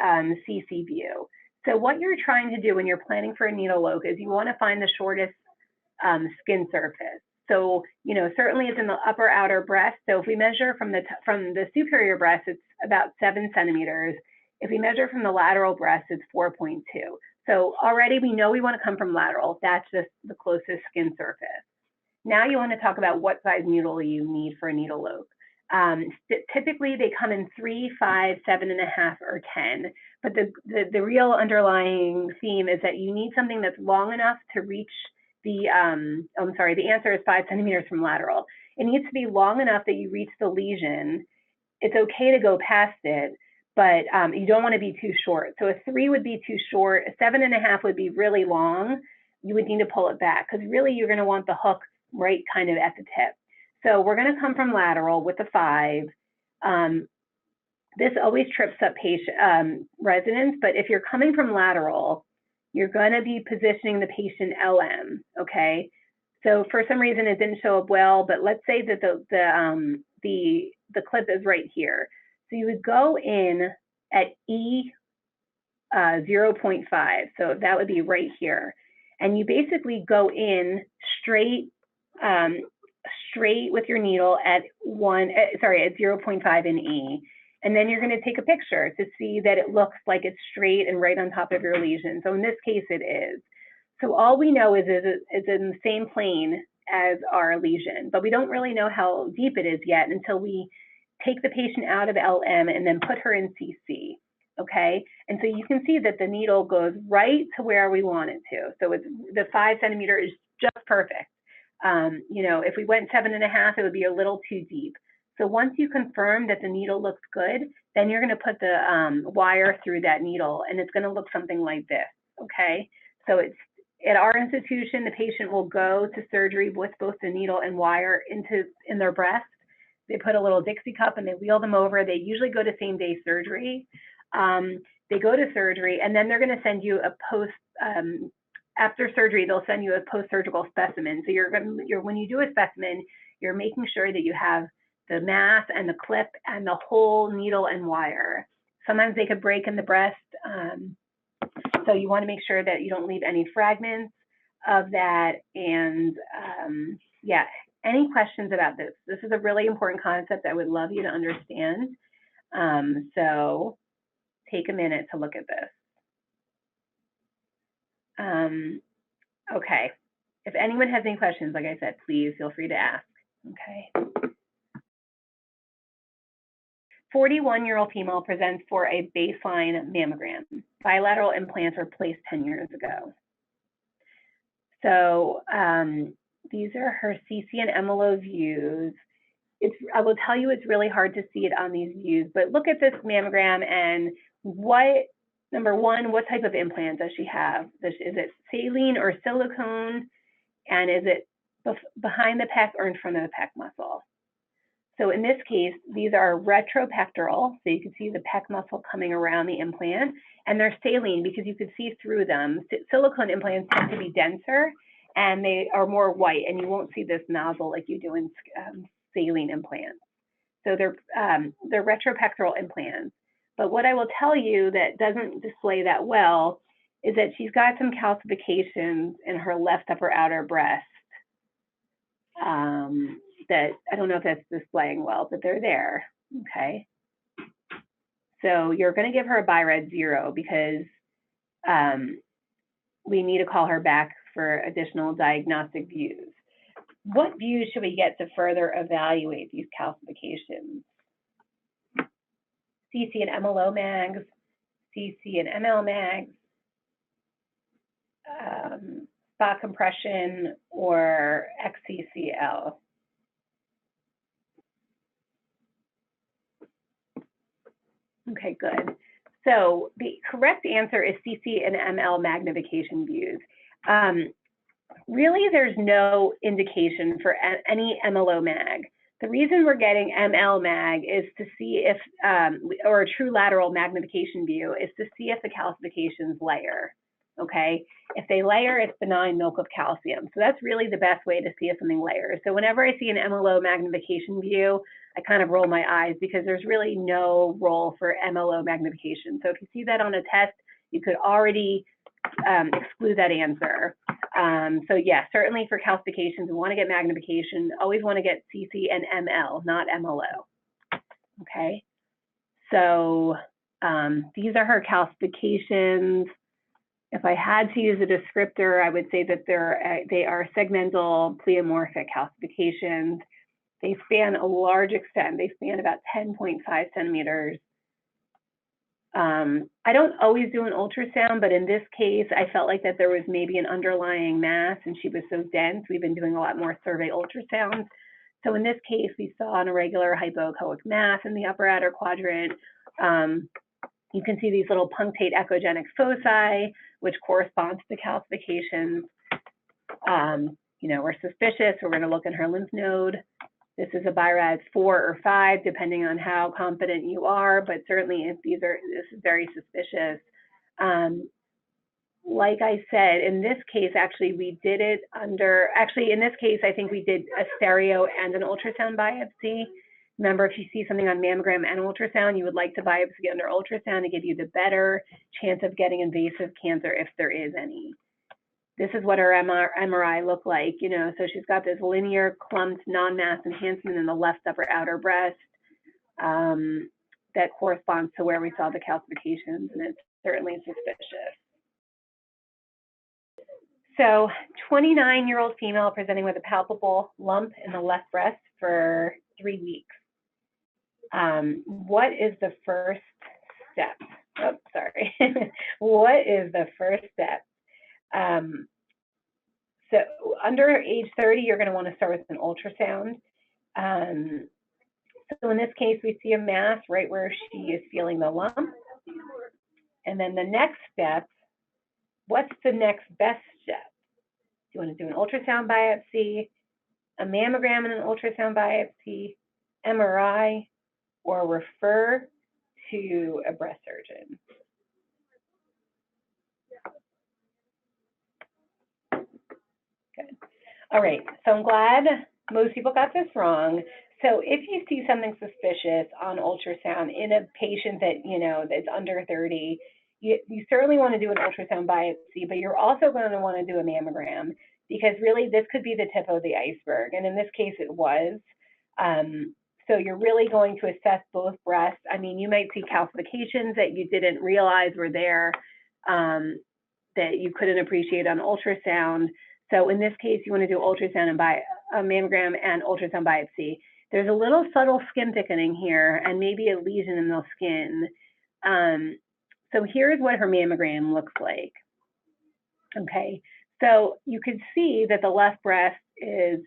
CC view. So what you're trying to do when you're planning for a needle loc is you want to find the shortest skin surface. So, you know, certainly it's in the upper outer breast. So if we measure from the superior breast, it's about 7 centimeters. If we measure from the lateral breast, it's 4.2. So already we know we want to come from lateral. That's just the closest skin surface. Now you want to talk about what size needle you need for a needle loc. Typically they come in 3, 5, 7.5, or 10. But the real underlying theme is that you need something that's long enough to reach the answer is 5 centimeters from lateral. It needs to be long enough that you reach the lesion. It's okay to go past it, but you don't want to be too short. So a 3 would be too short. A 7.5 would be really long. You would need to pull it back because really you're going to want the hook right kind of at the tip. So we're going to come from lateral with the 5. This always trips up residents, but if you're coming from lateral, you're going to be positioning the patient LM, okay? So for some reason it didn't show up well, but let's say that the clip is right here. So you would go in at E 0.5, so that would be right here. And you basically go in straight with your needle at 0.5 in E. And then you're going to take a picture to see that it looks like it's straight and right on top of your lesion. So in this case, it is. So all we know is it's in the same plane as our lesion, but we don't really know how deep it is yet until we take the patient out of LM and then put her in CC, okay? And so you can see that the needle goes right to where we want it to. So it's, the 5 centimeter is just perfect. You know, if we went 7.5, it would be a little too deep. So once you confirm that the needle looks good, then you're going to put the wire through that needle, and it's going to look something like this, okay? So it's at our institution, the patient will go to surgery with both the needle and wire in their breast. They put a little Dixie cup and they wheel them over. They usually go to same-day surgery. They go to surgery, and then they're going to send you a after surgery, they'll send you a post-surgical specimen. So when you do a specimen, you're making sure that you have the mass and the clip and the whole needle and wire. Sometimes they could break in the breast. So you want to make sure that you don't leave any fragments of that. And yeah, any questions about this? This is a really important concept I would love you to understand. So take a minute to look at this. Okay, if anyone has any questions, like I said, please feel free to ask, okay? 41-year-old female presents for a baseline mammogram. Bilateral implants were placed 10 years ago. So these are her CC and MLO views. I will tell you, it's really hard to see it on these views, but look at this mammogram and number one, what type of implant does she have? Is it saline or silicone? And is it behind the pec or in front of the pec muscle? So in this case, these are retropectoral, so you can see the pec muscle coming around the implant, and they're saline because you could see through them. Silicone implants tend to be denser, and they are more white, and you won't see this nozzle like you do in saline implants. So they're retropectoral implants. But what I will tell you that doesn't display that well is that she's got some calcifications in her left upper outer breast. That I don't know if that's displaying well, but they're there, okay? So you're gonna give her a BI-RADS 0 because we need to call her back for additional diagnostic views. What views should we get to further evaluate these calcifications? CC and MLO mags, CC and ML mags, spot compression, or XCCL. Okay, good. So the correct answer is CC and ML magnification views. Really, there's no indication for any MLO mag. The reason we're getting ML mag is to see if, or a true lateral magnification view, is to see if the calcifications layer, okay? If they layer, it's benign milk of calcium. So that's really the best way to see if something layers. So whenever I see an MLO magnification view, I kind of roll my eyes because there's really no role for MLO magnification. So if you see that on a test, you could already exclude that answer. So yeah, certainly for calcifications, we want to get magnification, always want to get CC and ML, not MLO, okay? So these are her calcifications. If I had to use a descriptor, I would say that they are segmental pleomorphic calcifications. They span a large extent. They span about 10.5 centimeters. I don't always do an ultrasound, but in this case, I felt like that there was maybe an underlying mass and she was so dense. We've been doing a lot more survey ultrasounds. So in this case, we saw an irregular hypoechoic mass in the upper outer quadrant. You can see these little punctate echogenic foci, which corresponds to calcifications. You know, we're suspicious. We're going to look in her lymph node. This is a BI-RADS 4 or 5, depending on how confident you are, but certainly if this is very suspicious. Like I said, in this case, actually, we did it under, in this case, I think we did a stereo and an ultrasound biopsy. Remember, if you see something on mammogram and ultrasound, you would like to biopsy under ultrasound to give you the better chance of getting invasive cancer if there is any. This is what her MRI looked like, you know, so she's got this linear clumped non-mass enhancement in the left upper outer breast that corresponds to where we saw the calcifications, and it's certainly suspicious. So 29-year-old female presenting with a palpable lump in the left breast for 3 weeks. What is the first step? Oh, sorry. What is the first step? So under age 30, you're going to want to start with an ultrasound. So in this case, we see a mass right where she is feeling the lump. And then the next step, what's the next best step? Do you want to do an ultrasound biopsy, a mammogram and an ultrasound biopsy, MRI, or refer to a breast surgeon? Good. All right, so I'm glad most people got this wrong. So if you see something suspicious on ultrasound in a patient that, you know, that's under 30, you certainly want to do an ultrasound biopsy, but you're also going to want to do a mammogram because really this could be the tip of the iceberg. And in this case, it was. So you're really going to assess both breasts. I mean, you might see calcifications that you didn't realize were there that you couldn't appreciate on ultrasound. So in this case, you want to do ultrasound and a mammogram and ultrasound biopsy. There's a little subtle skin thickening here and maybe a lesion in the skin. So here's what her mammogram looks like. Okay, so you can see that the left breast is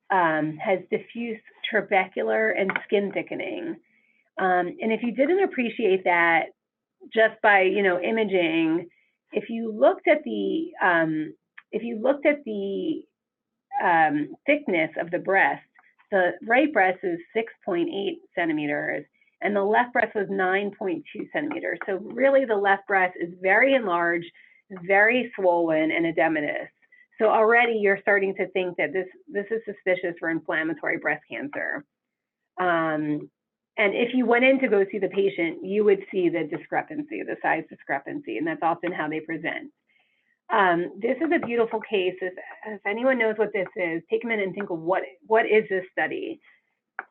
has diffuse trabecular and skin thickening. And if you didn't appreciate that just by, you know, imaging, if you looked at the thickness of the breast, the right breast is 6.8 centimeters and the left breast was 9.2 centimeters. So really the left breast is very enlarged, very swollen and edematous. So already you're starting to think that this is suspicious for inflammatory breast cancer. And if you went in to go see the patient, you would see the discrepancy, the size discrepancy, and that's often how they present. This is a beautiful case. If anyone knows what this is, take a minute and think of what is this study?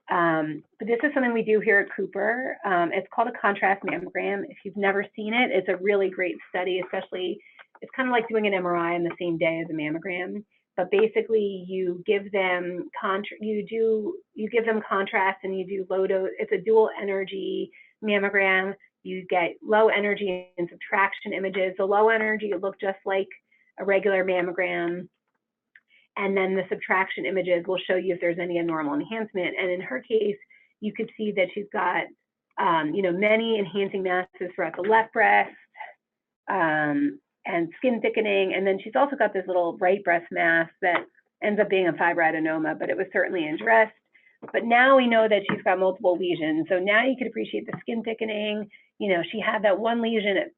But this is something we do here at Cooper. It's called a contrast mammogram. If you've never seen it, it's a really great study, especially, it's kind of like doing an MRI on the same day as a mammogram. But basically, you give them contrast and you do low dose. It's a dual energy mammogram. You get low energy and subtraction images. The low energy look just like a regular mammogram. And then the subtraction images will show you if there's any abnormal enhancement. And in her case, you could see that she's got, you know, many enhancing masses throughout the left breast and skin thickening. And then she's also got this little right breast mass that ends up being a fibroadenoma, but it was certainly addressed. But now we know that she's got multiple lesions. So now you could appreciate the skin thickening. You know, she had that one lesion at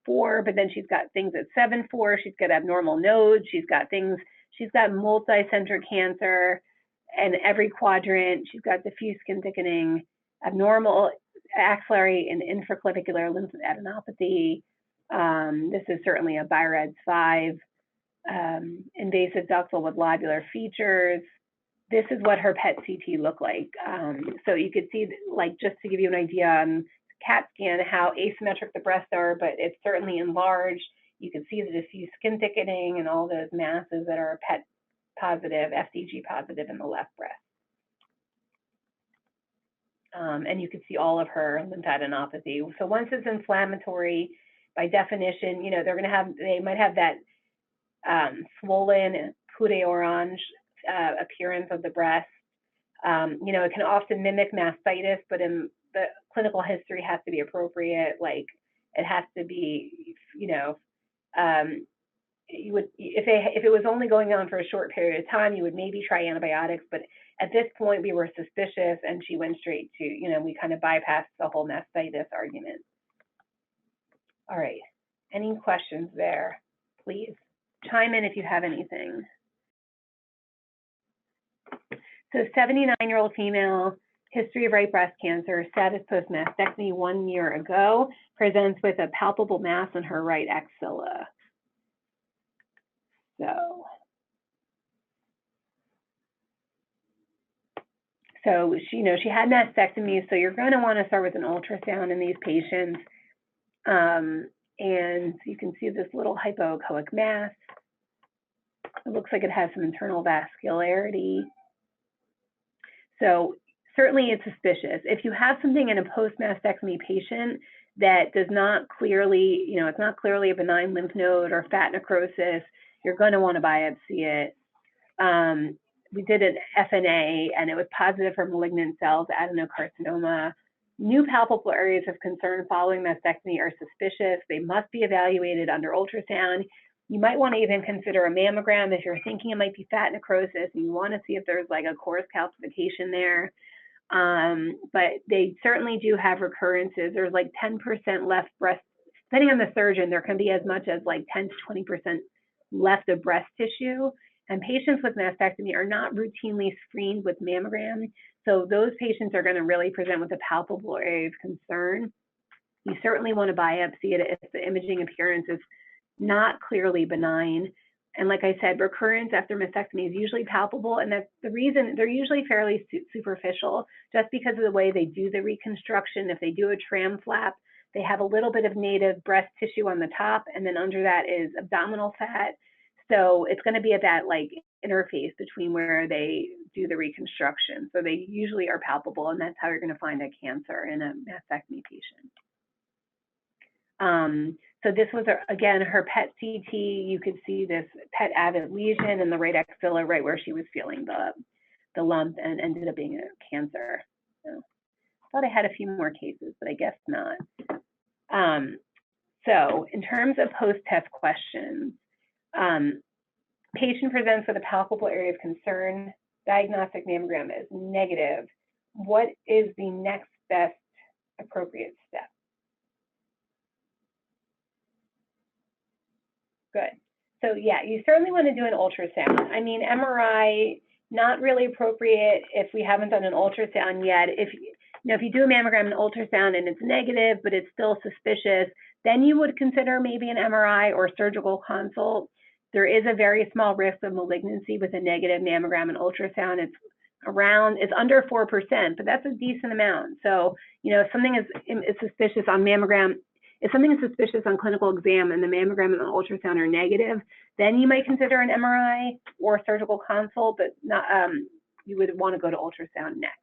4, but then she's got things at 7-4. She's got abnormal nodes. She's got multi-centric cancer and every quadrant. She's got diffuse skin thickening, abnormal axillary and infraclavicular lymphadenopathy. This is certainly a BI-RADS 5, invasive ductal with lobular features. This is what her PET CT looked like. So you could see, like, just to give you an idea on CAT scan, how asymmetric the breasts are, but it's certainly enlarged. You can see the diffuse skin thickening and all those masses that are PET positive, FDG positive in the left breast. And you can see all of her lymphadenopathy. So once it's inflammatory, by definition, you know, they might have that swollen poudre orange appearance of the breast. You know, it can often mimic mastitis, but in the clinical history has to be appropriate. Like, it has to be, you know, you would, if it was only going on for a short period of time, you would maybe try antibiotics. But at this point, we were suspicious, and she went straight to, you know, we kind of bypassed the whole mastitis argument. All right, any questions there? Please chime in if you have anything. So 79-year-old female, history of right breast cancer, status post-mastectomy 1 year ago, presents with a palpable mass on her right axilla. So she, you know, she had mastectomy, so you're going to want to start with an ultrasound in these patients. And you can see this little hypoechoic mass. It looks like it has some internal vascularity. So certainly it's suspicious. If you have something in a post-mastectomy patient that does not clearly, you know, it's not clearly a benign lymph node or fat necrosis, you're going to want to biopsy it. We did an FNA, and it was positive for malignant cells, adenocarcinoma. New palpable areas of concern following mastectomy are suspicious. They must be evaluated under ultrasound. You might want to even consider a mammogram if you're thinking it might be fat necrosis and you want to see if there's like a coarse calcification there. But they certainly do have recurrences. There's like 10% left breast, depending on the surgeon, there can be as much as like 10 to 20% left of breast tissue. And patients with mastectomy are not routinely screened with mammogram. So those patients are going to really present with a palpable area of concern. You certainly want to biopsy it if the imaging appearance is not clearly benign. And like I said, recurrence after mastectomy is usually palpable, and that's the reason they're usually fairly superficial, just because of the way they do the reconstruction. If they do a tram flap, they have a little bit of native breast tissue on the top, and then under that is abdominal fat. So it's going to be at that like interface between where they do the reconstruction. So they usually are palpable, and that's how you're going to find a cancer in a mastectomy patient. So this was, again, her PET CT. You could see this PET avid lesion in the right axilla, right where she was feeling the lump, and ended up being a cancer. So I thought I had a few more cases, but I guess not. So in terms of post-test questions, patient presents with a palpable area of concern. Diagnostic mammogram is negative. What is the next best appropriate step? Good. So yeah, you certainly want to do an ultrasound. I mean, MRI, not really appropriate if we haven't done an ultrasound yet. If you do a mammogram and ultrasound and it's negative, but it's still suspicious, then you would consider maybe an MRI or surgical consult. There is a very small risk of malignancy with a negative mammogram and ultrasound. It's under 4%, but that's a decent amount. So, you know, if something is suspicious on mammogram, if something is suspicious on clinical exam and the mammogram and the ultrasound are negative, then you might consider an MRI or surgical consult, but not, you would want to go to ultrasound next.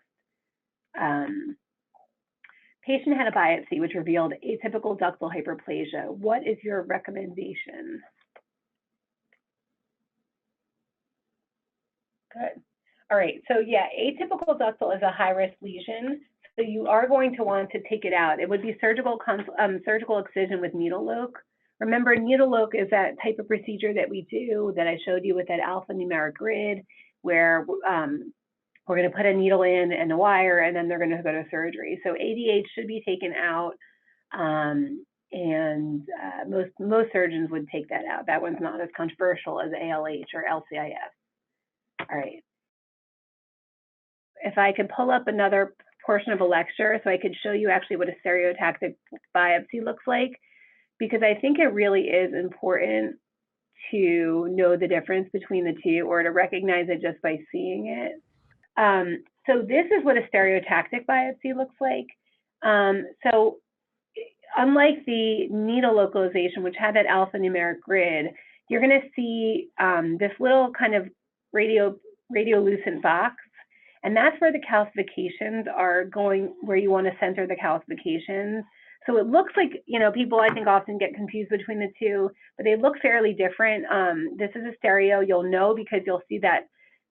Patient had a biopsy which revealed atypical ductal hyperplasia. What is your recommendation? Good. All right, so yeah, atypical ductal is a high-risk lesion, so you are going to want to take it out. It would be surgical excision with needle lock. Remember, needle lock is that type of procedure that we do that I showed you with that alphanumeric grid, where we're going to put a needle in and a wire, and then they're going to go to surgery. So ADH should be taken out. and most surgeons would take that out. That one's not as controversial as ALH or LCIS. All right. If I could pull up another portion of a lecture so I could show you actually what a stereotactic biopsy looks like, because I think it really is important to know the difference between the two or to recognize it just by seeing it. So this is what a stereotactic biopsy looks like. So unlike the needle localization, which had that alphanumeric grid, you're going to see this little kind of radiolucent box, and that's where the calcifications are going, where you want to center the calcifications. So it looks like, people I think often get confused between the two, but they look fairly different. This is a stereo, you'll know because you'll see that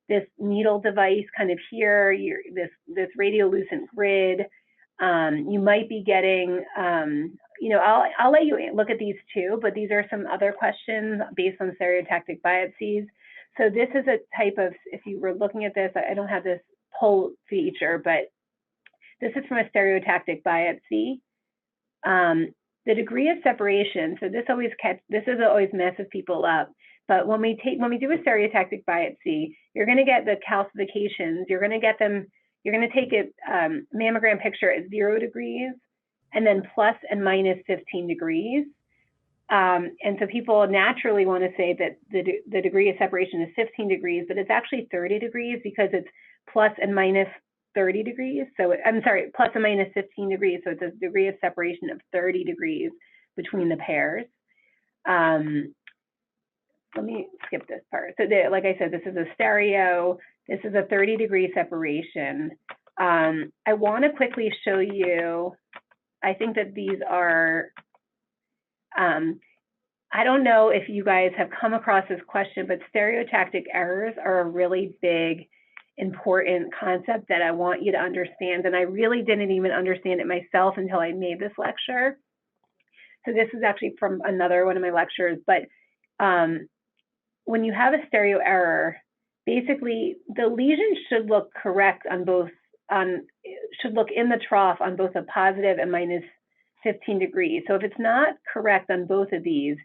this needle device kind of here, this radiolucent grid. You might be getting, I'll let you look at these too, but these are some other questions based on stereotactic biopsies. So this is a type of, if you were looking at this, I don't have this poll feature, but this is from a stereotactic biopsy. The degree of separation, so this always messes people up. But when we do a stereotactic biopsy, you're going to get the calcifications. You're going to take a mammogram picture at 0 degrees, and then plus and minus 15 degrees. And so people naturally want to say that the degree of separation is 15 degrees, but it's actually 30 degrees because it's plus and minus 30 degrees. So I'm sorry, plus and minus 15 degrees. So it's a degree of separation of 30 degrees between the pairs. Let me skip this part. So like I said, this is a stereo. This is a 30-degree separation. I want to quickly show you, I think that these are, I don't know if you guys have come across this question, but stereotactic errors are a really big, important concept that I want you to understand. And I really didn't even understand it myself until I made this lecture. So this is actually from another one of my lectures, but when you have a stereo error, basically the lesion should look correct on both, should look in the trough on both a positive and minus 15 degrees. So if it's not correct on both of these,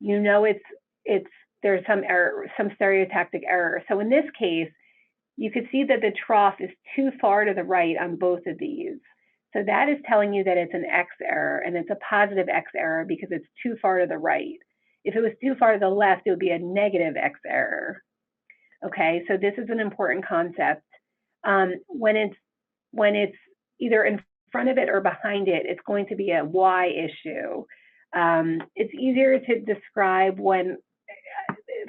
there's some error, some stereotactic error. So in this case, you could see that the trough is too far to the right on both of these. So that is telling you that it's an X error, and it's a positive X error because it's too far to the right. If it was too far to the left, it would be a negative X error. Okay, so this is an important concept. When it's either in front of it or behind it, it's going to be a Y issue. It's easier to describe when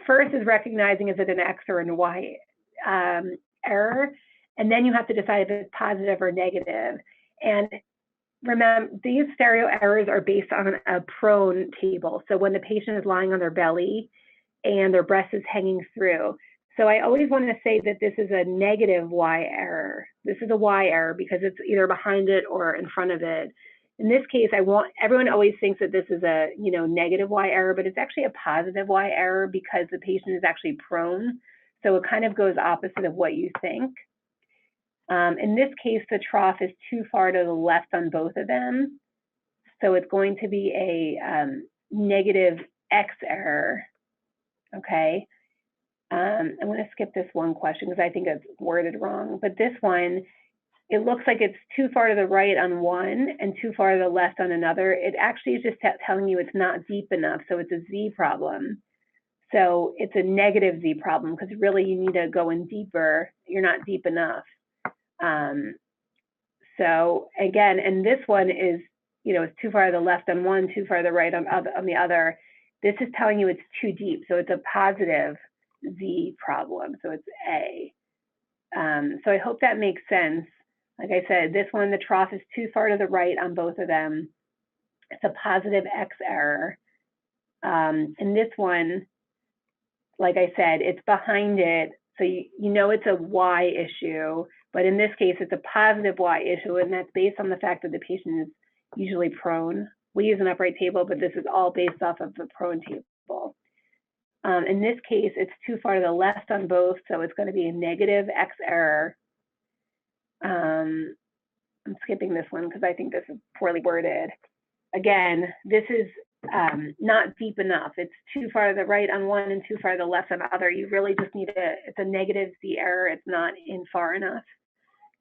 first is recognizing is it an X or a Y error, and then you have to decide if it's positive or negative. And remember, these stereo errors are based on a prone table. So when the patient is lying on their belly and their breast is hanging through. So I always want to say that this is a negative Y error. This is a Y error because it's either behind it or in front of it. In this case, everyone always thinks that this is a negative Y error, but it's actually a positive Y error because the patient is actually prone. So it kind of goes opposite of what you think. In this case, the trough is too far to the left on both of them. So it's going to be a negative X error, okay? I'm going to skip this one question because I think it's worded wrong, but this one, it looks like it's too far to the right on one and too far to the left on another. It actually is just telling you it's not deep enough, so it's a Z problem. So it's a negative Z problem because really you need to go in deeper. You're not deep enough. So again, and this one is, it's too far to the left on one, too far to the right on the other. This is telling you it's too deep. So it's a positive Z problem. So it's A. So I hope that makes sense. Like I said, this one, the trough is too far to the right on both of them. It's a positive X error. And this one, like I said, it's behind it. So you know it's a Y issue, but in this case, it's a positive Y issue, and that's based on the fact that the patient is usually prone. We use an upright table, but this is all based off of the prone table. In this case, it's too far to the left on both, so it's going to be a negative X error. I'm skipping this one because I think this is poorly worded. again, this is not deep enough. It's too far to the right on one and too far to the left on the other. You really just need it's a negative Z error. It's not in far enough.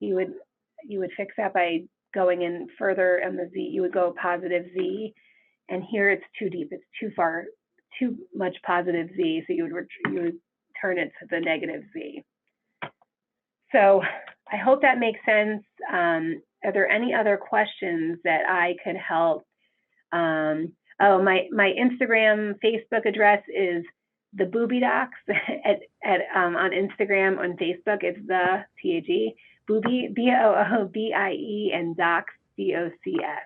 You would fix that by going in further on the Z. You would go positive Z, and here it's too deep. It's too far, too much positive Z. So you would turn it to the negative Z. So I hope that makes sense. Are there any other questions that I could help? Oh, my Instagram, Facebook address is the Booby Docs on Instagram, on Facebook. It's the TAG Booby, BOOBIE, and Docs, DOCS.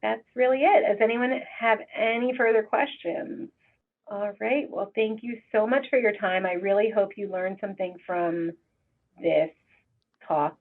That's really it. Does anyone have any further questions? All right. Well, thank you so much for your time. I really hope you learned something from this talk